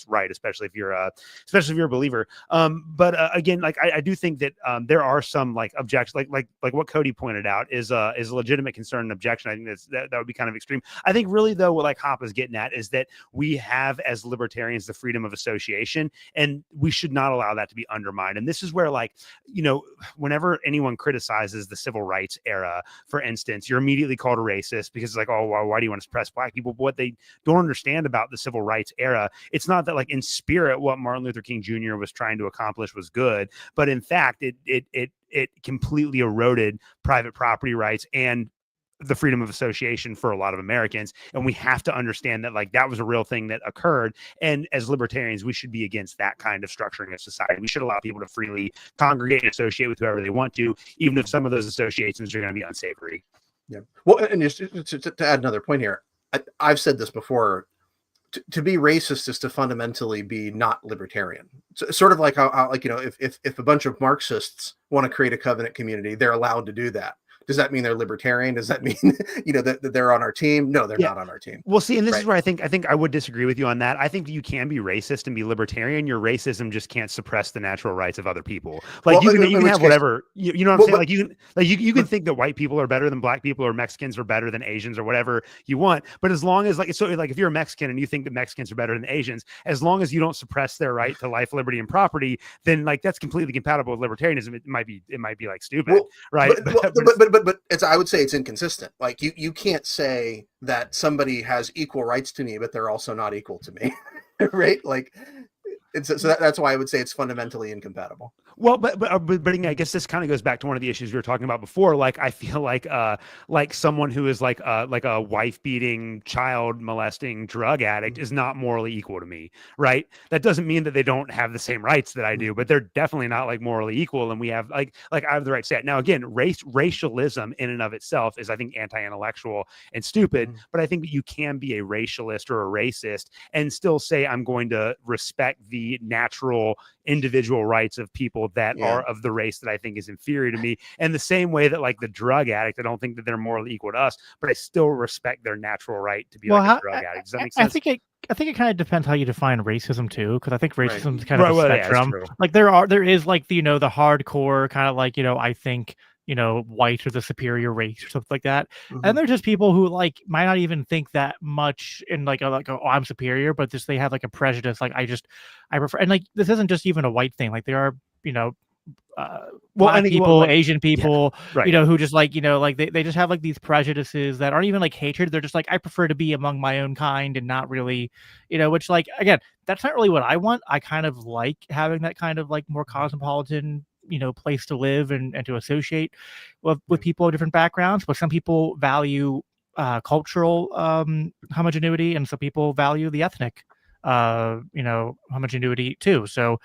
right, especially if you're a believer. But again, I do think that there are some objections, like what Cody pointed out is a legitimate concern and objection. I think that would be kind of extreme. I think really though, what Hoppe is getting at is that we have as libertarians the freedom of association, and we should not allow that to be undermined. And this is where whenever anyone criticizes the civil rights era, for instance, you're immediately called a racist because it's like, oh, why do you want to suppress black people? But what they don't understand about the civil rights era, it's not that in spirit what Martin Luther King Jr. was trying to accomplish was good, but in fact it completely eroded private property rights and the freedom of association for a lot of Americans. And we have to understand that like that was a real thing that occurred. And as libertarians, we should be against that kind of structuring of society. We should allow people to freely congregate and associate with whoever they want to, even if some of those associations are going to be unsavory. Yeah. Well, and just to add another point here, I've said this before. To be racist is to fundamentally be not libertarian. So, sort of like how like, you know, if a bunch of Marxists want to create a covenant community, they're allowed to do that. Does that mean they're libertarian? Does that mean, you know, that they're on our team? No, they're not on our team. Well, see, and this is where I think I would disagree with you on that. I think you can be racist and be libertarian. Your racism just can't suppress the natural rights of other people. Like you can have whatever, you know what I'm saying? You can think that white people are better than black people or Mexicans are better than Asians or whatever you want. But as long as like if you're a Mexican and you think that Mexicans are better than Asians, as long as you don't suppress their right to life, liberty, and property, then like that's completely compatible with libertarianism. It might be like stupid, right? But it's, I would say it's inconsistent. Like you can't say that somebody has equal rights to me, but they're also not equal to me, right? Like, that's why I would say it's fundamentally incompatible. Well, but I guess this kind of goes back to one of the issues we were talking about before. Like, I feel like someone who is like a wife beating, child molesting drug addict is not morally equal to me, right? That doesn't mean that they don't have the same rights that I do, but they're definitely not like morally equal. And we have like I have the right to say it. Now, again, racialism in and of itself is, I think, anti-intellectual and stupid. But I think that you can be a racialist or a racist and still say I'm going to respect the natural individual rights of people that are of the race that I think is inferior to me. And the same way that like the drug addict, I don't think that they're morally equal to us, but I still respect their natural right to be like a drug addict. Does that make sense? I think it kind of depends how you define racism too, because I think racism is kind of a spectrum. Yeah, like there is like the hardcore kind of like I think white or the superior race or something like that. And there's just people who like might not even think that much in like oh, I'm superior, but just they have like a prejudice. Like I prefer, and like this isn't just even a white thing. Like there are black people, Asian people, who just like like they just have like these prejudices that aren't even like hatred. They're just like, I prefer to be among my own kind and not really, which like again, that's not really what I want. I kind of like having that kind of like more cosmopolitan place to live and to associate with people of different backgrounds. But some people value cultural homogeneity, and some people value the ethnic homogeneity too. So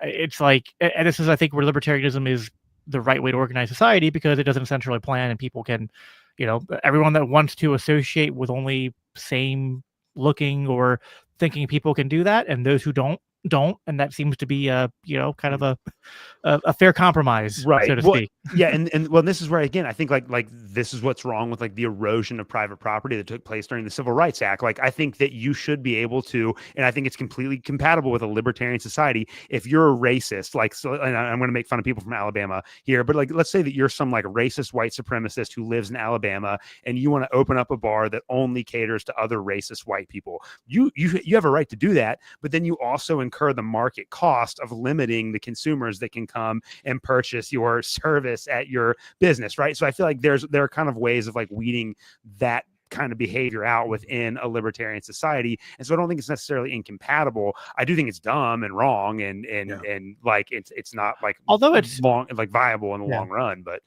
it's like, and this is, I think, where libertarianism is the right way to organize society, because it doesn't centrally plan, and people can, everyone that wants to associate with only same looking or thinking people can do that, and those who don't, and that seems to be kind of a fair compromise, right, so to speak. Yeah, and this is where, again, I think like this is what's wrong with like the erosion of private property that took place during the Civil Rights Act. Like, I think that you should be able to, and I think it's completely compatible with a libertarian society. If you're a racist, like, so, and I'm going to make fun of people from Alabama here, but like, let's say that you're some like racist white supremacist who lives in Alabama, and you want to open up a bar that only caters to other racist white people. You have a right to do that, but then you also incur the market cost of limiting the consumers that can come and purchase your service at your business, right? So I feel like there are kind of ways of like weeding that kind of behavior out within a libertarian society. And so I don't think it's necessarily incompatible. I do think it's dumb and wrong and like it's not like, although it's long, like viable in the long run, but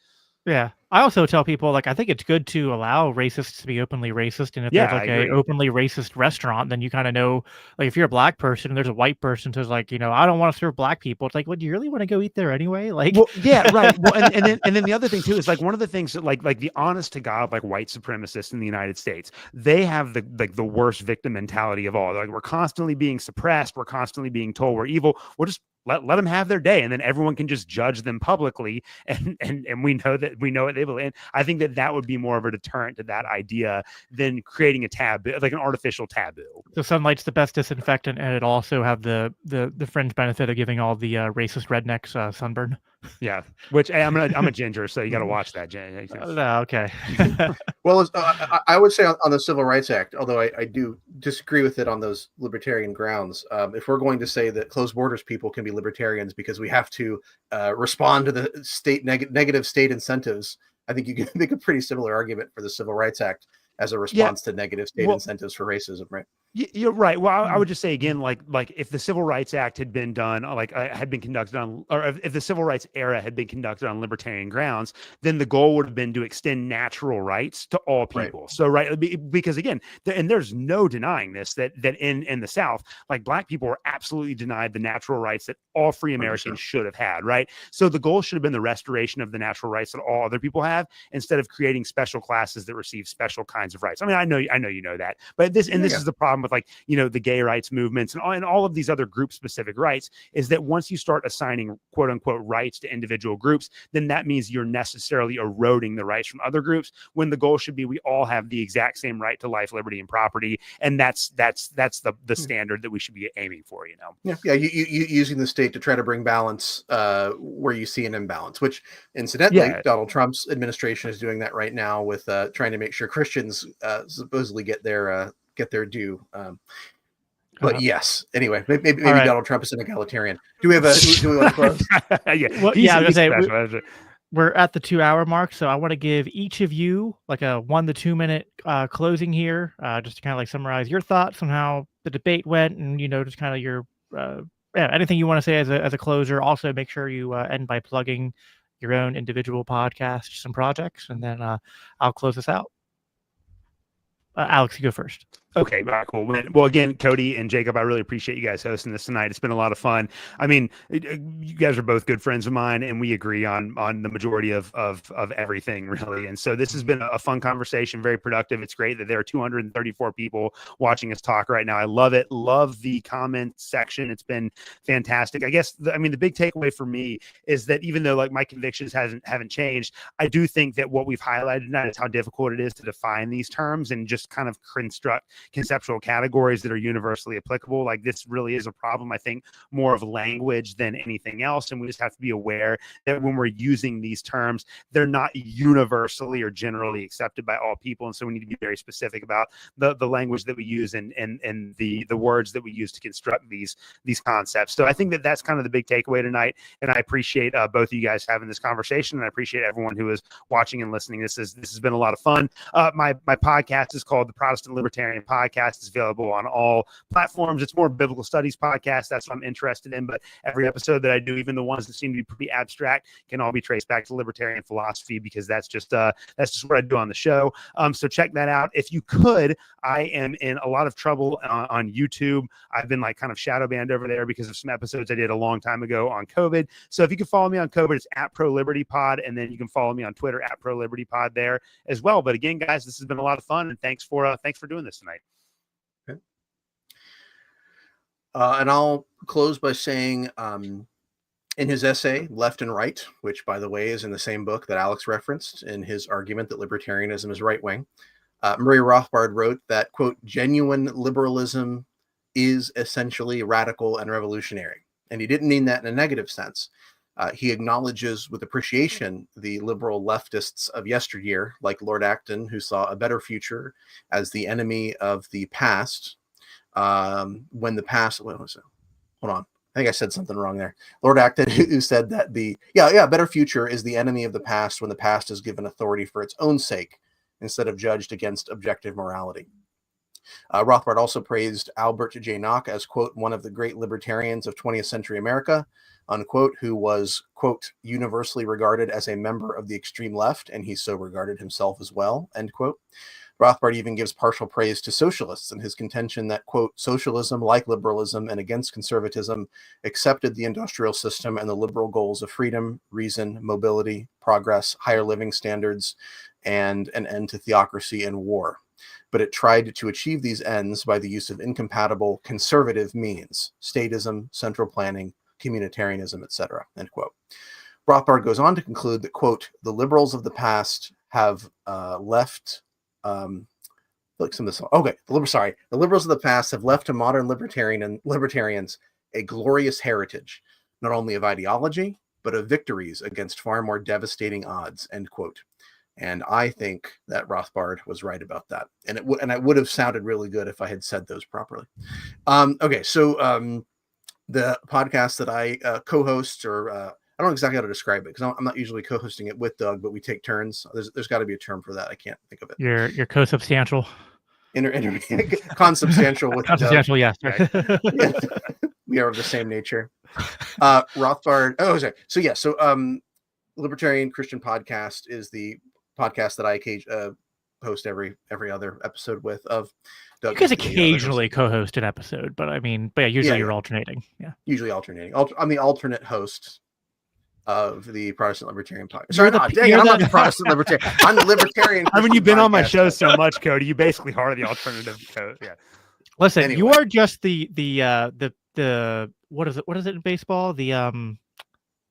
yeah. I also tell people, like, I think it's good to allow racists to be openly racist. And if there's like a openly racist restaurant, then you kind of know, like, if you're a black person and there's a white person who's like, I don't want to serve black people. It's like, well, do you really want to go eat there anyway? Like, well, yeah, right. Well, and then the other thing too is like one of the things that like the honest to God, like white supremacists in the United States, they have the worst victim mentality of all. They're like, we're constantly being suppressed. We're constantly being told we're evil. We'll just let them have their day, and then everyone can just judge them publicly, and we know what they believe. And I think that would be more of a deterrent to that idea than creating a taboo, like an artificial taboo. So sunlight's the best disinfectant, and it also have the fringe benefit of giving all the racist rednecks sunburn. Yeah, which I'm a ginger, so you got to watch that. No, okay. Well, I would say on the Civil Rights Act, although I do disagree with it on those libertarian grounds, if we're going to say that closed borders people can be libertarians because we have to respond to the state negative state incentives, I think you can make a pretty similar argument for the Civil Rights Act as a response to negative state incentives for racism, right? You're right. Well, I would just say again, like if the Civil Rights Act had been done, had been conducted on, or if the Civil Rights era had been conducted on libertarian grounds, then the goal would have been to extend natural rights to all people. Right. So, right, because again, and there's no denying this, that in the South, like Black people were absolutely denied the natural rights that all free Americans should have had. Right. So the goal should have been the restoration of the natural rights that all other people have, instead of creating special classes that receive special kinds of rights. I mean, I know you know that, but this is the problem with, like, you know, the gay rights movements and all of these other group specific rights, is that once you start assigning quote unquote rights to individual groups, then that means you're necessarily eroding the rights from other groups, when the goal should be we all have the exact same right to life, liberty, and property. And that's the standard that we should be aiming for, you know? Yeah. You using the state to try to bring balance where you see an imbalance, which incidentally, Donald Trump's administration is doing that right now with trying to make sure Christians supposedly get their due. But yes, anyway, maybe right. Donald Trump is an egalitarian. Do we want to close? I was gonna say, we're at the 2-hour mark, so I want to give each of you like a 1 to 2 minute closing here, just to kind of like summarize your thoughts on how the debate went, and, you know, just kind of your anything you want to say as a closer. Also, make sure you end by plugging your own individual podcasts and projects, and then I'll close this out. Alex, you go first. Okay, cool. Well, again, Cody and Jacob, I really appreciate you guys hosting this tonight. It's been a lot of fun. I mean, you guys are both good friends of mine, and we agree on the majority of everything, really. And so this has been a fun conversation, very productive. It's great that there are 234 people watching us talk right now. I love it. Love the comment section. It's been fantastic. I guess the big takeaway for me is that even though, like, my convictions haven't changed, I do think that what we've highlighted tonight is how difficult it is to define these terms and just kind of construct conceptual categories that are universally applicable. Like, this really is a problem, I think, more of language than anything else. And we just have to be aware that when we're using these terms, they're not universally or generally accepted by all people. And so we need to be very specific about the language that we use and the words that we use to construct these concepts. So I think that that's kind of the big takeaway tonight. And I appreciate both of you guys having this conversation. And I appreciate everyone who is watching and listening. This has been a lot of fun. My podcast is called the Protestant Libertarian Podcast. Is available on all platforms. It's more biblical studies podcast. That's what I'm interested in. But every episode that I do, even the ones that seem to be pretty abstract, can all be traced back to libertarian philosophy, because that's just what I do on the show. So check that out. If you could, I am in a lot of trouble on YouTube. I've been like kind of shadow banned over there because of some episodes I did a long time ago on COVID. So if you can follow me on COVID, it's @ProLibertyPod, and then you can follow me on Twitter @ProLibertyPod there as well. But again, guys, this has been a lot of fun, and thanks for doing this tonight. Okay. And I'll close by saying, in his essay, Left and Right, which, by the way, is in the same book that Alex referenced in his argument that libertarianism is right-wing, Murray Rothbard wrote that, quote, genuine liberalism is essentially radical and revolutionary. And he didn't mean that in a negative sense. He acknowledges with appreciation the liberal leftists of yesteryear, like Lord Acton, who saw a better future as the enemy of the past. When the past, what was it? Hold on. I think I said something wrong there. Lord Acton, who said that better future is the enemy of the past when the past is given authority for its own sake instead of judged against objective morality. Rothbard also praised Albert J. Nock as, quote, one of the great libertarians of 20th century America, unquote, who was, quote, universally regarded as a member of the extreme left, and he so regarded himself as well, end quote. Rothbard even gives partial praise to socialists in his contention that, quote, socialism, like liberalism and against conservatism, accepted the industrial system and the liberal goals of freedom, reason, mobility, progress, higher living standards, and an end to theocracy and war. But it tried to achieve these ends by the use of incompatible conservative means, statism, central planning, communitarianism, etc., end quote. Rothbard goes on to conclude that, quote, the liberals of the past have left... the liberals of the past have left to modern libertarians a glorious heritage, not only of ideology, but of victories against far more devastating odds, end quote. And I think that Rothbard was right about that. And it would have sounded really good if I had said those properly. The podcast that I co-host, or I don't know exactly how to describe it because I'm not usually co-hosting it with Doug, but we take turns. There's got to be a term for that. I can't think of it. You're co-substantial. consubstantial with Consubstantial, yes. Right. Yeah. We are of the same nature. Rothbard. Oh, sorry. So yeah. So Libertarian Christian Podcast is the podcast that I host every other episode with. Of Doug. You guys occasionally co-host an episode, but usually you're alternating. Yeah, usually alternating. I'm the alternate host of the Protestant Libertarian Podcast. Sorry, I'm not the Protestant Libertarian. I'm the Libertarian. I mean, you've been on my show so much, Cody. You basically are the alternative. Yeah. Listen, anyway. You are just the what is it in baseball? The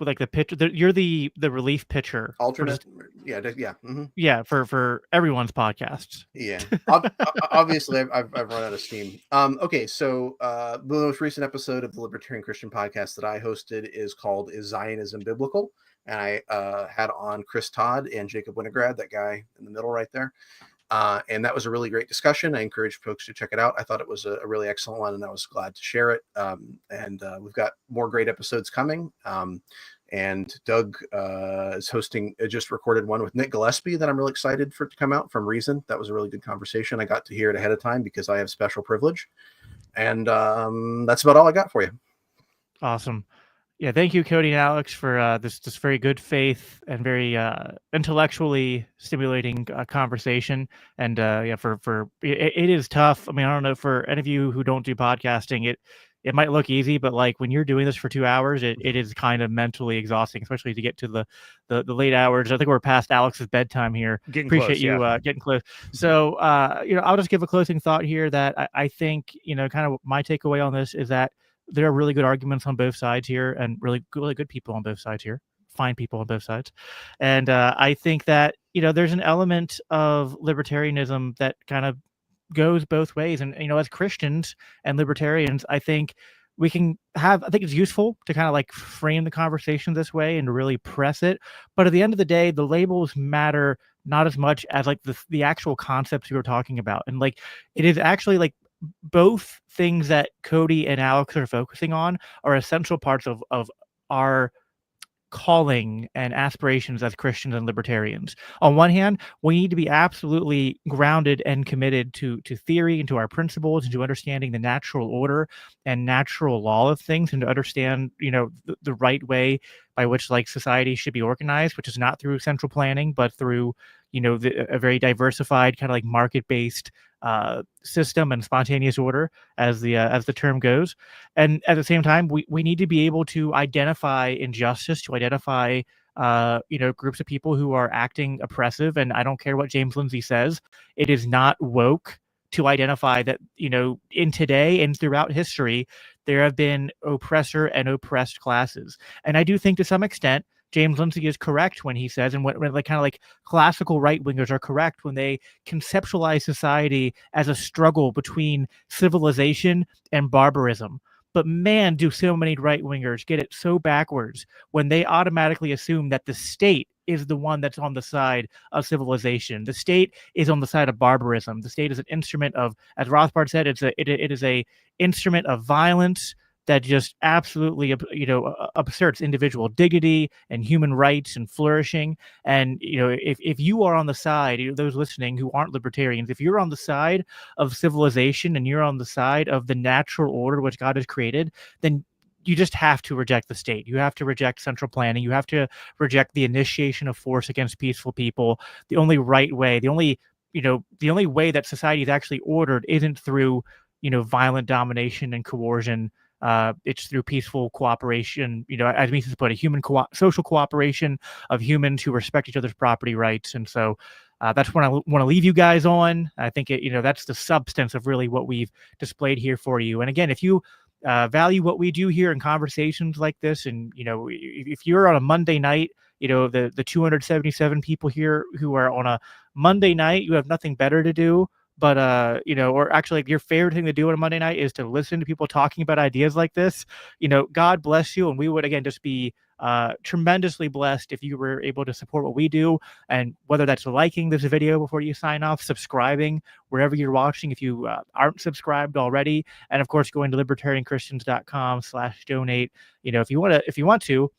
like the pitcher. You're the relief pitcher. Alternate. Yeah. Mm-hmm. Yeah. For everyone's podcasts. Yeah. Obviously, I've run out of steam. Okay. So the most recent episode of the Libertarian Christian Podcast that I hosted is called "Is Zionism Biblical?" And I had on Chris Todd and Jacob Winograd, that guy in the middle right there. And that was a really great discussion. I encourage folks to check it out. I thought it was a really excellent one, and I was glad to share it. And we've got more great episodes coming. And Doug is hosting, just recorded one with Nick Gillespie that I'm really excited for it to come out from Reason. That was a really good conversation. I got to hear it ahead of time because I have special privilege. And that's about all I got for you. Awesome. Yeah, thank you, Cody and Alex, for this very good faith and very intellectually stimulating conversation. And for it is tough. I mean, I don't know, for any of you who don't do podcasting, it might look easy, but like when you're doing this for 2 hours, it is kind of mentally exhausting, especially to get to the late hours. I think we're past Alex's bedtime here. Appreciate you getting close. So I'll just give a closing thought here that I think kind of my takeaway on this is that there are really good arguments on both sides here, and really good people on both sides here, fine people on both sides. And I think that, there's an element of libertarianism that kind of goes both ways. And, as Christians and libertarians, I think I think it's useful to kind of like frame the conversation this way and to really press it. But at the end of the day, the labels matter not as much as like the actual concepts you were talking about. And like, it is actually like, both things that Cody and Alex are focusing on are essential parts of our calling and aspirations as Christians and libertarians. On one hand, we need to be absolutely grounded and committed to theory and to our principles and to understanding the natural order and natural law of things, and to understand, the right way by which like society should be organized, which is not through central planning, but through, a very diversified kind of like market-based system and spontaneous order, as the term goes. And at the same time, we need to be able to identify injustice, to identify groups of people who are acting oppressive. And I don't care what James Lindsay says, it is not woke to identify that, in today and throughout history, there have been oppressor and oppressed classes. And I do think to some extent James Lindsay is correct when he says, and when like kind of like classical right-wingers are correct when they conceptualize society as a struggle between civilization and barbarism. But man, do so many right-wingers get it so backwards when they automatically assume that the state is the one that's on the side of civilization. The state is on the side of barbarism. The state is an instrument of, as Rothbard said, it is a instrument of violence that just absolutely, asserts individual dignity and human rights and flourishing. And, if you are on the side, those listening who aren't libertarians, if you're on the side of civilization and you're on the side of the natural order which God has created, then you just have to reject the state. You have to reject central planning. You have to reject the initiation of force against peaceful people. The only right way, the only way that society is actually ordered isn't through, violent domination and coercion. It's through peaceful cooperation, as Mises put it, social cooperation of humans who respect each other's property rights. And so that's what I want to leave you guys on. I think that's the substance of really what we've displayed here for you. And again, if you value what we do here in conversations like this, and if you're on a Monday night, the 277 people here who are on a Monday night, you have nothing better to do. But, or actually like your favorite thing to do on a Monday night is to listen to people talking about ideas like this, God bless you. And we would, again, just be tremendously blessed if you were able to support what we do. And whether that's liking this video before you sign off, subscribing wherever you're watching, if you aren't subscribed already, and of course, going to libertarianchristians.com/donate, if you want to,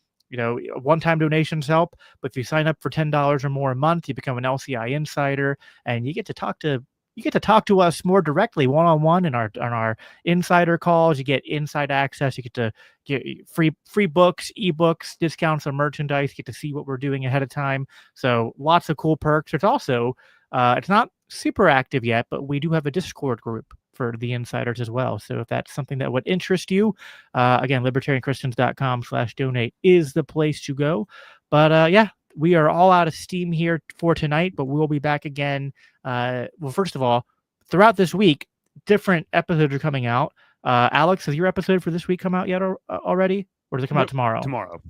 one-time donations help, but if you sign up for $10 or more a month, you become an LCI insider, and you get to talk to you get to talk to us more directly, one-on-one on our insider calls. You get inside access. You get to get free books, ebooks, discounts on merchandise. You get to see what we're doing ahead of time. So lots of cool perks. There's also, it's not super active yet, but we do have a Discord group for the insiders as well. So if that's something that would interest you, again, libertarianchristians.com/donate is the place to go. But yeah, we are all out of steam here for tonight, but we'll be back again. Well, first of all, throughout this week, different episodes are coming out. Alex, has your episode for this week come out yet already? Or does it come out tomorrow? Tomorrow.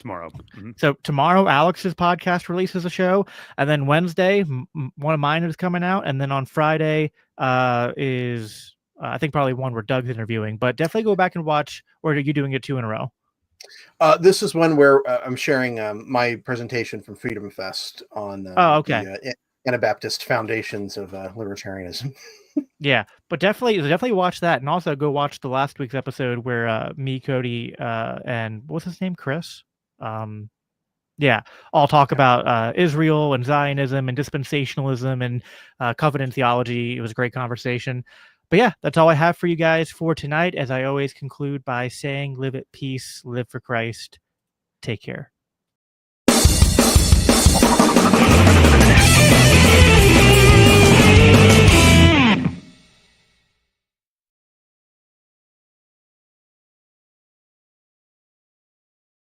Mm-hmm. So tomorrow, Alex's podcast releases a show, and then Wednesday, one of mine is coming out, and then on Friday is I think probably one where Doug's interviewing. But definitely go back and watch. Or are you doing it 2 in a row? This is one where I'm sharing my presentation from Freedom Fest on the Anabaptist foundations of libertarianism. Yeah, but definitely watch that, and also go watch the last week's episode where me, Cody, and what's his name, Chris. I'll talk about Israel and Zionism and dispensationalism and covenant theology. It was a great conversation. But yeah, that's all I have for you guys for tonight. As I always conclude by saying, live at peace, live for Christ. Take care.